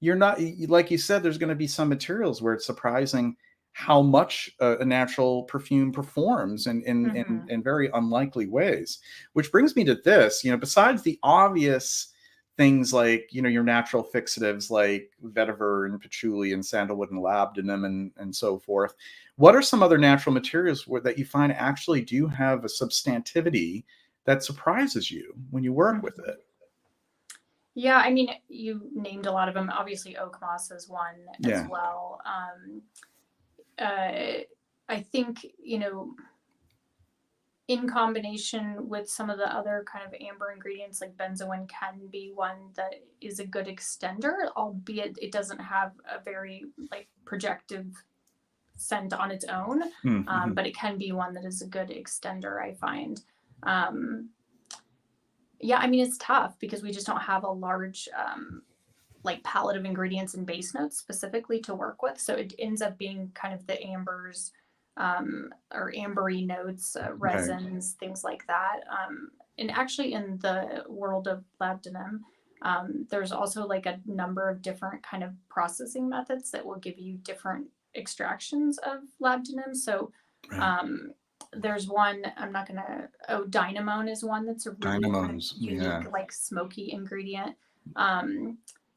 Speaker 1: You're not, like you said, there's going to be some materials where it's surprising how much a natural perfume performs in very unlikely ways. Which brings me to this, besides the obvious things like, your natural fixatives like vetiver and patchouli and sandalwood and labdanum and so forth, what are some other natural materials that you find actually do have a substantivity that surprises you when you work with it?
Speaker 3: Yeah, I mean, you named a lot of them. Obviously, oak moss is one as well. I think, in combination with some of the other kind of amber ingredients, like benzoin can be one that is a good extender, albeit it doesn't have a very projective scent on its own. But it can be one that is a good extender, I find. Yeah, I mean, it's tough because we just don't have a large palette of ingredients and base notes specifically to work with. So it ends up being kind of the ambers or ambery notes, resins, things like that. And actually in the world of labdanum, there's also a number of different kind of processing methods that will give you different extractions of labdanum. So there's one, I'm not going to, dynamone is one that's a really kind of unique, smoky ingredient.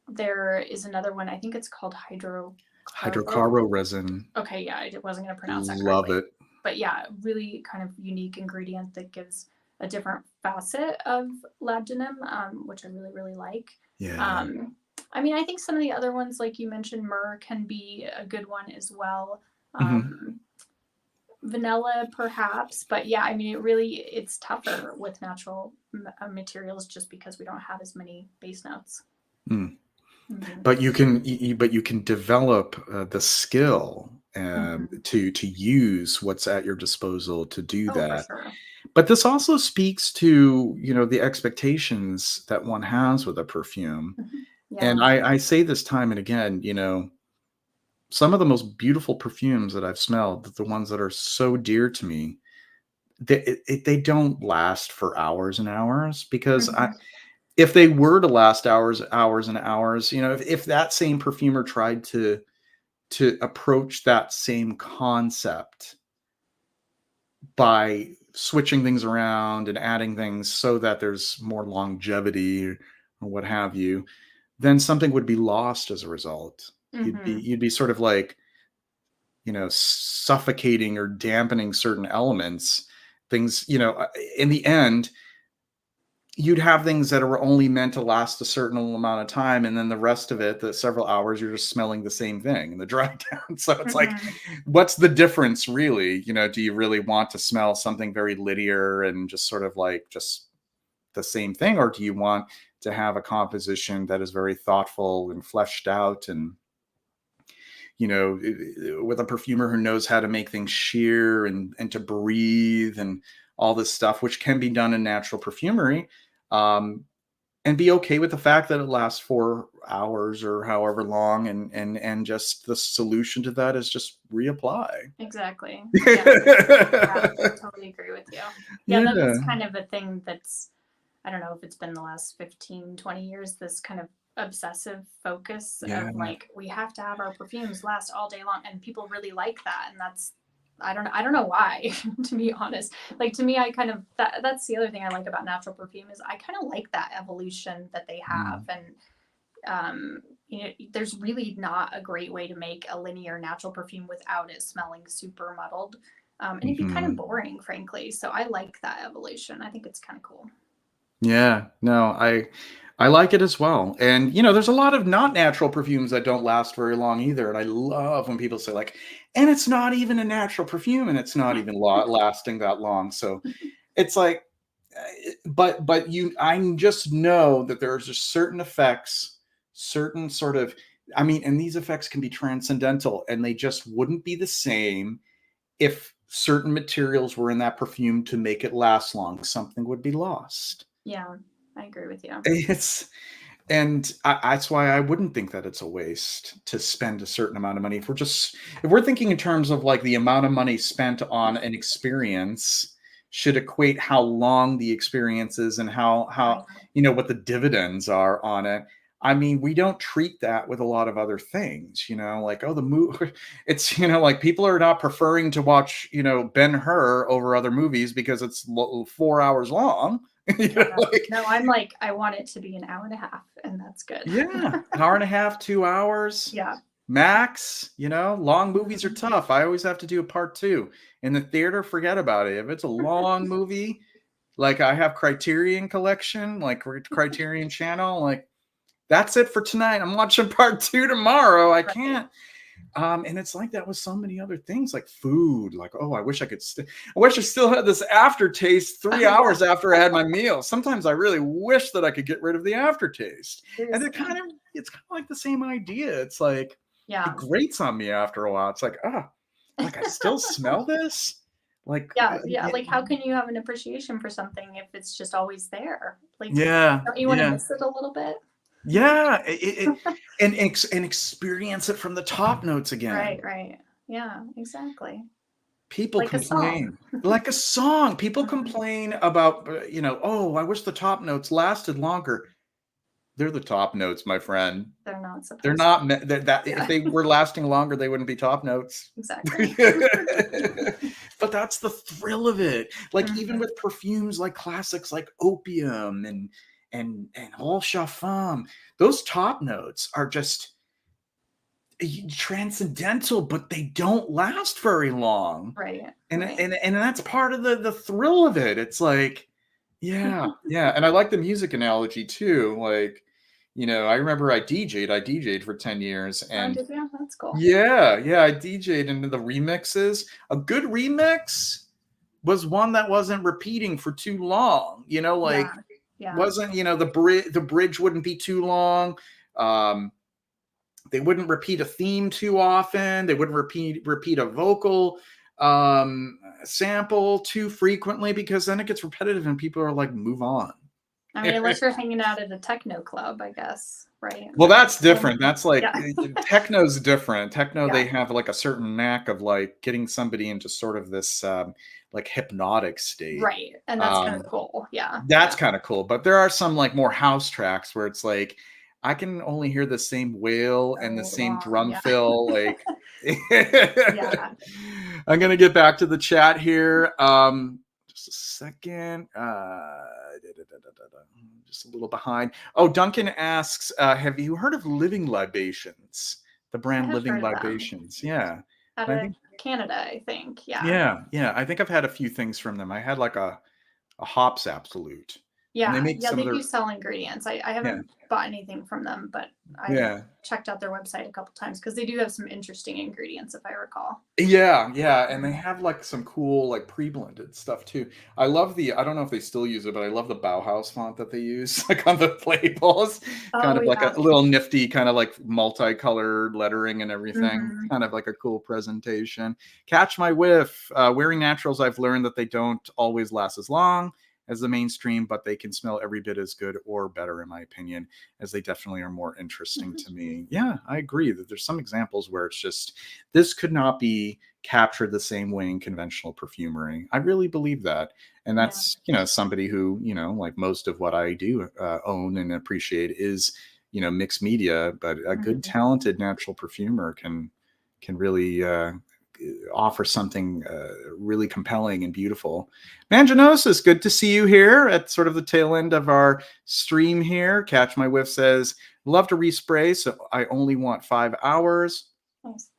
Speaker 3: There is another one, I think it's called hydrocarbon resin. Okay, yeah, I wasn't going to pronounce that correctly.
Speaker 1: Love it.
Speaker 3: But yeah, really kind of unique ingredient that gives a different facet of labdanum, which I really, really like.
Speaker 1: Yeah.
Speaker 3: I mean, I think some of the other ones, like you mentioned, myrrh can be a good one as well. Vanilla perhaps, but yeah, I mean, it's tougher with natural materials just because we don't have as many base notes.
Speaker 1: But you can develop the skill to use what's at your disposal to do that.
Speaker 3: For sure.
Speaker 1: But this also speaks to the expectations that one has with a perfume. And I say this time and again, some of the most beautiful perfumes that I've smelled, the ones that are so dear to me, they don't last for hours and hours, because if they were to last hours and hours, if that same perfumer tried to approach that same concept by switching things around and adding things so that there's more longevity or what have you, then something would be lost as a result. You'd be sort of suffocating or dampening certain elements. Things, in the end, you'd have things that are only meant to last a certain amount of time, and then the rest of it, the several hours, you're just smelling the same thing in the dry down. So it's what's the difference really? Do you really want to smell something very linear and just sort of just the same thing, or do you want to have a composition that is very thoughtful and fleshed out, and with a perfumer who knows how to make things sheer and to breathe and all this stuff, which can be done in natural perfumery, and be okay with the fact that it lasts 4 hours or however long, and just the solution to that is just reapply.
Speaker 3: Exactly. Yeah. I totally agree with you. Yeah, that's kind of a thing that's, I don't know if it's been the last 15, 20 years, this kind of obsessive focus of we have to have our perfumes last all day long, and people really like that, and that's I don't know why, to be honest. To me, I kind of that's the other thing I like about natural perfume is I kind of like that evolution that they have, and there's really not a great way to make a linear natural perfume without it smelling super muddled. And it'd be kind of boring, frankly. So I like that evolution. I think it's kind of cool.
Speaker 1: Yeah, no, I like it as well. And there's a lot of not natural perfumes that don't last very long either. And I love when people say like, and it's not even a natural perfume, and it's not even lasting that long. So it's like, but I just know that there's just certain effects, certain sort of, I mean, and these effects can be transcendental, and they just wouldn't be the same if certain materials were in that perfume to make it last long. Something would be lost.
Speaker 3: Yeah, I agree with you.
Speaker 1: That's why I wouldn't think that it's a waste to spend a certain amount of money. If we're thinking in terms of like the amount of money spent on an experience should equate how long the experience is and how what the dividends are on it. I mean, we don't treat that with a lot of other things, like, oh, the movie, it's, like people are not preferring to watch, Ben-Hur over other movies because it's 4 hours long.
Speaker 3: No, I'm like, I want it to be an hour and a half, and that's good.
Speaker 1: Yeah, an hour and a half, 2 hours.
Speaker 3: Yeah.
Speaker 1: Max, long movies are tough. I always have to do a part 2. In the theater, forget about it. If it's a long movie, like I have Criterion Collection, like Criterion Channel, like that's it for tonight. I'm watching part 2 tomorrow. I can't. And it's like that with so many other things, like food. Like, oh, I wish I could. I wish I still had this aftertaste 3 hours after I had my meal. Sometimes I really wish that I could get rid of the aftertaste. And it's kind of like the same idea. It's like it grates on me after a while. It's like, like I still smell this. Like
Speaker 3: like how can you have an appreciation for something if it's just always there? Like,
Speaker 1: don't
Speaker 3: you want to miss it a little bit?
Speaker 1: Yeah, and experience it from the top notes again.
Speaker 3: Right. Yeah, exactly.
Speaker 1: People complain like a song. People complain about, oh, I wish the top notes lasted longer. They're the top notes, my friend.
Speaker 3: They're not supposed.
Speaker 1: They're not if they were lasting longer, they wouldn't be top notes.
Speaker 3: Exactly.
Speaker 1: But that's the thrill of it. Like even with perfumes, like classics, like Opium and Eau Femme, those top notes are just transcendental, but they don't last very long.
Speaker 3: Right.
Speaker 1: And that's part of the thrill of it. It's like, yeah. And I like the music analogy too. Like, I remember I DJ'd for 10 years. And
Speaker 3: that's cool.
Speaker 1: Yeah, I DJ'd into the remixes. A good remix was one that wasn't repeating for too long, wasn't, the bridge wouldn't be too long. They wouldn't repeat a theme too often. They wouldn't repeat a vocal sample too frequently, because then it gets repetitive and people are like, move on.
Speaker 3: I mean, unless you're hanging out at a techno club, I guess, right?
Speaker 1: Well, that's different. That's like techno's different. Techno, they have like a certain knack of like getting somebody into sort of this like hypnotic state.
Speaker 3: Right. And that's kind of cool. Yeah.
Speaker 1: That's kind of cool. But there are some like more house tracks where it's like, I can only hear the same wail and the same drum fill. Like, I'm going to get back to the chat here. Just a second. Just a little behind. Oh, Duncan asks, have you heard of Living Libations? The brand Living Libations. Yeah.
Speaker 3: Out of Canada, I think.
Speaker 1: Yeah. I think I've had a few things from them. I had like a hops absolute.
Speaker 3: Yeah, they do sell ingredients. I haven't bought anything from them, but I checked out their website a couple times because they do have some interesting ingredients, if I recall. Yeah, and they have like some cool like pre-blended stuff too. I love I don't know if they still use it, but I love the Bauhaus font that they use like on the labels. Kind of like a little nifty kind of like multicolored lettering and everything. Kind of like a cool presentation. Catch my whiff. Wearing naturals, I've learned that they don't always last as long as the mainstream, but they can smell every bit as good or better, in my opinion, as they definitely are more interesting to me. Yeah, I agree that there's some examples where it's just, this could not be captured the same way in conventional perfumery. I really believe that. And that's, somebody who, like most of what I do own and appreciate is, mixed media, but a good, talented natural perfumer can really offer something really compelling and beautiful. Manginosis, good to see you here at sort of the tail end of our stream here. Catch My Whiff says,
Speaker 1: Love to respray, so I only want 5 hours.
Speaker 3: Nice.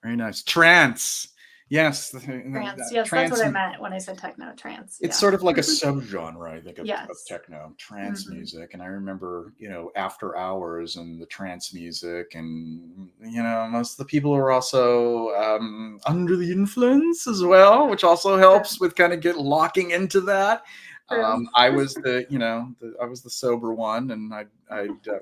Speaker 1: Very nice. Trance. Yes.
Speaker 3: Trance. Yes,
Speaker 1: Trance.
Speaker 3: that's what I meant when I said techno. Trance.
Speaker 1: It's
Speaker 3: Yeah.
Speaker 1: sort of like a subgenre, I think, of
Speaker 3: Yes.
Speaker 1: techno, trance
Speaker 3: Mhm.
Speaker 1: music. And I remember, after hours and the trance music, and most of the people are also under the influence as well, which also helps with kind of locking into that.
Speaker 3: True.
Speaker 1: I was I was the sober one, and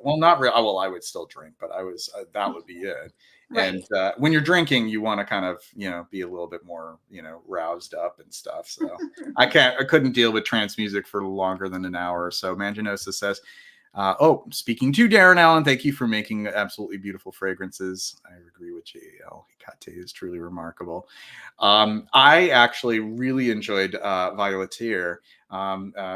Speaker 1: well, not real. Well, I would still drink, but I was that would be it.
Speaker 3: Right.
Speaker 1: And when you're drinking, you want to kind of be a little bit more roused up and stuff. So I couldn't deal with trance music for longer than an hour or so. Manginosa says, speaking to Darren Allen, thank you for making absolutely beautiful fragrances. I agree with JL. Hikate is truly remarkable. I actually really enjoyed Violeteer.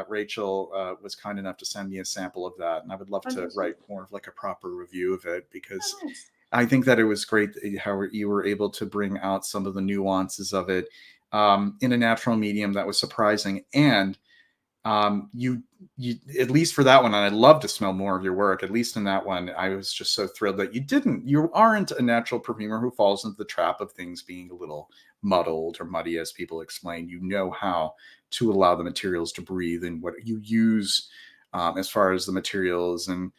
Speaker 1: Rachel was kind enough to send me a sample of that, and I would love to write more of like a proper review of it, because I think that it was great how you were able to bring out some of the nuances of it in a natural medium that was surprising. And you at least for that one, and I'd love to smell more of your work, at least in that one, I was just so thrilled that you aren't a natural perfumer who falls into the trap of things being a little muddled or muddy, as people explain. You know how to allow the materials to breathe and what you use as far as the materials, and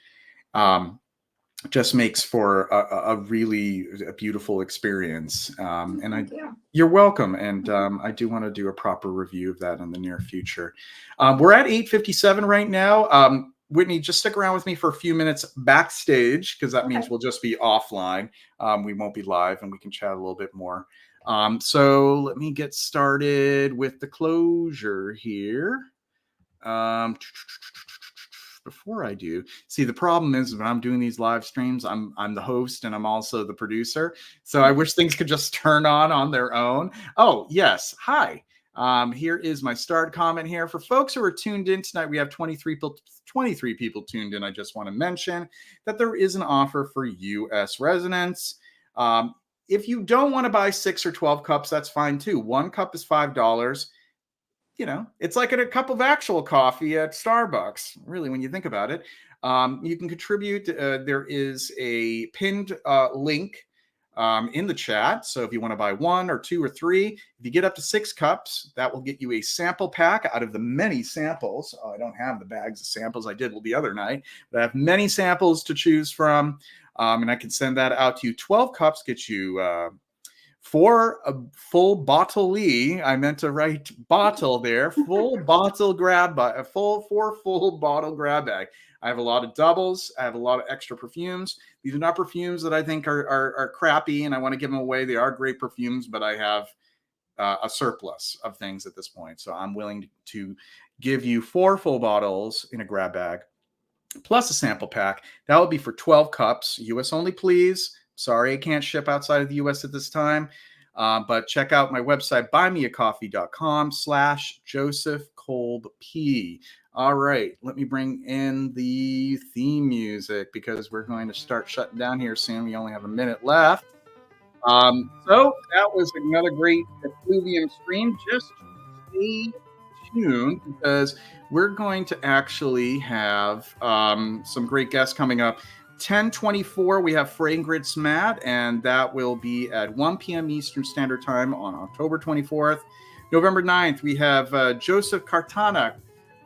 Speaker 1: just makes for a really beautiful experience. And you're welcome. And I do want to do a proper review of that in the near future. We're at 8:57 right now. Whitney, just stick around with me for a few minutes backstage, because that means we'll just be offline. We won't be live, and we can chat a little bit more. So let me get started with the closure here. Before I do, see, the problem is when I'm doing these live streams, I'm the host and I'm also the producer. So I wish things could just turn on their own. Oh, yes. Hi. Here is my start comment here. For folks who are tuned in tonight, we have 23 people tuned in. I just want to mention that there is an offer for U.S. residents. If you don't want to buy 6 or 12 cups, that's fine too. 1 cup is $5. It's like a cup of actual coffee at Starbucks, really, when you think about it. You can contribute. There is a pinned link in the chat. So if you want to buy 1 or 2 or 3, if you get up to 6 cups, that will get you a sample pack out of the many samples. Oh, I don't have the bags of samples I did the other night, but I have many samples to choose from. And I can send that out to you. 12 cups get you 4 a full bottle. I meant to write bottle there. Full bottle grab bag. 4 full bottle grab bag. I have a lot of doubles. I have a lot of extra perfumes. These are not perfumes that I think are crappy and I want to give them away. They are great perfumes, but I have a surplus of things at this point. So I'm willing to give you 4 full bottles in a grab bag, plus a sample pack. That would be for 12 cups. US only, please. Sorry, I can't ship outside of the US at this time. But check out my website, buymeacoffee.com/Joseph Kolb P. All right, let me bring in the theme music because we're going to start shutting down here soon. We only have a minute left. So that was another great Effluvium stream. Just stay tuned because we're going to actually have some great guests coming up. 10:24, we have Fragrance Matt, and that will be at 1 p.m. Eastern Standard Time on October 24th. November 9th, we have Joseph Cartana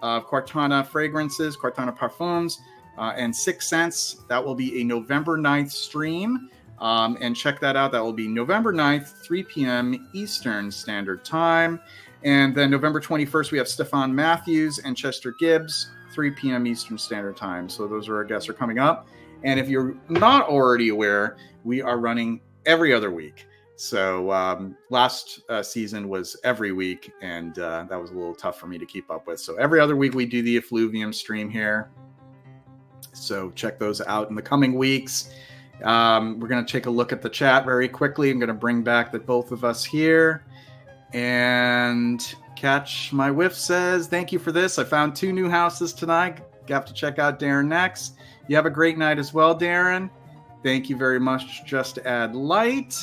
Speaker 1: of Cartana Fragrances, Cartana Perfumes, and 6 Cents. That will be a November 9th stream, and check that out. That will be November 9th, 3 p.m. Eastern Standard Time. And then November 21st, we have Stefan Matthews and Chester Gibbs, 3 p.m. Eastern Standard Time. So those are our guests are coming up. And if you're not already aware, we are running every other week. So last season was every week, and that was a little tough for me to keep up with. So every other week we do the Effluvium stream here. So check those out in the coming weeks. We're going to take a look at the chat very quickly. I'm going to bring back the both of us here. And Catch My Whiff says, thank you for this. I found 2 new houses tonight. You have to check out Darren next. You have a great night as well, Darren. Thank you very much. Just Add Light.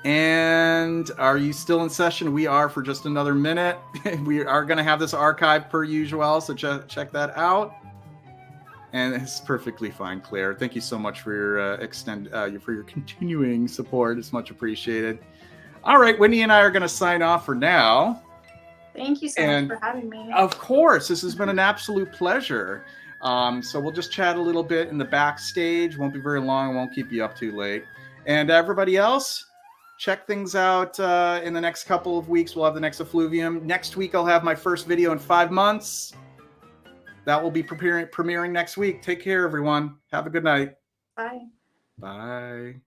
Speaker 1: And are you still in session? We are for just another minute. We are going to have this archive per usual, so check that out. And it's perfectly fine, Claire. Thank you so much for your for your continuing support. It's much appreciated. All right, Whitney and I are going to sign off for now.
Speaker 3: Thank you so
Speaker 1: And
Speaker 3: much for having me.
Speaker 1: Of course, this has been an absolute pleasure. So we'll just chat a little bit in the backstage. Won't be very long. Won't keep you up too late. And everybody else, check things out in the next couple of weeks. We'll have the next Effluvium. Next week, I'll have my first video in 5 months. That will be premiering next week. Take care, everyone. Have a good night.
Speaker 3: Bye.
Speaker 1: Bye.